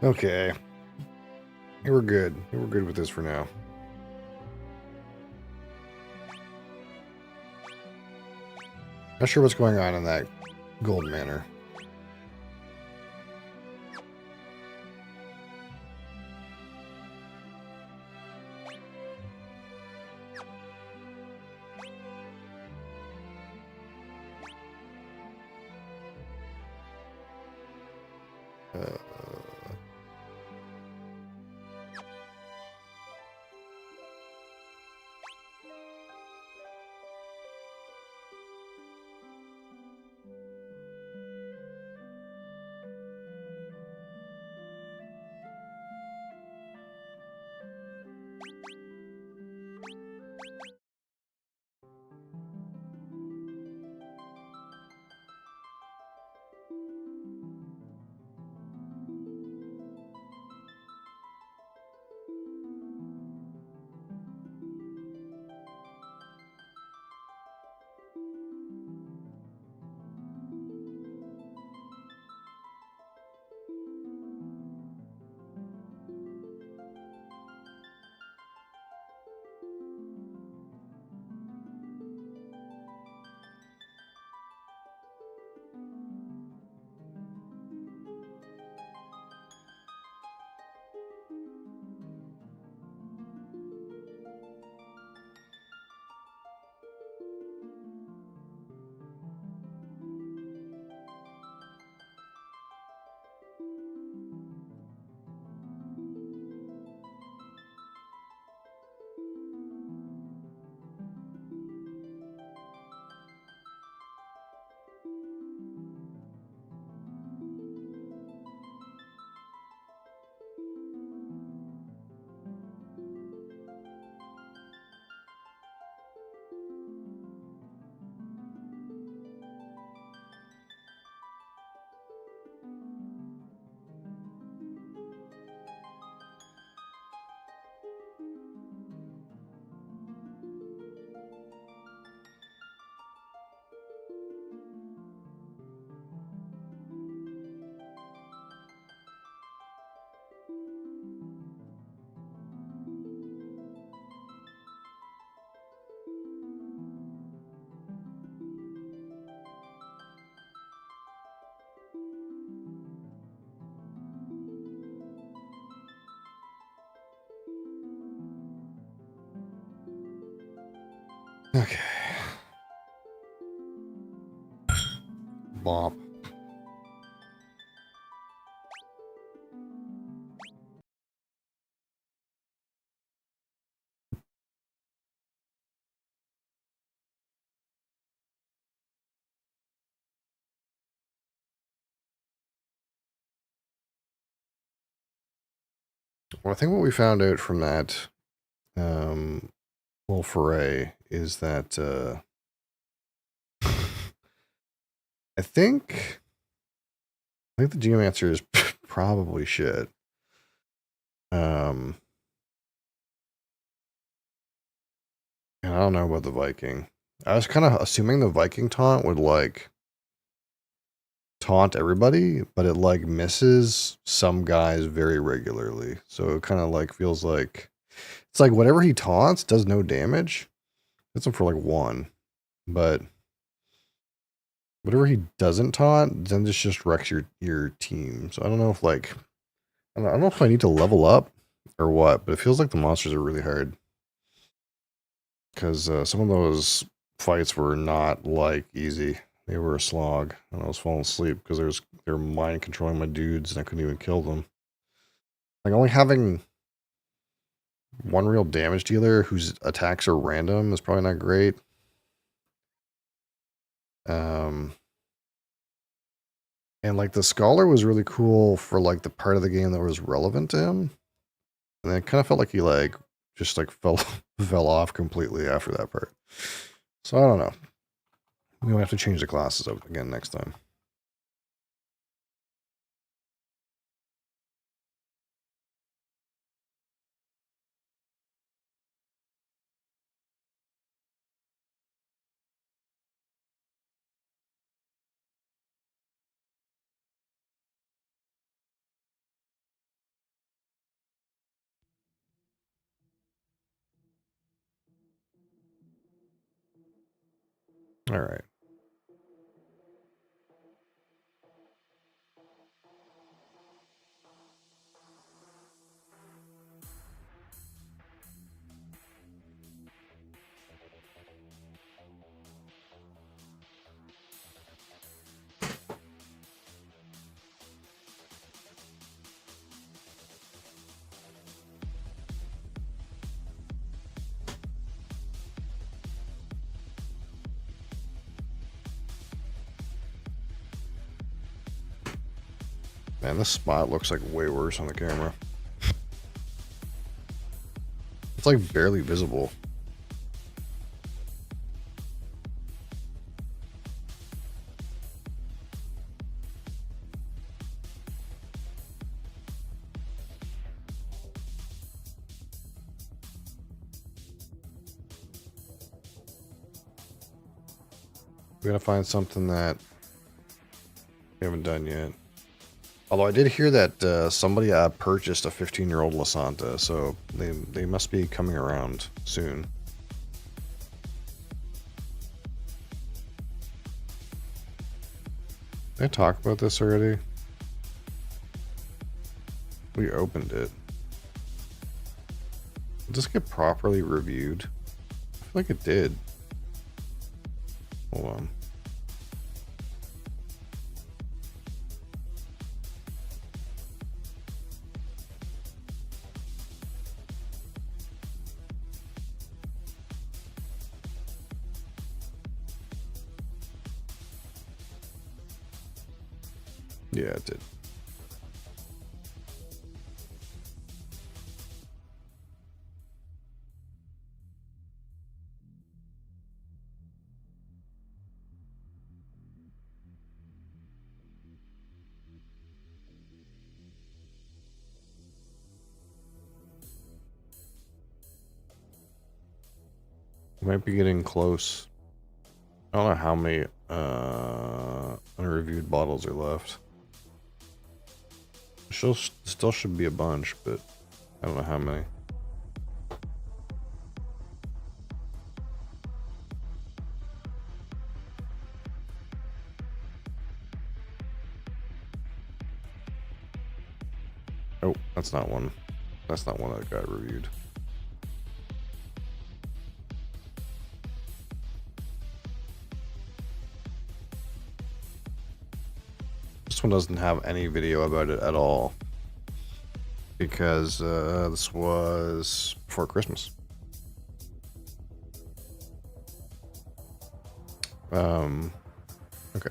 Okay. We're good. We're good with this for now. Not sure what's going on in that gold manor. Okay. Bop. Well, I think what we found out from that little foray is that I think the geomancer is probably shit. And I don't know about the Viking. I was kind of assuming the Viking taunt would like taunt everybody, but it like misses some guys very regularly. So it kind of like feels like it's like whatever he taunts does no damage. Hits him for like 1, but whatever he doesn't taunt, then this just wrecks your team. So I don't know if like I don't know if I need to level up or what, but it feels like the monsters are really hard because some of those fights were not like easy. They were a slog, and I was falling asleep because they were mind controlling my dudes, and I couldn't even kill them. Like only having one real damage dealer whose attacks are random is probably not great. And like the scholar was really cool for like the part of the game that was relevant to him. And then it kind of felt like he like just like fell off completely after that part. So I don't know. We might have to change the classes up again next time. All right. Man, this spot looks like way worse on the camera. It's like barely visible. We gotta find something that we haven't done yet. Although I did hear that somebody purchased a 15-year-old Lasanta, so they must be coming around soon. Did I talk about this already? We opened it. Did this get properly reviewed? I feel like it did. Hold on. Yeah, it did. We might be getting close. I don't know how many unreviewed bottles are left. Still should be a bunch, but I don't know how many. Oh, that's not one. That's not one that got reviewed. one doesn't have any video about it at all. Because this was before Christmas. Okay.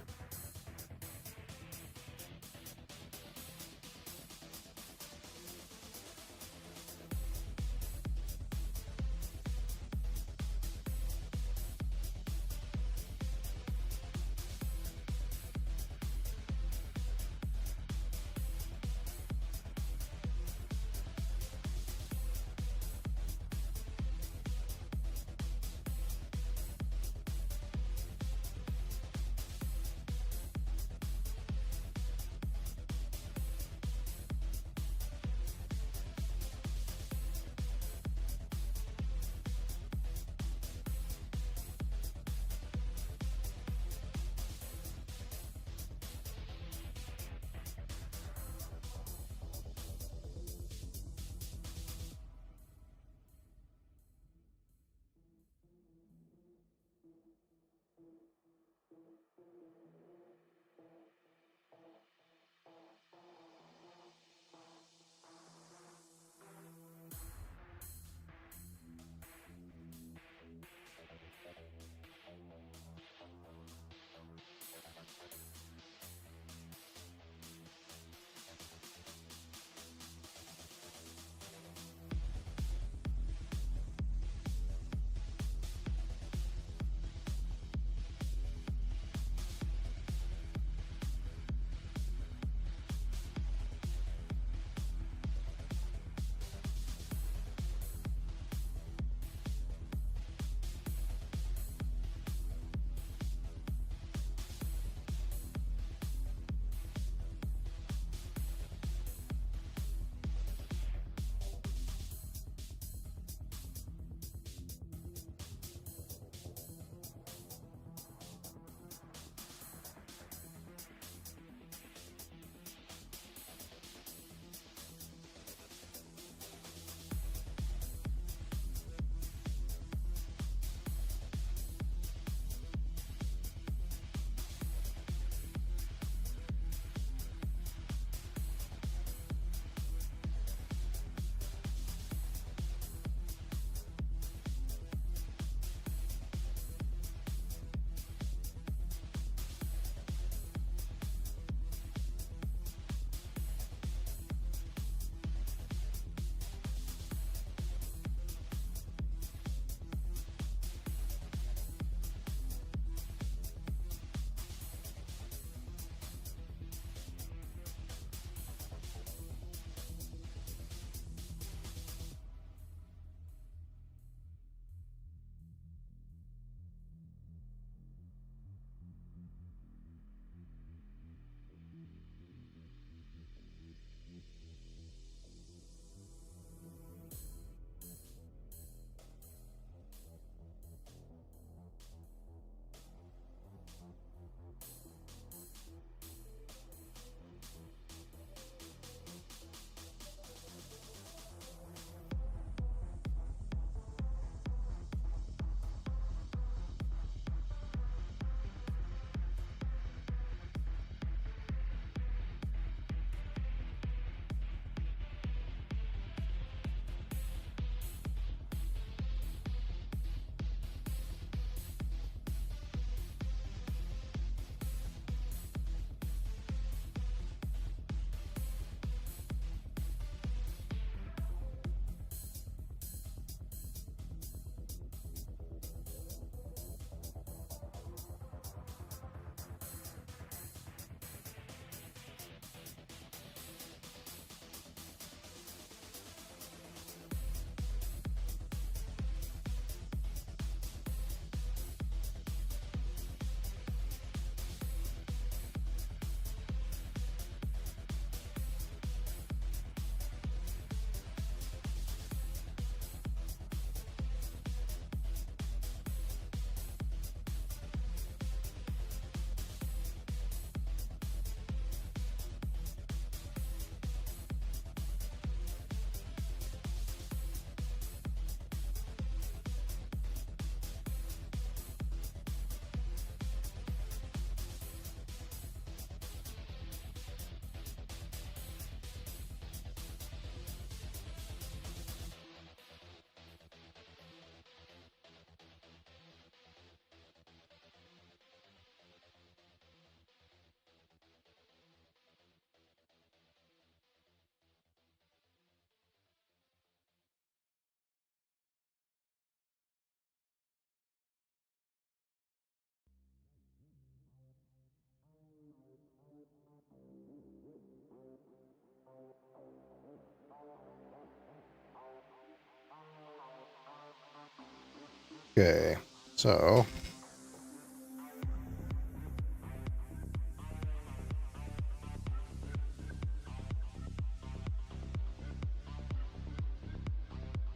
Okay, so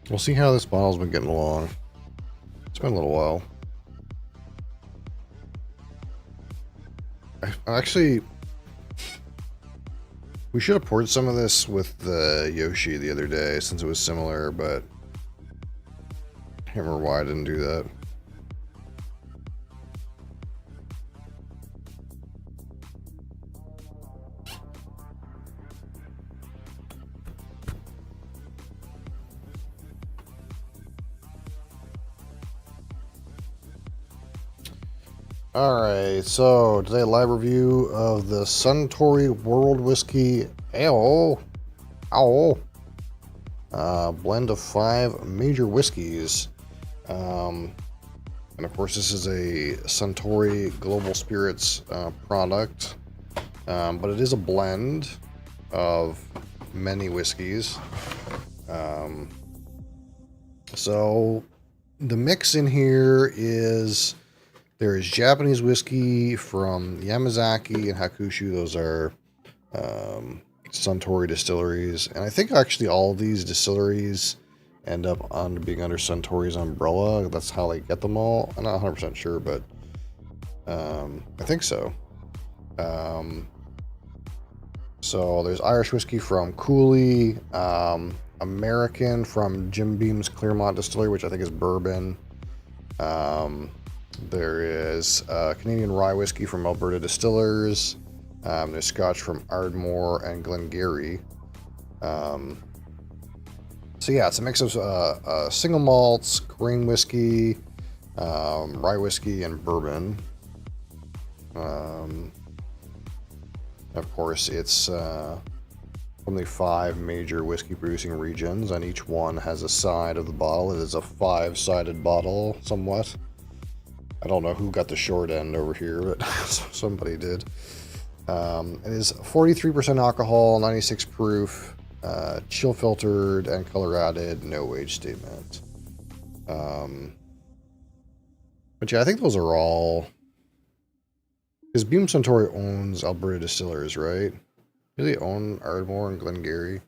we'll see how this bottle's been getting along. It's been a little while. Actually, we should have poured some of this with the Yoshi the other day since it was similar, but I can't remember why I didn't do that. Alright, so today live review of the Suntory World Whiskey Ale. Blend of 5 major whiskeys. And of course this is a Suntory Global Spirits product. But it is a blend of many whiskeys. So the mix in here is... There is Japanese whiskey from Yamazaki and Hakushu. Those are Suntory distilleries. And I think actually all of these distilleries end up being under Suntory's umbrella. That's how they get them all. I'm not 100% sure, but I think so. So there's Irish whiskey from Cooley. American from Jim Beam's Claremont Distillery, which I think is bourbon. There is Canadian rye whiskey from Alberta Distillers. There's Scotch from Ardmore and Glengarry. So yeah, it's a mix of single malts, grain whiskey, rye whiskey, and bourbon. Of course, it's from the 5 major whiskey producing regions, and each one has a side of the bottle. It is a 5-sided bottle, somewhat. I don't know who got the short end over here, but somebody did. It is 43% alcohol, 96 proof, chill filtered, and color added, no age statement. But yeah, I think those are all... Because Beam Suntory owns Alberta Distillers, right? Do they own Ardmore and Glengarry?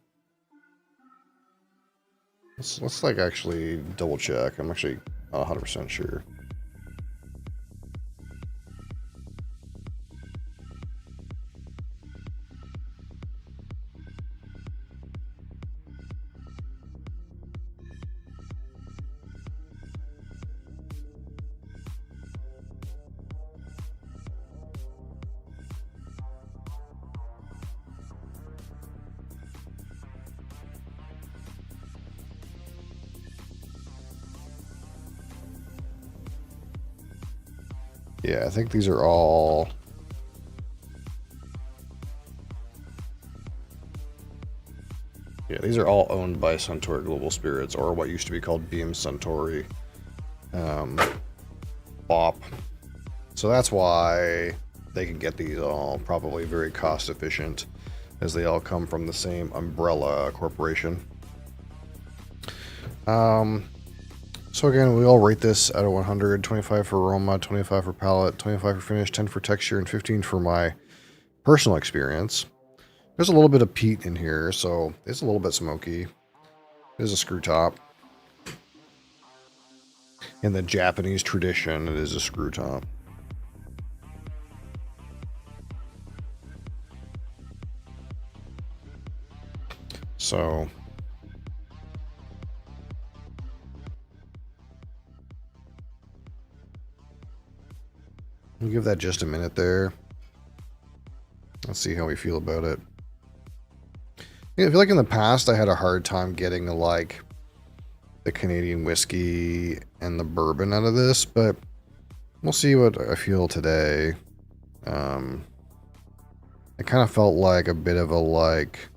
Let's like actually double check. I'm actually not 100% sure. Yeah, I think these are all... Yeah, these are all owned by Suntory Global Spirits, or what used to be called Beam Suntory BOP. So that's why they can get these all probably very cost efficient, as they all come from the same umbrella corporation. So again, we all rate this out of 100, 25 for aroma, 25 for palate, 25 for finish, 10 for texture, and 15 for my personal experience. There's a little bit of peat in here, so it's a little bit smoky. It is a screw top. In the Japanese tradition, it is a screw top. So... we'll give that just a minute there. Let's see how we feel about it. Yeah, I feel like in the past I had a hard time getting like the Canadian whiskey and the bourbon out of this, but we'll see what I feel today. It kind of felt like a bit of a like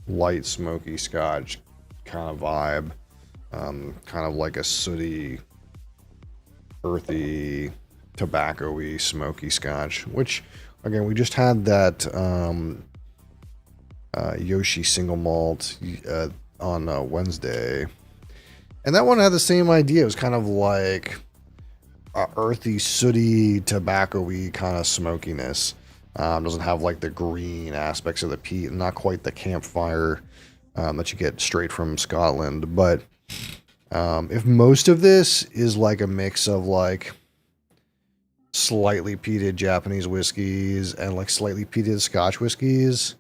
light smoky Scotch kind of vibe, kind of like a sooty, earthy, tobacco-y, smoky Scotch, which again we just had that Yoshi single malt on Wednesday, And that one had the same idea. It was kind of like a earthy, sooty, tobacco-y kind of smokiness. Doesn't have like the green aspects of the peat, and not quite the campfire that you get straight from Scotland. But if most of this is like a mix of like slightly peated Japanese whiskeys and like slightly peated Scotch whiskeys,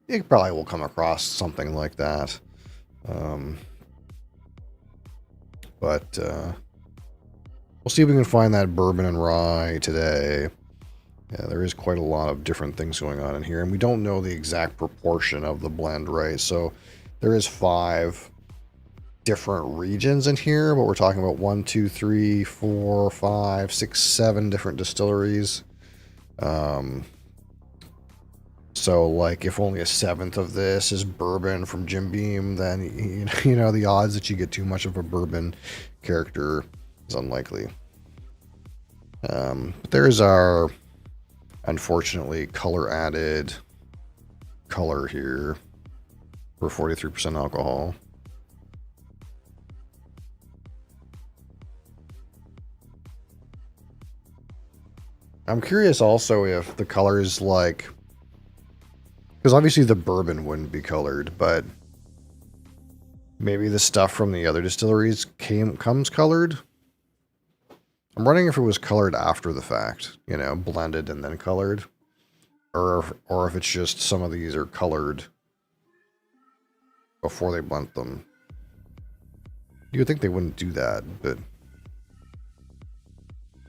you probably will come across something like that. But we'll see if we can find that bourbon and rye today. Yeah, there is quite a lot of different things going on in here, and we don't know the exact proportion of the blend, right? So there is 5 different regions in here, but we're talking about 1, 2, 3, 4, 5, 6, 7 different distilleries. So like if only a 1/7 of this is bourbon from Jim Beam, then you know the odds that you get too much of a bourbon character is unlikely. But there's our, unfortunately, color added color here for 43% alcohol. I'm curious also if the colors like, because obviously the bourbon wouldn't be colored, but maybe the stuff from the other distilleries comes colored. I'm wondering if it was colored after the fact, you know, blended and then colored, or if it's just some of these are colored before they blend them. You would think they wouldn't do that, but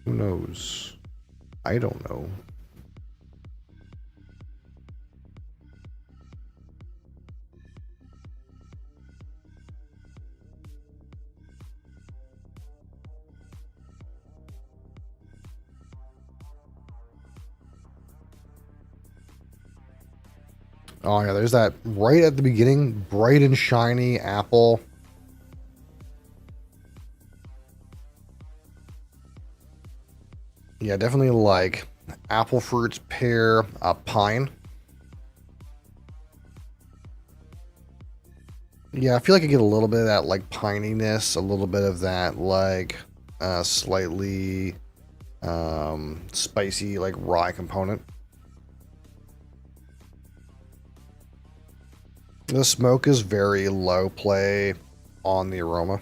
who knows? I don't know. Oh yeah, there's that right at the beginning, bright and shiny apple. Yeah, definitely like apple fruits, pear, pine. Yeah, I feel like I get a little bit of that like pininess, a little bit of that like slightly spicy like rye component. The smoke is very low play on the aroma.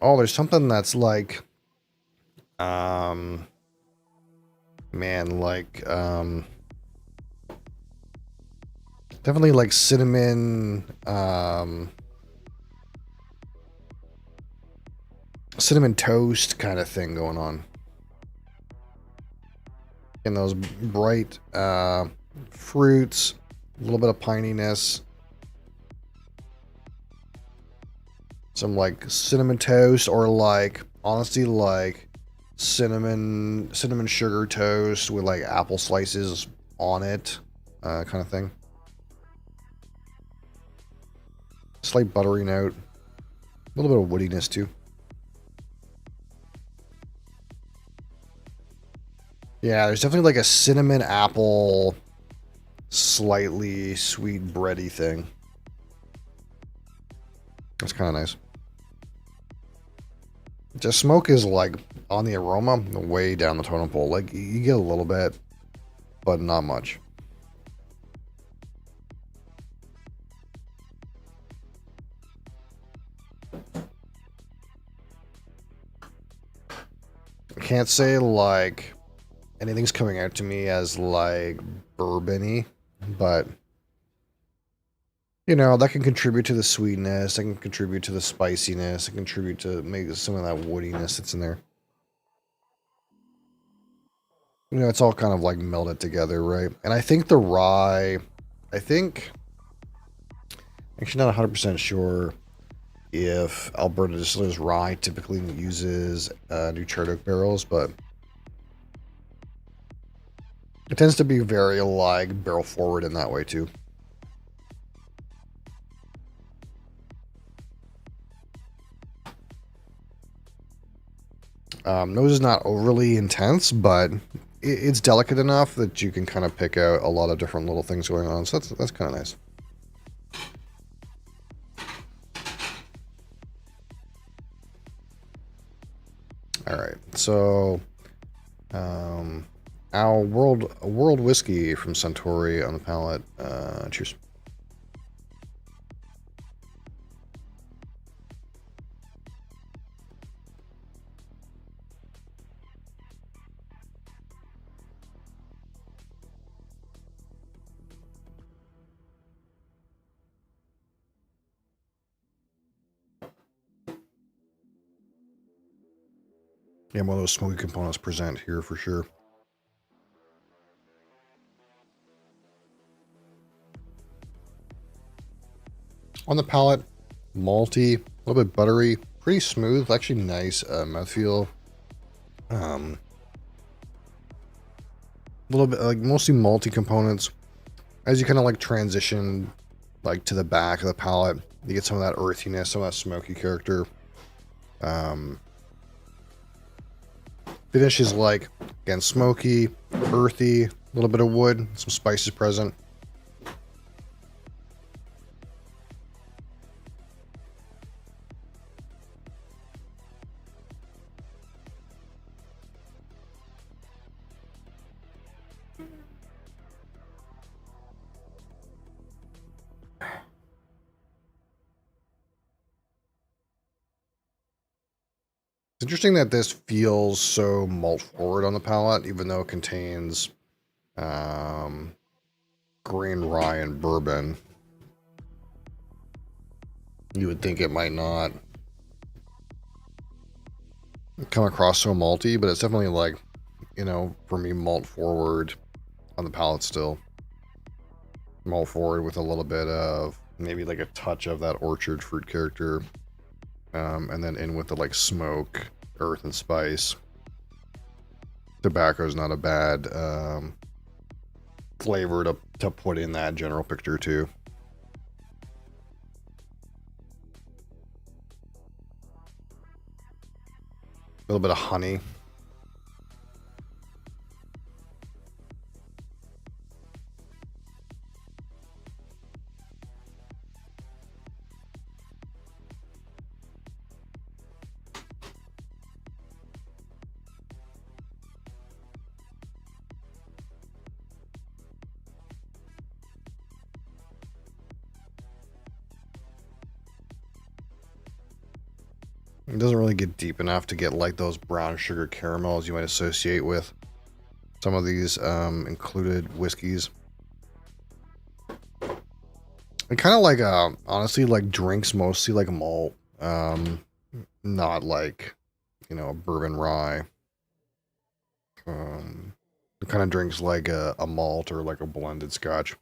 Oh, there's something that's like, man, like, definitely like cinnamon, cinnamon toast kind of thing going on. And those bright, fruits, a little bit of pininess. Some like cinnamon toast, or like honestly like cinnamon sugar toast with like apple slices on it, kind of thing. Slight buttery note, a little bit of woodiness too. Yeah, there's definitely like a cinnamon apple, slightly sweet bready thing. That's kind of nice. Just smoke is like on the aroma, way down the totem pole. Like you get a little bit, but not much. I can't say like anything's coming out to me as like bourbon-y, but you know, that can contribute to the sweetness, that can contribute to the spiciness, it can contribute to maybe some of that woodiness that's in there. You know, it's all kind of like melded together, right? And I think the rye, actually not 100% sure if Alberta Distillers rye typically uses new charred oak barrels, but it tends to be very like barrel forward in that way too. Nose is not overly intense, but it's delicate enough that you can kind of pick out a lot of different little things going on. So that's kind of nice. All right, so our world whiskey from Suntory on the palate. Cheers. Yeah, one of those smoky components present here for sure. On the palate, malty, a little bit buttery, pretty smooth, actually nice mouthfeel. A little bit like mostly malty components. As you kind of like transition like to the back of the palate, you get some of that earthiness, some of that smoky character. Finish is like, again, smoky, earthy, a little bit of wood, some spices present. It's interesting that this feels so malt forward on the palate, even though it contains grain rye and bourbon. You would think it might not come across so malty, but it's definitely like, you know, for me, malt forward on the palate still. Malt forward with a little bit of maybe like a touch of that orchard fruit character. And then in with the like smoke, earth, and spice. Tobacco is not a bad flavor to put in that general picture too. A little bit of honey. It doesn't really get deep enough to get like those brown sugar caramels you might associate with some of these included whiskeys. It kind of like honestly like drinks mostly like a malt, not like, you know, a bourbon rye. It kind of drinks like a malt or like a blended scotch.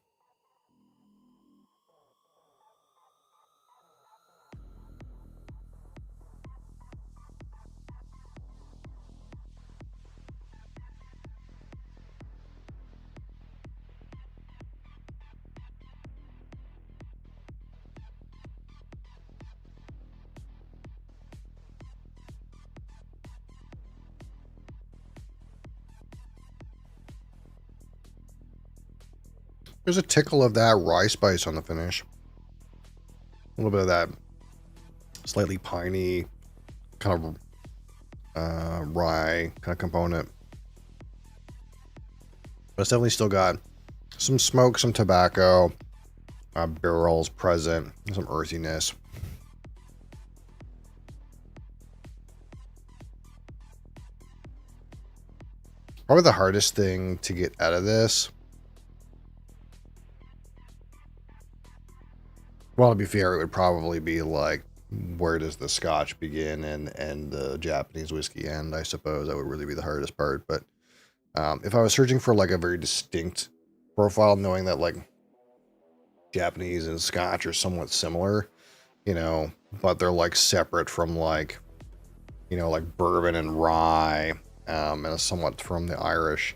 There's a tickle of that rye spice on the finish. A little bit of that slightly piney kind of rye kind of component. But it's definitely still got some smoke, some tobacco, barrels present, some earthiness. Probably the hardest thing to get out of this. Well, to be fair, it would probably be like, where does the Scotch begin and the Japanese whiskey end? I suppose that would really be the hardest part. But if I was searching for like a very distinct profile, knowing that like Japanese and Scotch are somewhat similar, you know, but they're like separate from like, you know, like bourbon and rye, and somewhat from the Irish.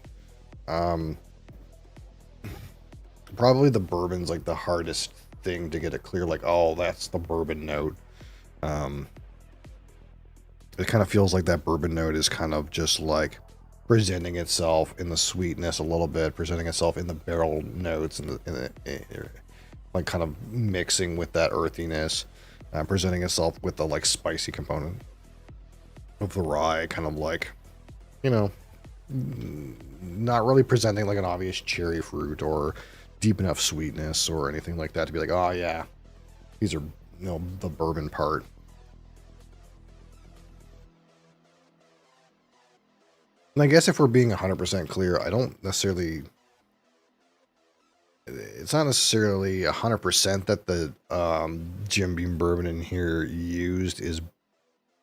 Probably the bourbon's like the hardest thing to get it clear, like, oh, that's the bourbon note. It kind of feels like that bourbon note is kind of just like presenting itself in the sweetness a little bit, presenting itself in the barrel notes and like kind of mixing with that earthiness, presenting itself with the like spicy component of the rye, kind of like, you know, not really presenting like an obvious cherry fruit or deep enough sweetness or anything like that to be like, oh yeah, these are, you know, the bourbon part. And I guess if we're being 100% clear, I don't necessarily, it's not necessarily 100% that the Jim Beam bourbon in here used is,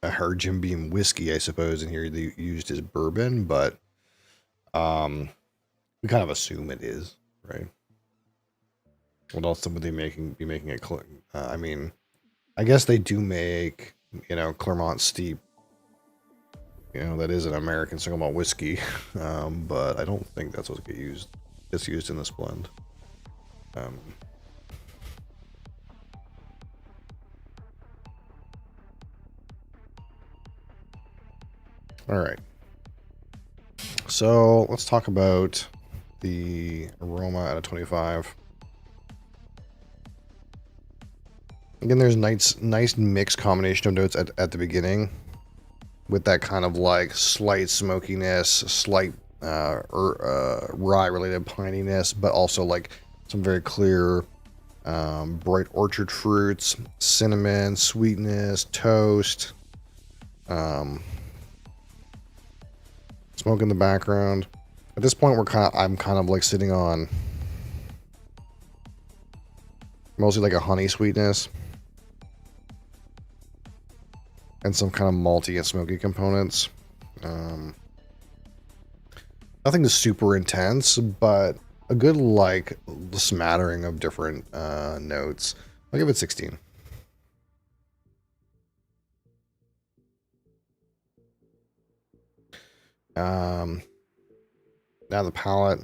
her Jim Beam whiskey, I suppose, in here they used is bourbon, but we kind of assume it is, right? What else would they be making it? I mean, I guess they do make, you know, Claremont Steep. You know, that is an American single malt whiskey, but I don't think that's what gets used in this blend. All right. So let's talk about the aroma at a 25. Again, there's nice mixed combination of notes at the beginning, with that kind of like slight smokiness, slight rye-related pininess, but also like some very clear bright orchard fruits, cinnamon, sweetness, toast, smoke in the background. At this point, I'm kind of like sitting on mostly like a honey sweetness and some kind of malty and smoky components. Nothing super intense, but a good like smattering of different notes. I'll give it 16. Now the palate,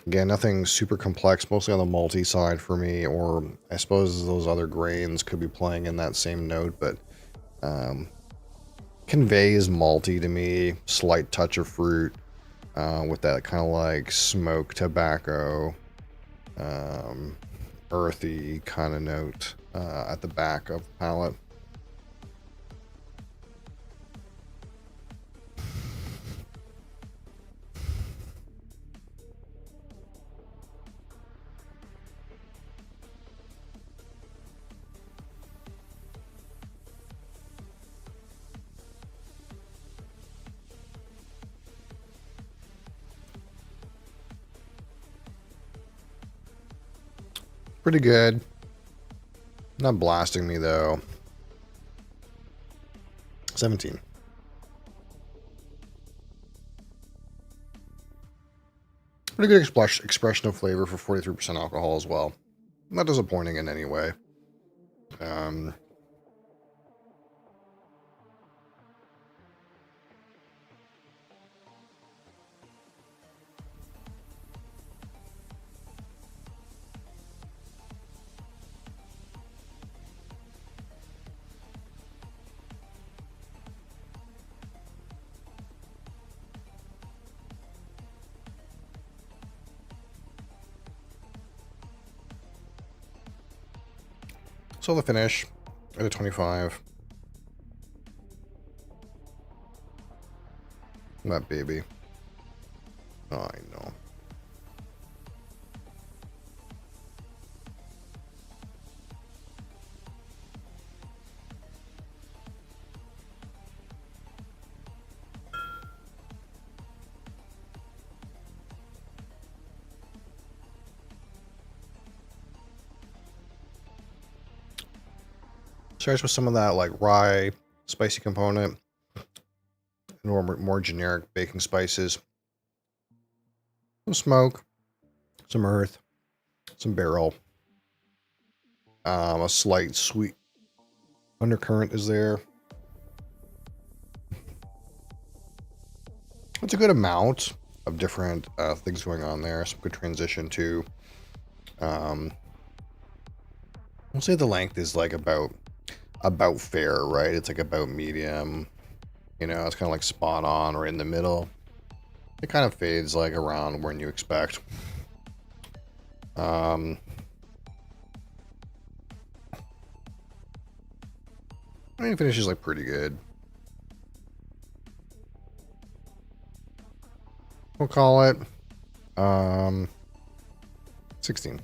again, nothing super complex, mostly on the malty side for me, or I suppose those other grains could be playing in that same note, but conveys malty to me, slight touch of fruit, with that kind of like smoke tobacco, earthy kind of note at the back of the palate. Pretty good. Not blasting me though. 17. Pretty good expression of flavor for 43% alcohol as well. Not disappointing in any way. So the finish at a 25. That baby. Oh, I know. Starts with some of that like rye, spicy component, more generic baking spices, some smoke, some earth, some barrel, a slight sweet undercurrent is there. It's a good amount of different things going on there. Some good transition to. We'll say the length is like about fair, right? It's like about medium, You know, it's kind of like spot on or in the middle. It kind of fades like around when you expect. I mean, it finishes like pretty good. We'll call it 16.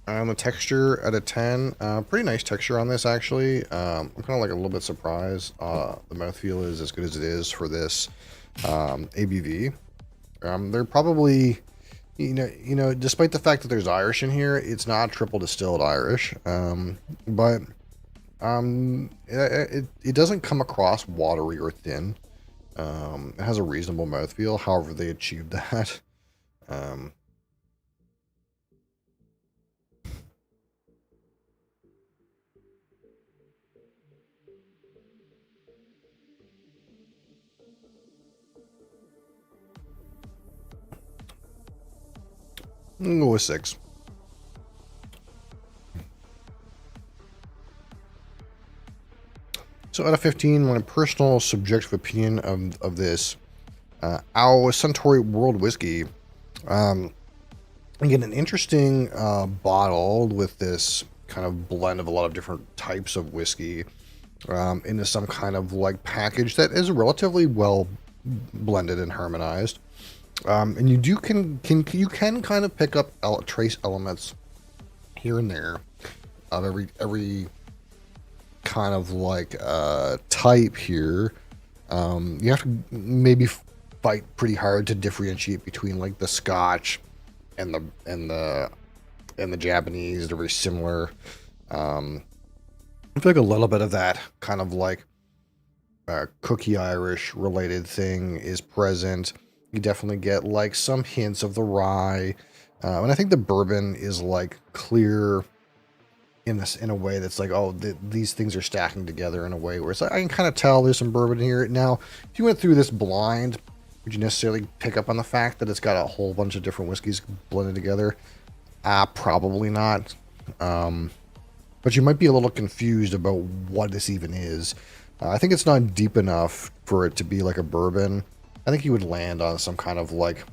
The texture at a 10, pretty nice texture on this actually. I'm kind of like a little bit surprised. The mouthfeel is as good as it is for this ABV. They're probably, despite the fact that there's Irish in here, it's not triple distilled Irish. But it doesn't come across watery or thin. It has a reasonable mouthfeel. However, they achieved that. I'm gonna go with 6. So out of 15, my personal subjective opinion of this, our Suntory World Whiskey, again, an interesting bottle with this kind of blend of a lot of different types of whiskey into some kind of like package that is relatively well blended and harmonized. And you can kind of pick up trace elements here and there of every kind of like type here. You have to maybe fight pretty hard to differentiate between like the Scotch and the Japanese. They're very similar. I feel like a little bit of that kind of like cookie Irish related thing is present. You definitely get like some hints of the rye, and I think the bourbon is like clear in a way that's like, oh, these things are stacking together in a way where it's like I can kind of tell there's some bourbon here. Now, if you went through this blind, would you necessarily pick up on the fact that it's got a whole bunch of different whiskeys blended together? Probably not. But you might be a little confused about what this even is. I think it's not deep enough for it to be like a bourbon. I think you would land on some kind of like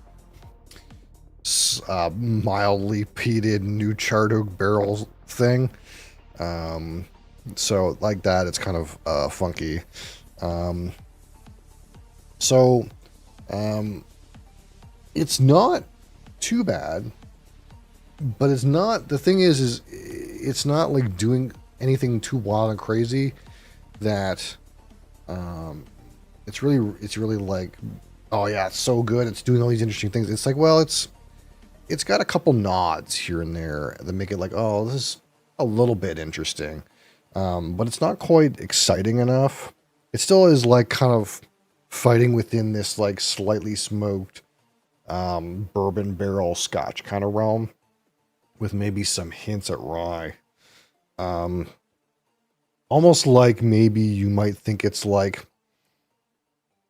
mildly peated new charred oak barrel thing. So like that, it's kind of funky. It's not too bad, but it's not. The thing is it's not like doing anything too wild and crazy. That it's really like, oh yeah, it's so good. It's doing all these interesting things. It's like, well, it's got a couple nods here and there that make it like, oh, this is a little bit interesting. But it's not quite exciting enough. It still is like kind of fighting within this like slightly smoked bourbon barrel Scotch kind of realm with maybe some hints at rye. Almost like maybe you might think it's like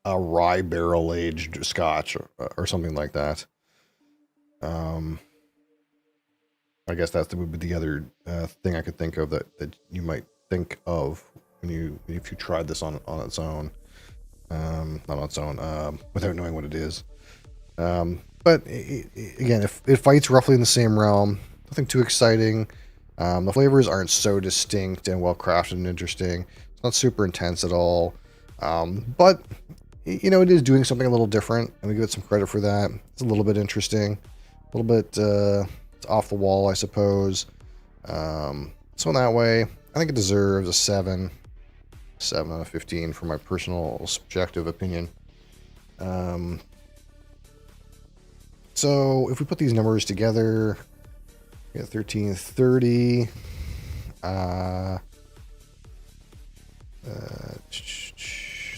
a rye barrel aged Scotch or something like that. I guess that's the other thing I could think of that you might think of if you tried this on its own, not on its own, without knowing what it is. But again, if it fights roughly in the same realm, nothing too exciting. The flavors aren't so distinct and well crafted and interesting. It's not super intense at all, but it is doing something a little different, and we give it some credit for that. It's a little bit interesting, a little bit it's off the wall, I suppose. So in that way, I think it deserves a 7 out of 15 for my personal subjective opinion. So if we put these numbers together, we got 13, 30,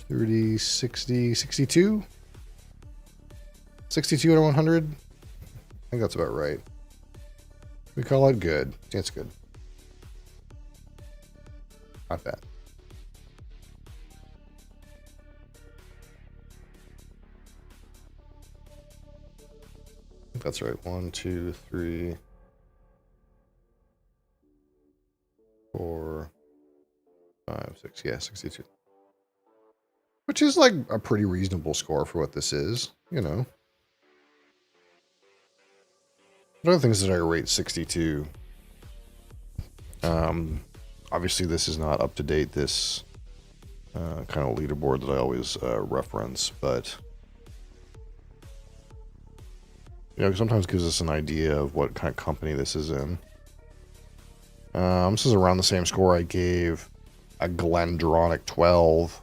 30, 60, 62? 62 out of 100? I think that's about right. We call it good. It's good. Not bad. I think that's right. 1, 2, 3. 5, 6, yeah, 62. Which is like a pretty reasonable score for what this is, you know. One of the things that I rate 62. Obviously this is not up to date, this kind of leaderboard that I always reference, but you know, it sometimes gives us an idea of what kind of company this is in. This is around the same score I gave a Glendronach 12,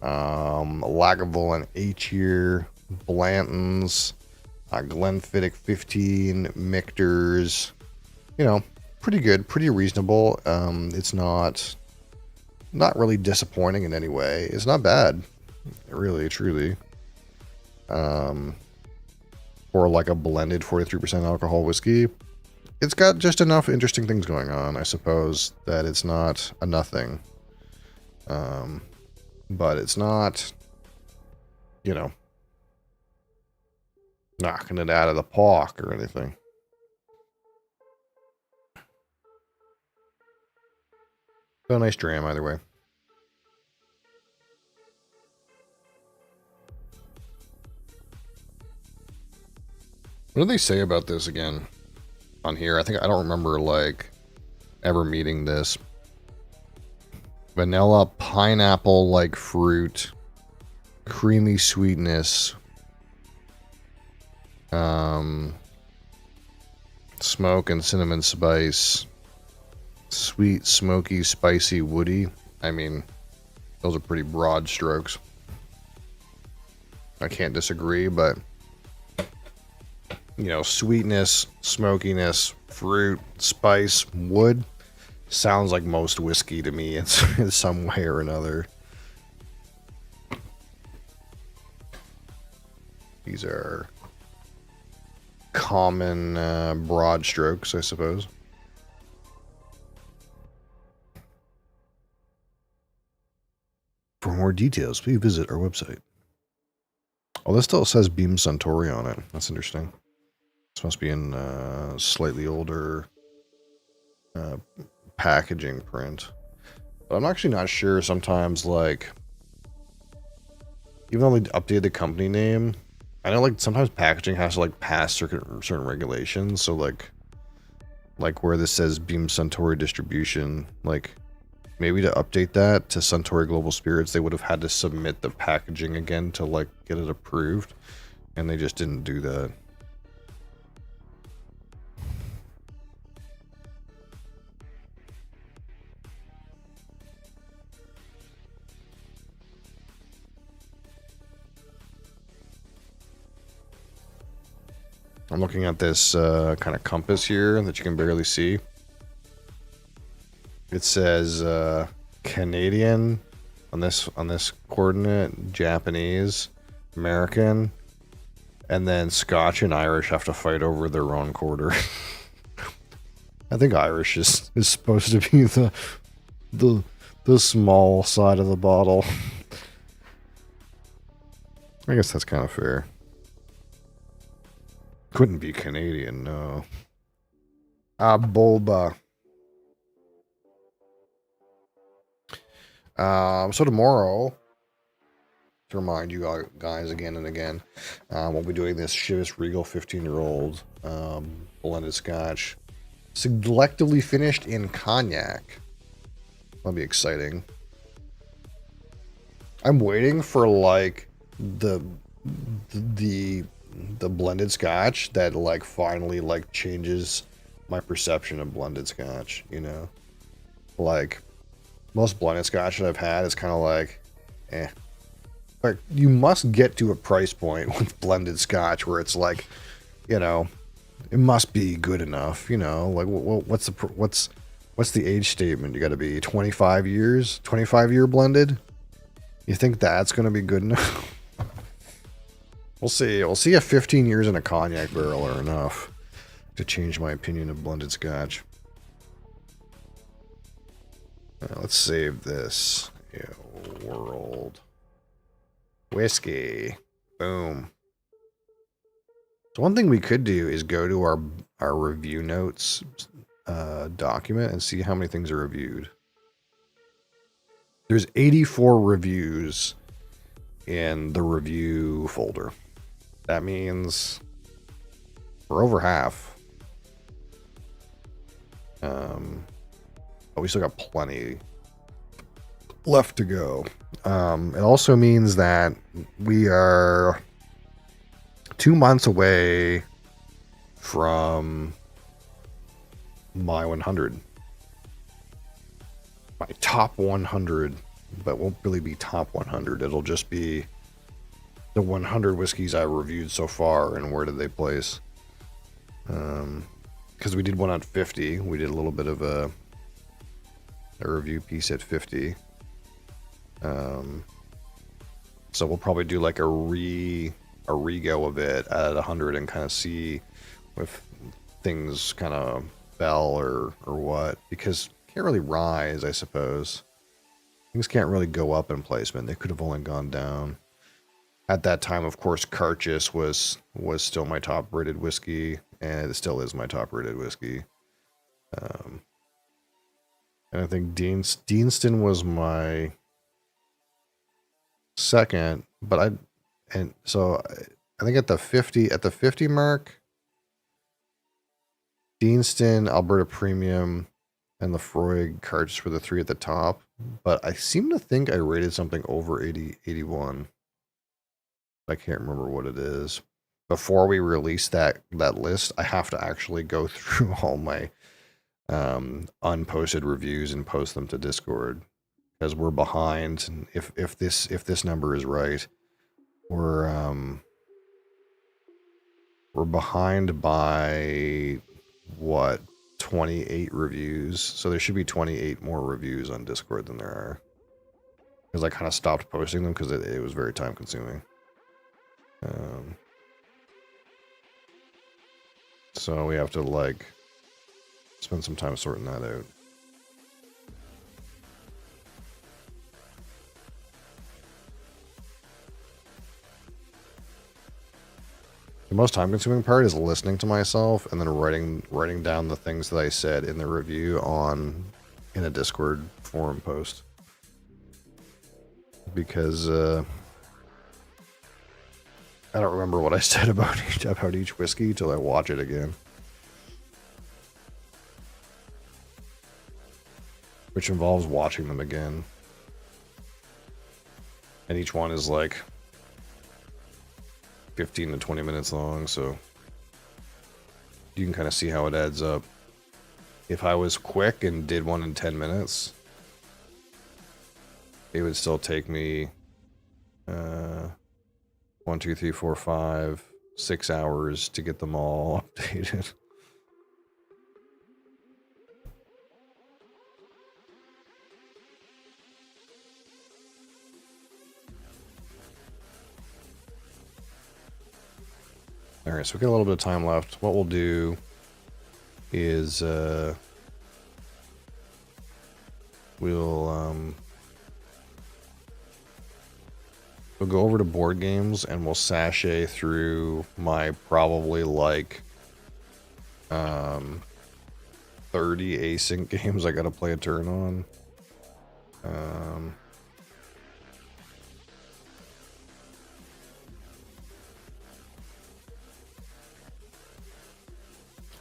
Lagavulin H-Year, Blanton's, Glenfiddich 15, Michter's. You know, pretty good, pretty reasonable. It's not really disappointing in any way. It's not bad, really, truly. For like a blended 43% alcohol whiskey, it's got just enough interesting things going on, I suppose, that it's not a nothing. But it's not, you know, knocking it out of the park or anything. So a nice dram either way. What do they say about this again on here? I don't remember like ever meeting this. Vanilla, pineapple like fruit, creamy sweetness, smoke and cinnamon spice, sweet, smoky, spicy, woody. I mean, those are pretty broad strokes. I can't disagree, but you know, sweetness, smokiness, fruit, spice, wood sounds like most whiskey to me in some way or another. These are common broad strokes, I suppose. For more details, please visit our website. Oh, this still says Beam Suntory on it. That's interesting. This must be in slightly older packaging print. But I'm actually not sure sometimes, like, even though they updated the company name, I know like sometimes packaging has to like pass certain regulations. So like where this says Beam Suntory Distribution, like maybe to update that to Suntory Global Spirits, they would have had to submit the packaging again to like get it approved, and they just didn't do that. I'm looking at this kind of compass here that you can barely see. It says Canadian on this coordinate, Japanese, American, and then Scotch and Irish have to fight over their own quarter. I think Irish is supposed to be the small side of the bottle. I guess that's kind of fair. Couldn't be Canadian, no. Boba. So tomorrow, to remind you guys again and again, we'll be doing this Chivas Regal 15-year-old blended Scotch, selectively finished in cognac. That'll be exciting. I'm waiting for like the blended Scotch that like finally like changes my perception of blended Scotch, you know? Like most blended Scotch that I've had is kind of like but you must get to a price point with blended Scotch where it's like, you know, it must be good enough, you know? Like what's the age statement? You got to be 25 years, 25-year blended? You think that's going to be good enough? We'll see. We'll see if 15 years in a cognac barrel are enough to change my opinion of blended Scotch. Let's save this. World whiskey. Boom. So one thing we could do is go to our review notes document and see how many things are reviewed. There's 84 reviews in the review folder. That means we're over half. But we still got plenty left to go. It also means that we are 2 months away from my 100. My top 100, but won't really be top 100. It'll just be the 100 whiskeys I reviewed so far and where did they place. Because we did one on 50. We did a little bit of a review piece at 50. So we'll probably do like a re-go of it at 100 and kind of see if things kind of fell or what. Because can't really rise, I suppose. Things can't really go up in placement. They could have only gone down. At that time, of course, Carchis was still my top-rated whiskey, and it still is my top-rated whiskey. And I think Deanston was my second, but I think at the 50 mark, Deanston, Alberta Premium, and the Freud Carchis were the three at the top. But I seem to think I rated something over 81. I can't remember what it is. Before we release that list, I have to actually go through all my unposted reviews and post them to Discord, because we're behind. And if this number is right, we're behind by what, 28 reviews. So there should be 28 more reviews on Discord than there are, because I kind of stopped posting them because it was very time consuming. So we have to like spend some time sorting that out. The most time consuming part is listening to myself and then writing down the things that I said in the review in a Discord forum post. Because I don't remember what I said about each whiskey till I watch it again. Which involves watching them again. And each one is like 15 to 20 minutes long, so you can kind of see how it adds up. If I was quick and did one in 10 minutes, it would still take me 1, 2, 3, 4, 5, 6 hours to get them all updated. Alright, so we got a little bit of time left. What we'll do is we'll go over to board games and we'll sashay through my probably like 30 async games I gotta play a turn on.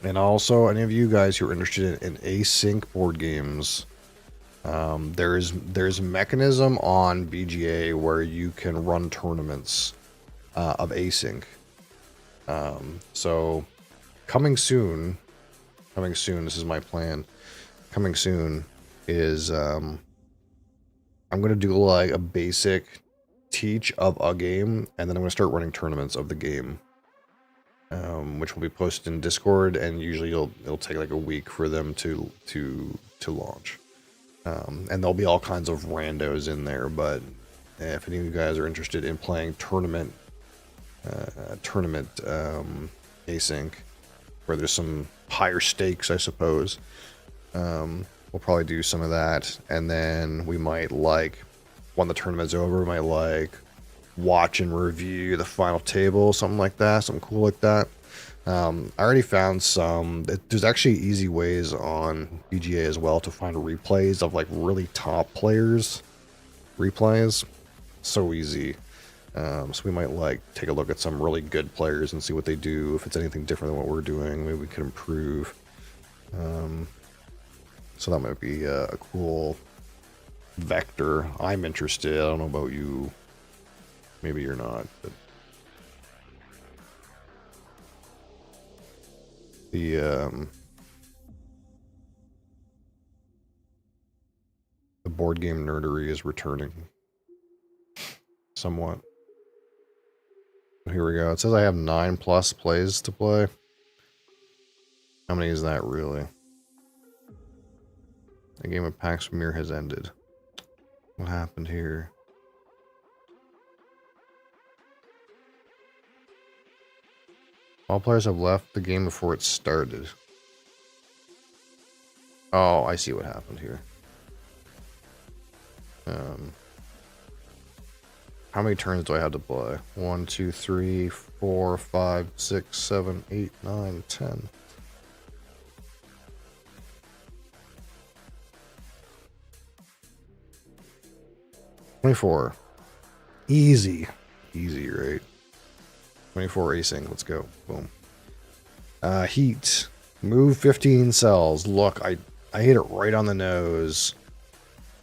And also, any of you guys who are interested in async board games, there's a mechanism on BGA where you can run tournaments of async. So coming soon, this is my plan. Coming soon is I'm gonna do like a basic teach of a game, and then I'm gonna start running tournaments of the game. Which will be posted in Discord, and usually it'll take like a week for them to launch. And there'll be all kinds of randos in there, but if any of you guys are interested in playing tournament async, where there's some higher stakes, I suppose, we'll probably do some of that, and then we might, like, when the tournament's over, we might like watch and review the final table, something like that, something cool like that. I already found there's actually easy ways on BGA as well to find replays of like really top players replays. So easy. So we might like take a look at some really good players and see what they do. If it's anything different than what we're doing, maybe we could improve. So that might be a cool vector. I'm interested. I don't know about you. Maybe you're not, but the board game nerdery is returning somewhat. Here we go. It says I have 9+ plays to play. How many is that really? The game of Pax Premier has ended. What happened here? All players have left the game before it started. Oh, I see what happened here. How many turns do I have to play? 1, 2, 3, 4, 5, 6, 7, 8, 9, 10. $24. Easy. Easy, right? 24 racing. Let's go. Boom. Heat. Move 15 cells. Look, I hit it right on the nose.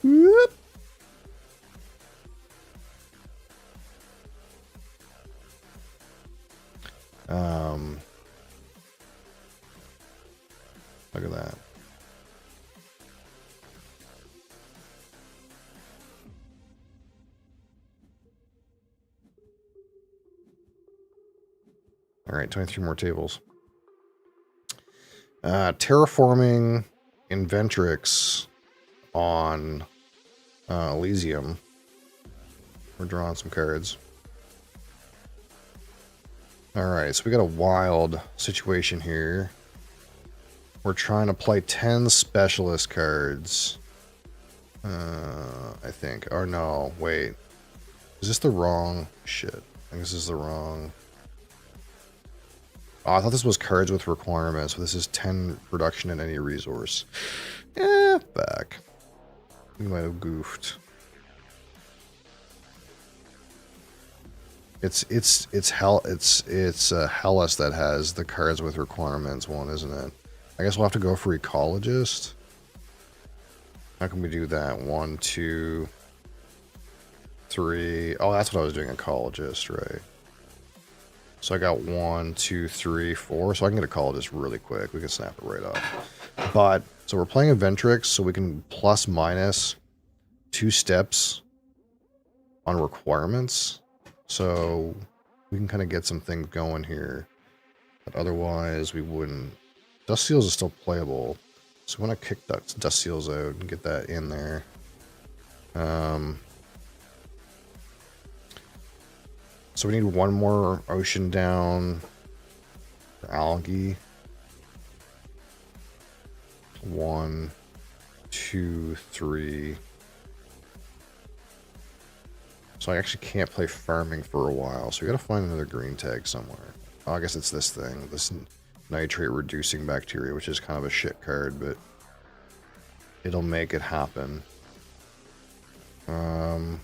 Whoop. Look at that. All right, 23 more tables. Terraforming Inventrix on Elysium. We're drawing some cards. Alright, so we got a wild situation here. We're trying to play 10 specialist cards. I think. Or no, wait. Is this the wrong... Shit. I think this is the wrong... Oh, I thought this was cards with requirements, but this is 10 production in any resource. Back. We might have goofed. It's Hellas that has the cards with requirements one, isn't it? I guess we'll have to go for ecologist. How can we do that? 1, 2, 3. Oh, that's what I was doing, ecologist, right? So I got 1, 2, 3, 4. So I can get ecologist really quick. We can snap it right off. But so we're playing Inventrix, so we can plus minus 2 steps on requirements. So we can kind of get some things going here. But otherwise, we wouldn't. Dust Seals is still playable. So when I kick Dust Seals out and get that in there. So we need one more Ocean Down for Algae. 1, 2, 3. So I actually can't play farming for a while, so we gotta find another green tag somewhere. Oh, I guess it's this thing, this nitrate reducing bacteria, which is kind of a shit card, but it'll make it happen. So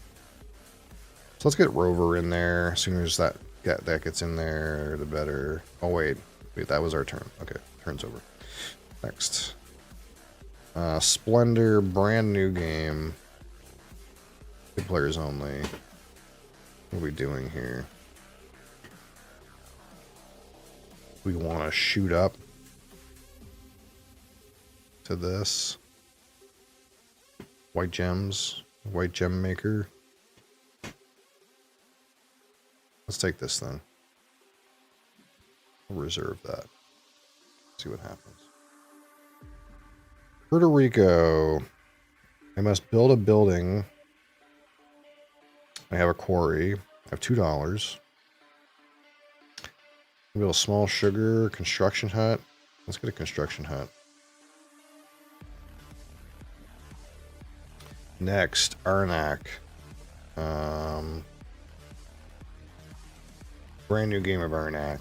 let's get Rover in there. As soon as that gets in there, the better. Oh wait, that was our turn. Okay, turn's over. Next, Splendor, brand new game. Good players only. What are we doing here? We want to shoot up to this. White gems. White gem maker. Let's take this then. We'll reserve that. See what happens. Puerto Rico. I must build a building. I have a quarry. I have $2. Build a small sugar construction hut. Let's get a construction hut. Next, Arnak. Brand new game of Arnak.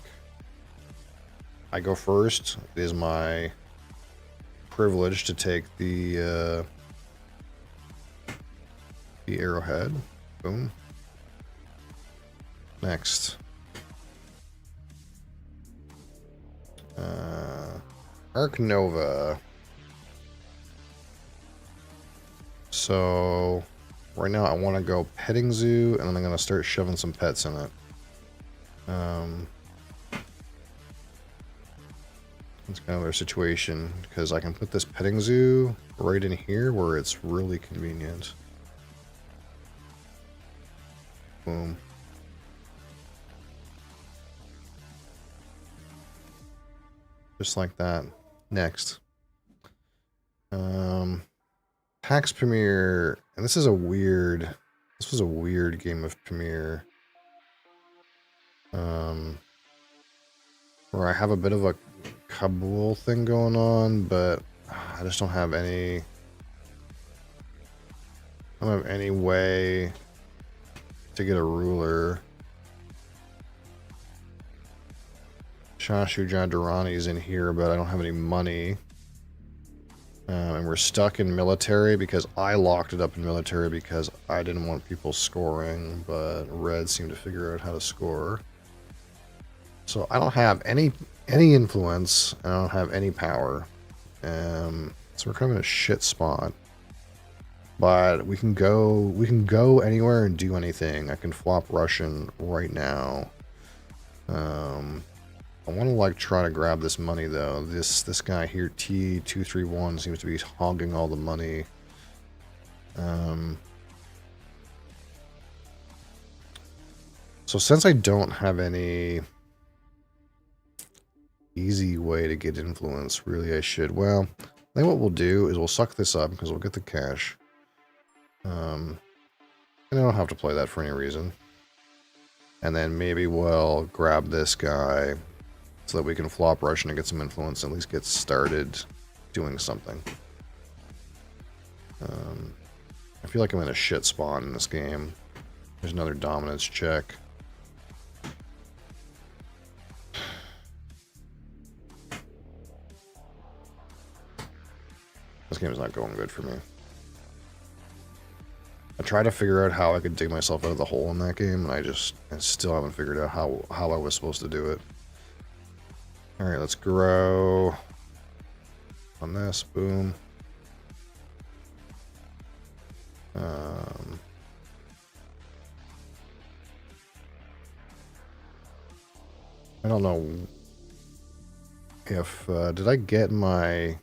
I go first. It is my privilege to take the The arrowhead. Boom. Next. Arc Nova. So right now I want to go petting zoo, and then I'm going to start shoving some pets in it. That's kind of their situation, because I can put this petting zoo right in here where it's really convenient. Boom. Just like that. Next. PAX Premiere, and this was a weird game of Premiere. Where I have a bit of a Kabul thing going on, but I just don't have any way to get a ruler. Shashu Jadurani's in here, but I don't have any money. And we're stuck in military because I locked it up in military because I didn't want people scoring, but Red seemed to figure out how to score. So I don't have any influence. I don't have any power. So we're kind of in a shit spot. But we can go anywhere and do anything. I can flop Russian right now. I want to like try to grab this money though. This guy here, T231, seems to be hogging all the money. So since I don't have any easy way to get influence, really I should. Well, I think what we'll do is we'll suck this up because we'll get the cash. And I don't have to play that for any reason. And then maybe we'll grab this guy so that we can flop Russian and get some influence and at least get started doing something. I feel like I'm in a shit spot in this game. There's another dominance check. This game is not going good for me. I tried to figure out how I could dig myself out of the hole in that game, and I still haven't figured out how I was supposed to do it. Alright, let's grow on this. Boom. I don't know if... did I get my...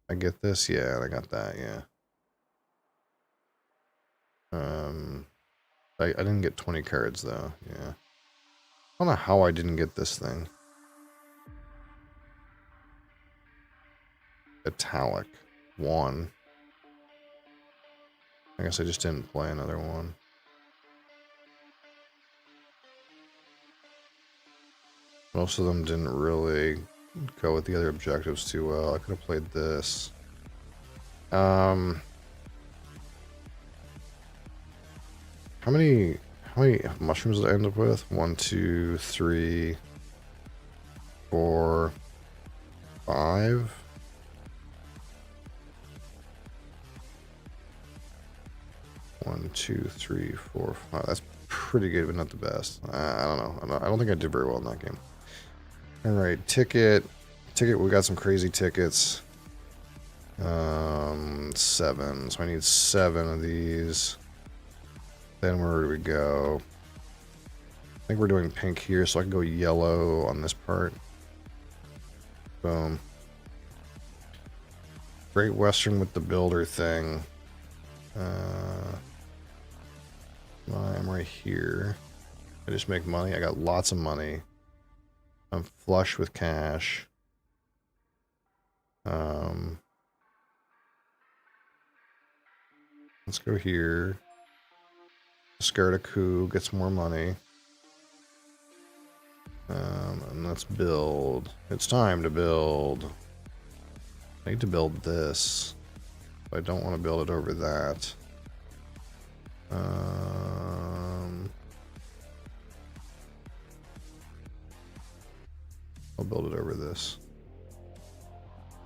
I get this? Yeah, I got that, yeah. I didn't get 20 cards, though, yeah. I don't know how I didn't get this thing. Italic. 1. I guess I just didn't play another one. Most of them didn't really go with the other objectives too well. I could have played this. How many mushrooms did I end up with? 1, 2, 3, 4, 5. One, 2, 3, 4, 5. That's pretty good, but not the best. I don't know. I don't think I did very well in that game. All right, ticket. We got some crazy tickets. 7. So I need 7 of these. Then where do we go? I think we're doing pink here, so I can go yellow on this part. Boom. Great Western with the builder thing. I'm right here. I just make money. I got lots of money. I'm flush with cash. Let's go here. Discard a coup, get some more money. And let's build. It's time to build. I need to build this. I don't want to build it over that. I'll build it over this.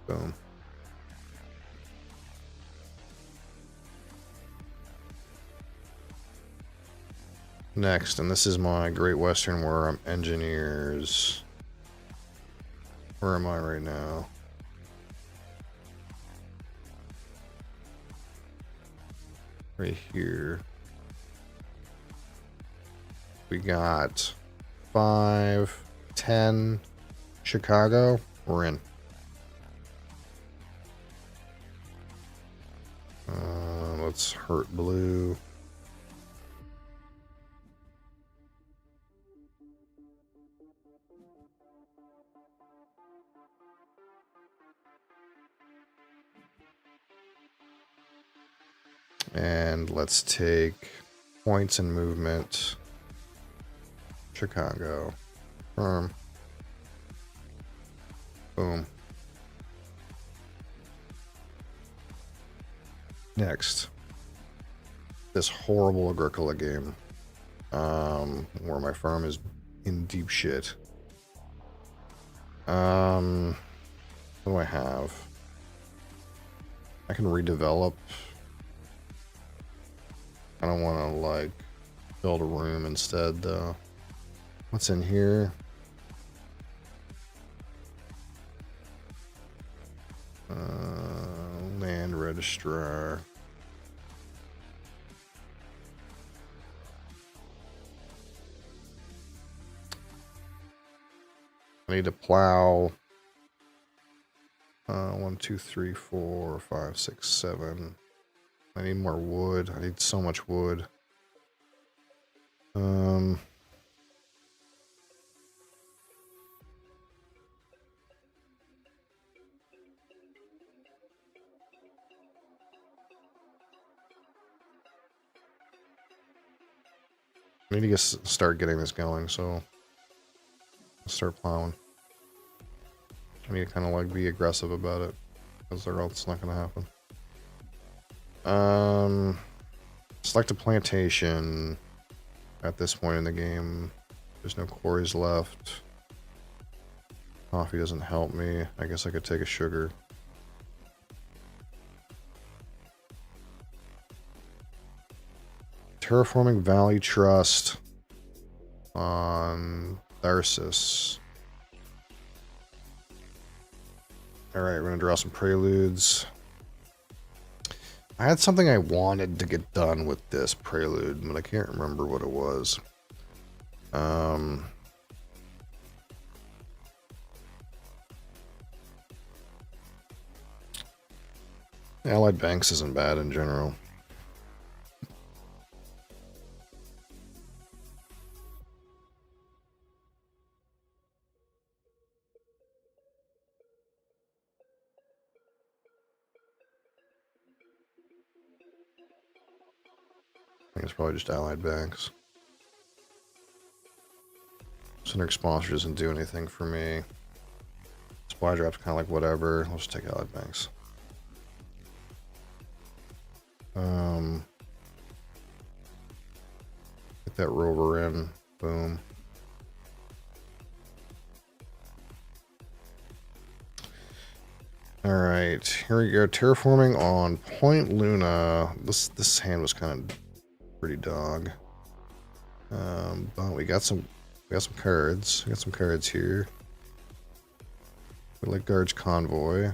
Boom. Next, and this is my Great Western where I'm engineers. Where am I right now? Right here. We got 5, 10, Chicago. We're in. Let's hurt blue. And let's take points and movement. Chicago. Boom. Next. This horrible Agricola game. Where my farm is in deep shit. What do I have? I can redevelop. I don't want to, like, build a room instead, though. What's in here? Land registrar. I need to plow. 1, 2, 3, 4, 5, 6, 7. I need more wood. I need so much wood. I need to start getting this going, so I'll start plowing. I need to kind of like be aggressive about it, because or else it's not going to happen. Select a plantation. At this point in the game, there's no quarries left. Coffee doesn't help me. I guess I could take a sugar. Terraforming Valley Trust on Tharsis. Alright, we're gonna draw some preludes. I had something I wanted to get done with this prelude, but I can't remember what it was. Allied Banks isn't bad in general. I think it's probably just Allied Banks. Center Sponsor doesn't do anything for me. Supply drop's kind of like whatever. Let's just take Allied Banks. Get that rover in. Boom. Alright, here we go. Terraforming on Point Luna. This hand was kind of pretty dog. But we got some cards. We got some cards here. We like Guards Convoy.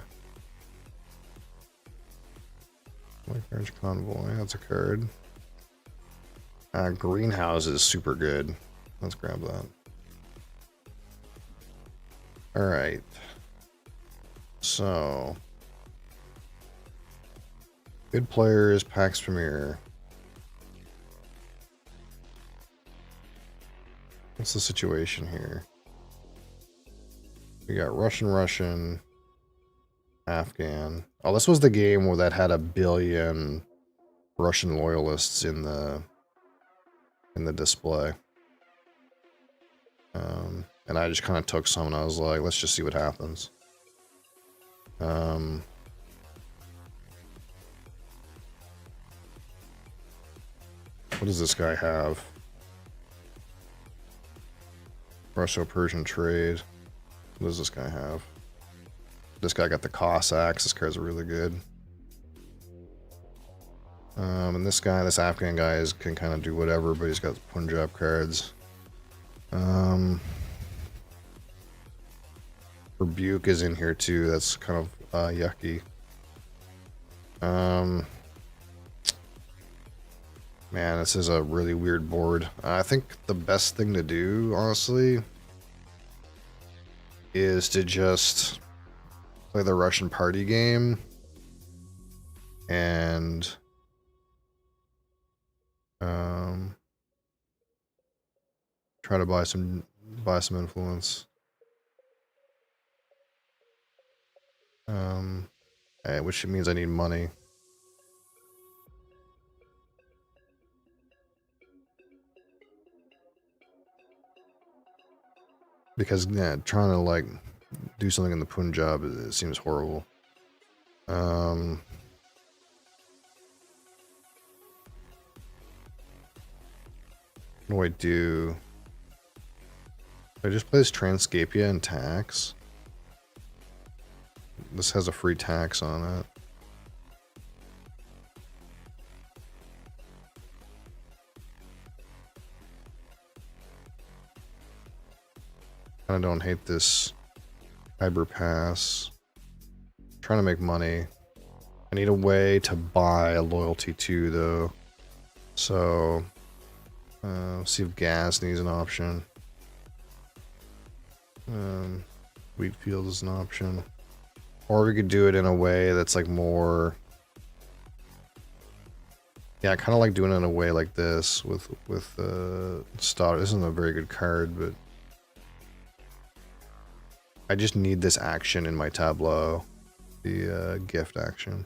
Guards Convoy, that's a card. Greenhouse is super good. Let's grab that. Alright. So. Good players, Pax Premier. What's the situation here? We got Russian, Afghan. Oh, this was the game where that had 1 billion Russian loyalists in the display. And I just kind of took some and I was like, let's just see what happens. What does this guy have? Russo-Persian trade. What does this guy have? This guy got the Cossacks. This card's really good. And this guy, this Afghan guy, can kind of do whatever, but he's got Punjab cards. Rebuke is in here too. That's kind of yucky. Man, this is a really weird board. I think the best thing to do, honestly, is to just play the Russian party game and try to buy some influence. Which means I need money. Because yeah, trying to like do something in the Punjab, it seems horrible. What do I do? I just play this Transcapia and tax. This has a free tax on it. I don't hate this Kyber Pass. I'm trying to make money. I need a way to buy a loyalty too, though. So, see if gas needs an option. Wheatfield is an option. Or we could do it in a way that's like more... Yeah, I kind of like doing it in a way like this with Stoddard. This isn't a very good card, but... I just need this action in my tableau. The gift action.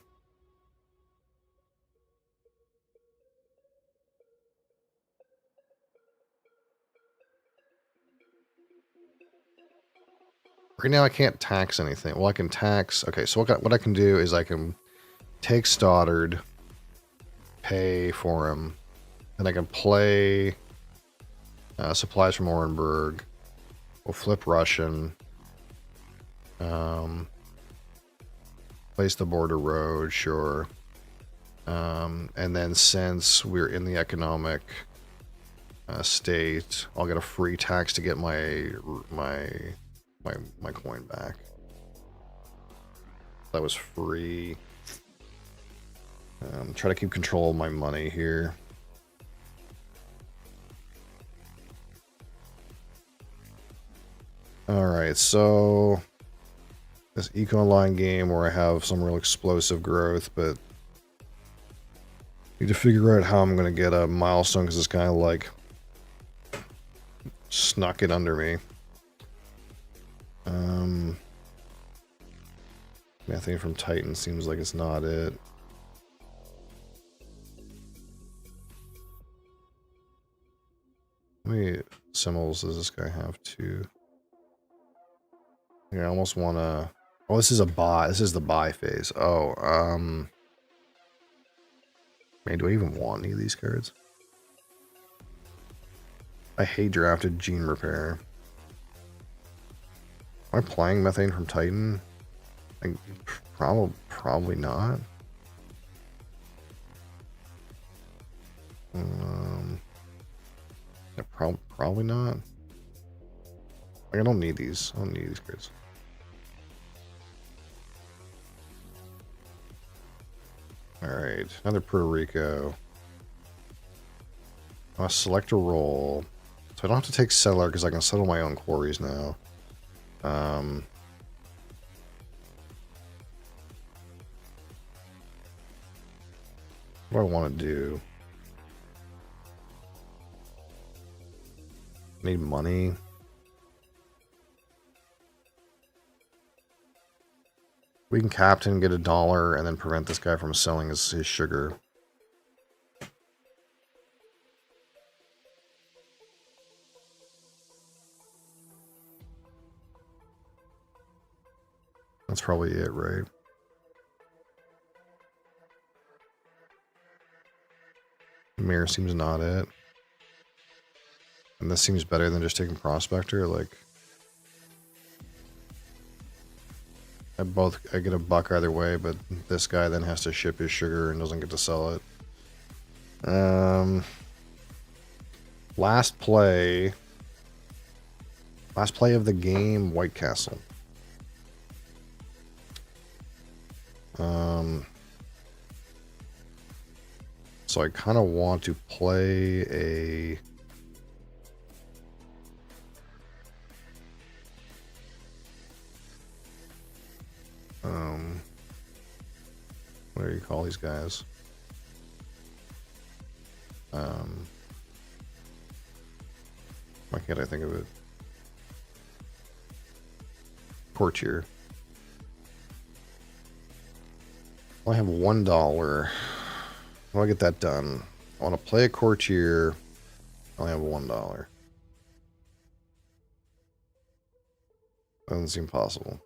Right now I can't tax anything. Well, I can tax... Okay, so what I can do is I can take Stoddard, pay for him, and I can play supplies from Orenburg. We'll flip Russian. Place the border road, sure. And then since we're in the economic state, I'll get a free tax to get my coin back. That was free. Try to keep control of my money here. Alright, so this eco-line game where I have some real explosive growth, but need to figure out how I'm going to get a milestone because this guy like snuck it under me. Methane from Titan seems like it's not it. How many symbols does this guy have too? Yeah, I almost want to... Oh, this is a buy. This is the buy phase. Oh, man, do I even want any of these cards? I hate drafted Gene Repair. Am I playing Methane from Titan? Like, probably not. Yeah, probably not. Like, I don't need these. I don't need these cards. Alright, another Puerto Rico. I'll select a roll. So I don't have to take settler because I can settle my own quarries now. What do I want to do? Need money. We can captain, get $1, and then prevent this guy from selling his sugar. That's probably it, right? Mirror seems not it. And this seems better than just taking Prospector, like... I get a buck either way, but this guy then has to ship his sugar and doesn't get to sell it. Last play. Last play of the game, White Castle. So I kind of want to play a... what do you call these guys? Why can't I think of it? Courtier. I have $1. How do I get that done? I want to play a courtier. I only have $1. Doesn't seem possible.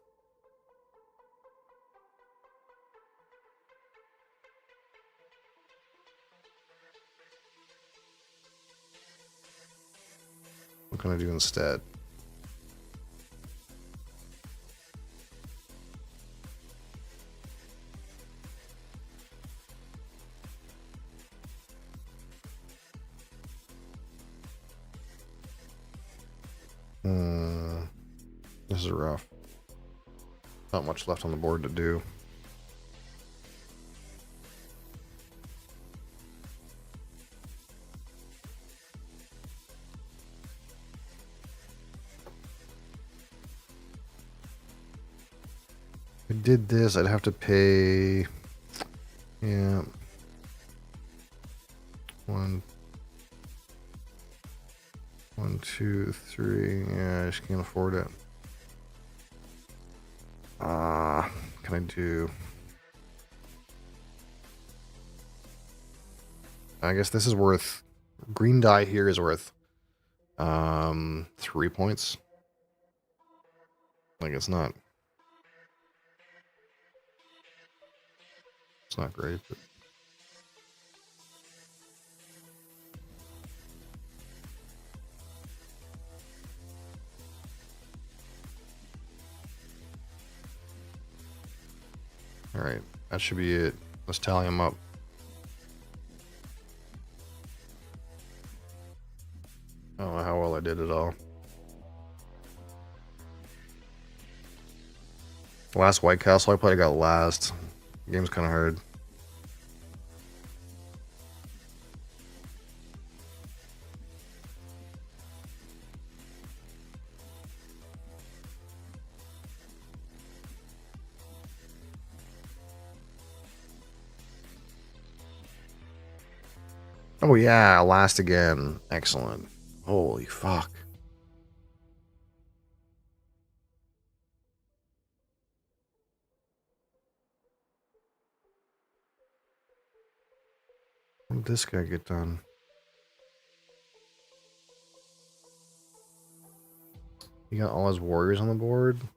What can I do instead? This is rough. Not much left on the board to do. If I did this, I'd have to pay... Yeah. One, two, three. Yeah, I just can't afford it. Can I do... I guess this is worth... Green die here is worth 3 points. Like, it's not great, but... Alright, that should be it. Let's tally them up. I don't know how well I did it all. Last White Castle I played, I got last. The game's kind of hard. Oh yeah, last again. Excellent. Holy fuck. When did this guy get done? He got all his warriors on the board. Is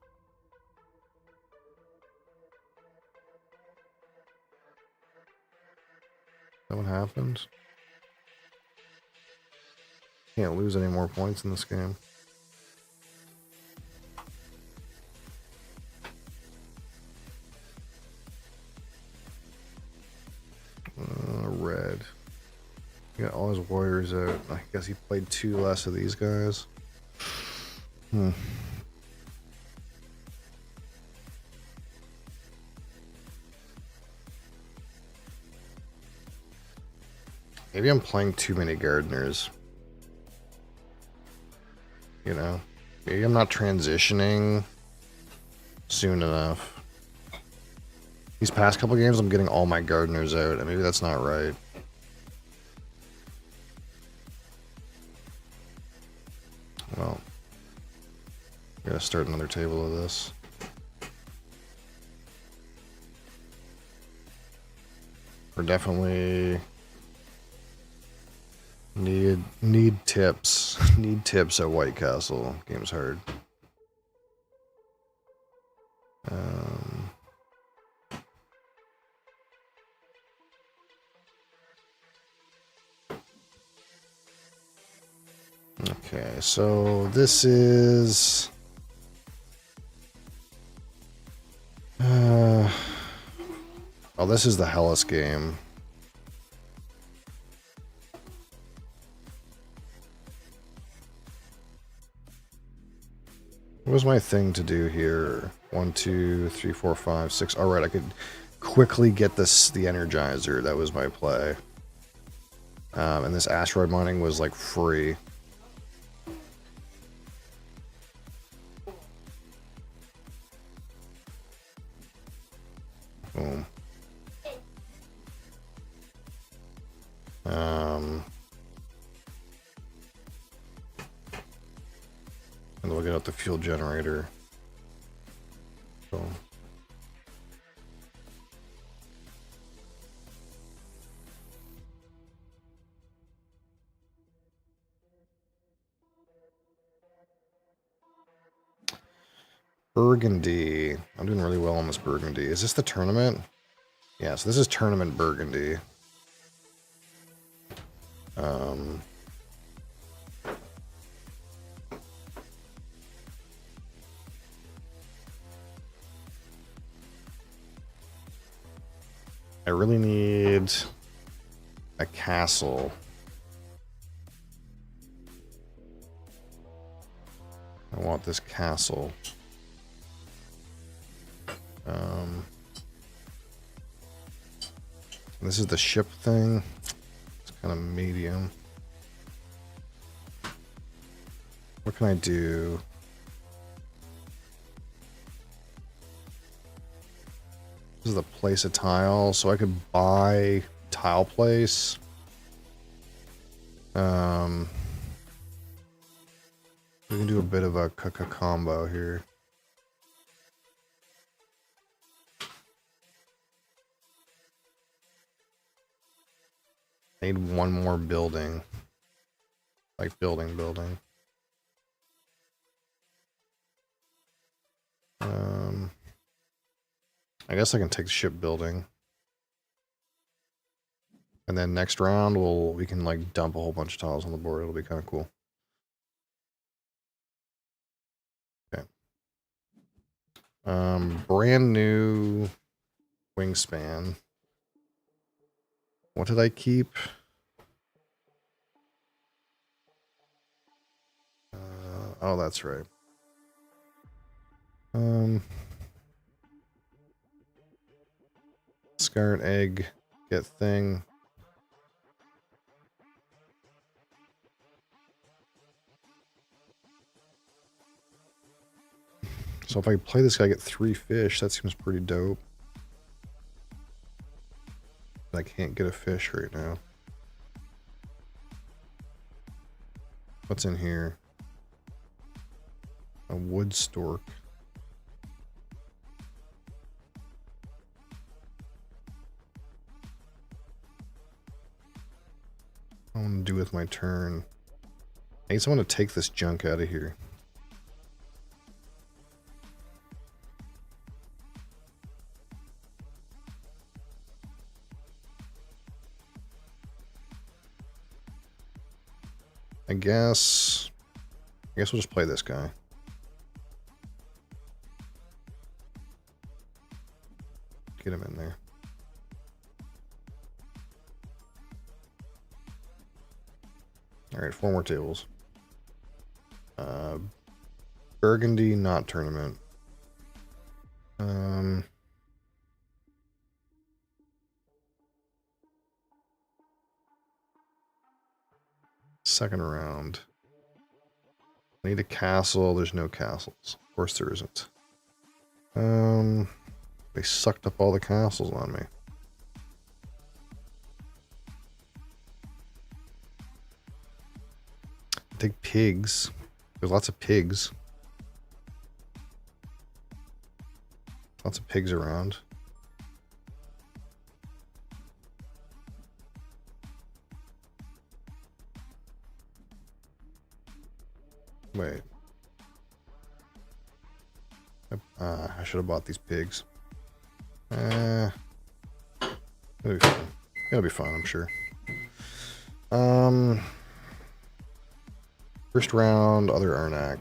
that what happened? Can't lose any more points in this game. Red. He got all his warriors out. I guess he played 2 less of these guys. Maybe I'm playing too many gardeners. You know? Maybe I'm not transitioning soon enough. These past couple games, I'm getting all my gardeners out, and maybe that's not right. Well, gotta start another table of this. We're definitely need tips. Need tips at White Castle. Game's hard. Okay, so this is... oh, this is the Hellas game. What was my thing to do here? 1, 2, 3, 4, 5, 6. All right, I could quickly get the Energizer. That was my play. And this asteroid mining was like free. Boom. And we'll get out the fuel generator. Boom. Burgundy. I'm doing really well on this Burgundy. Is this the tournament? Yeah, so this is tournament Burgundy. I really need a castle. I want this castle. This is the ship thing. It's kind of medium. What can I do? This is the place of tile, so I could buy tile place. We can do a bit of a combo here. I need one more building. Like building. I guess I can take the shipbuilding. And then next round we can like dump a whole bunch of tiles on the board. It'll be kind of cool. Okay. Brand new wingspan. What did I keep? Oh, that's right. Scarlet egg, get thing. So if I play this guy, I get 3 fish. That seems pretty dope. I can't get a fish right now. What's in here? A wood stork. What I want to do with my turn. I need someone to take this junk out of here. I guess we'll just play this guy. Get him in there. All right, 4 more tables. Burgundy, not tournament. Second round. I need a castle. There's no castles. Of course there isn't. They sucked up all the castles on me. Take pigs. There's lots of pigs. Lots of pigs around. Wait. I should have bought these pigs. It'll be fun. It'll be fun, I'm sure. First round, other Arnak.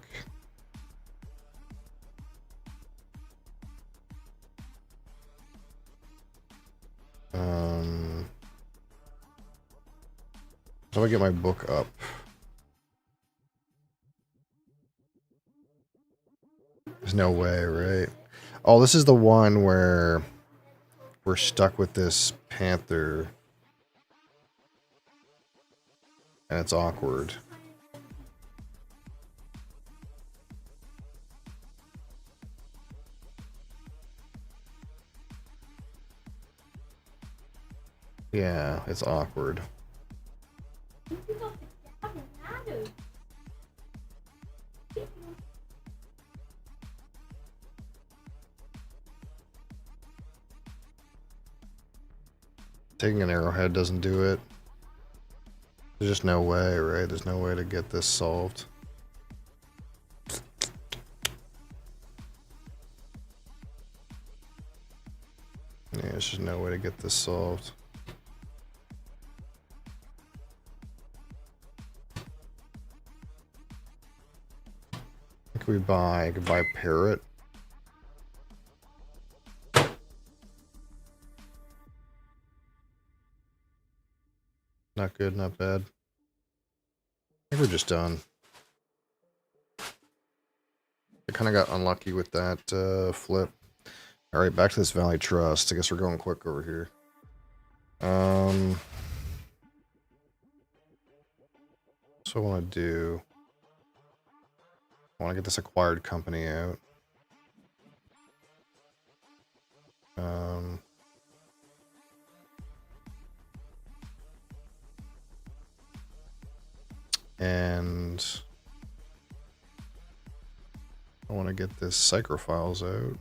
How do I get my book up? There's no way, right? Oh, this is the one where we're stuck with this panther. And it's awkward. Yeah, it's awkward. Taking an arrowhead doesn't do it. There's just no way, right? There's no way to get this solved. Yeah, there's just no way to get this solved. What can we buy? I could buy a parrot. Not good, not bad. I think we're just done. I kind of got unlucky with that flip. Alright, back to this Valley Trust. I guess we're going quick over here. So I want to do... I want to get this acquired company out. And I want to get this Psychrophiles out.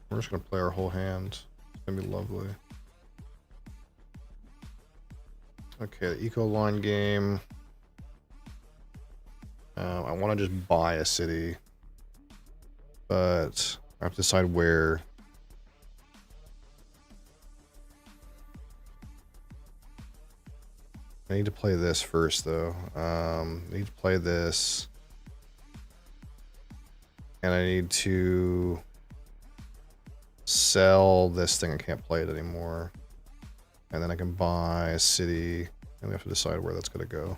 We're just going to play our whole hand. It's going to be lovely. Okay, the Eco Line game. I want to just buy a city. But I have to decide where. I need to play this first, though. I need to play this. And I need to sell this thing. I can't play it anymore. And then I can buy a city. And we have to decide where that's going to go.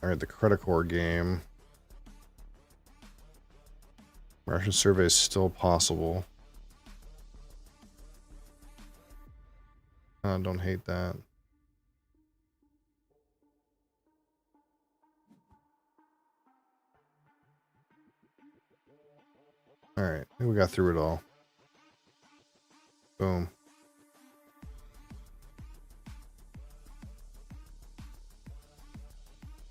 Alright, the Credit Core game. Martian Survey is still possible. Don't hate that. Alright, I think we got through it all. Boom.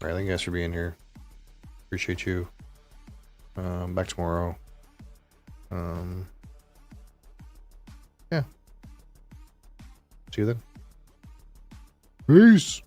Alright, thank you guys for being here. Appreciate you. Back tomorrow. Yeah. See you then. Peace.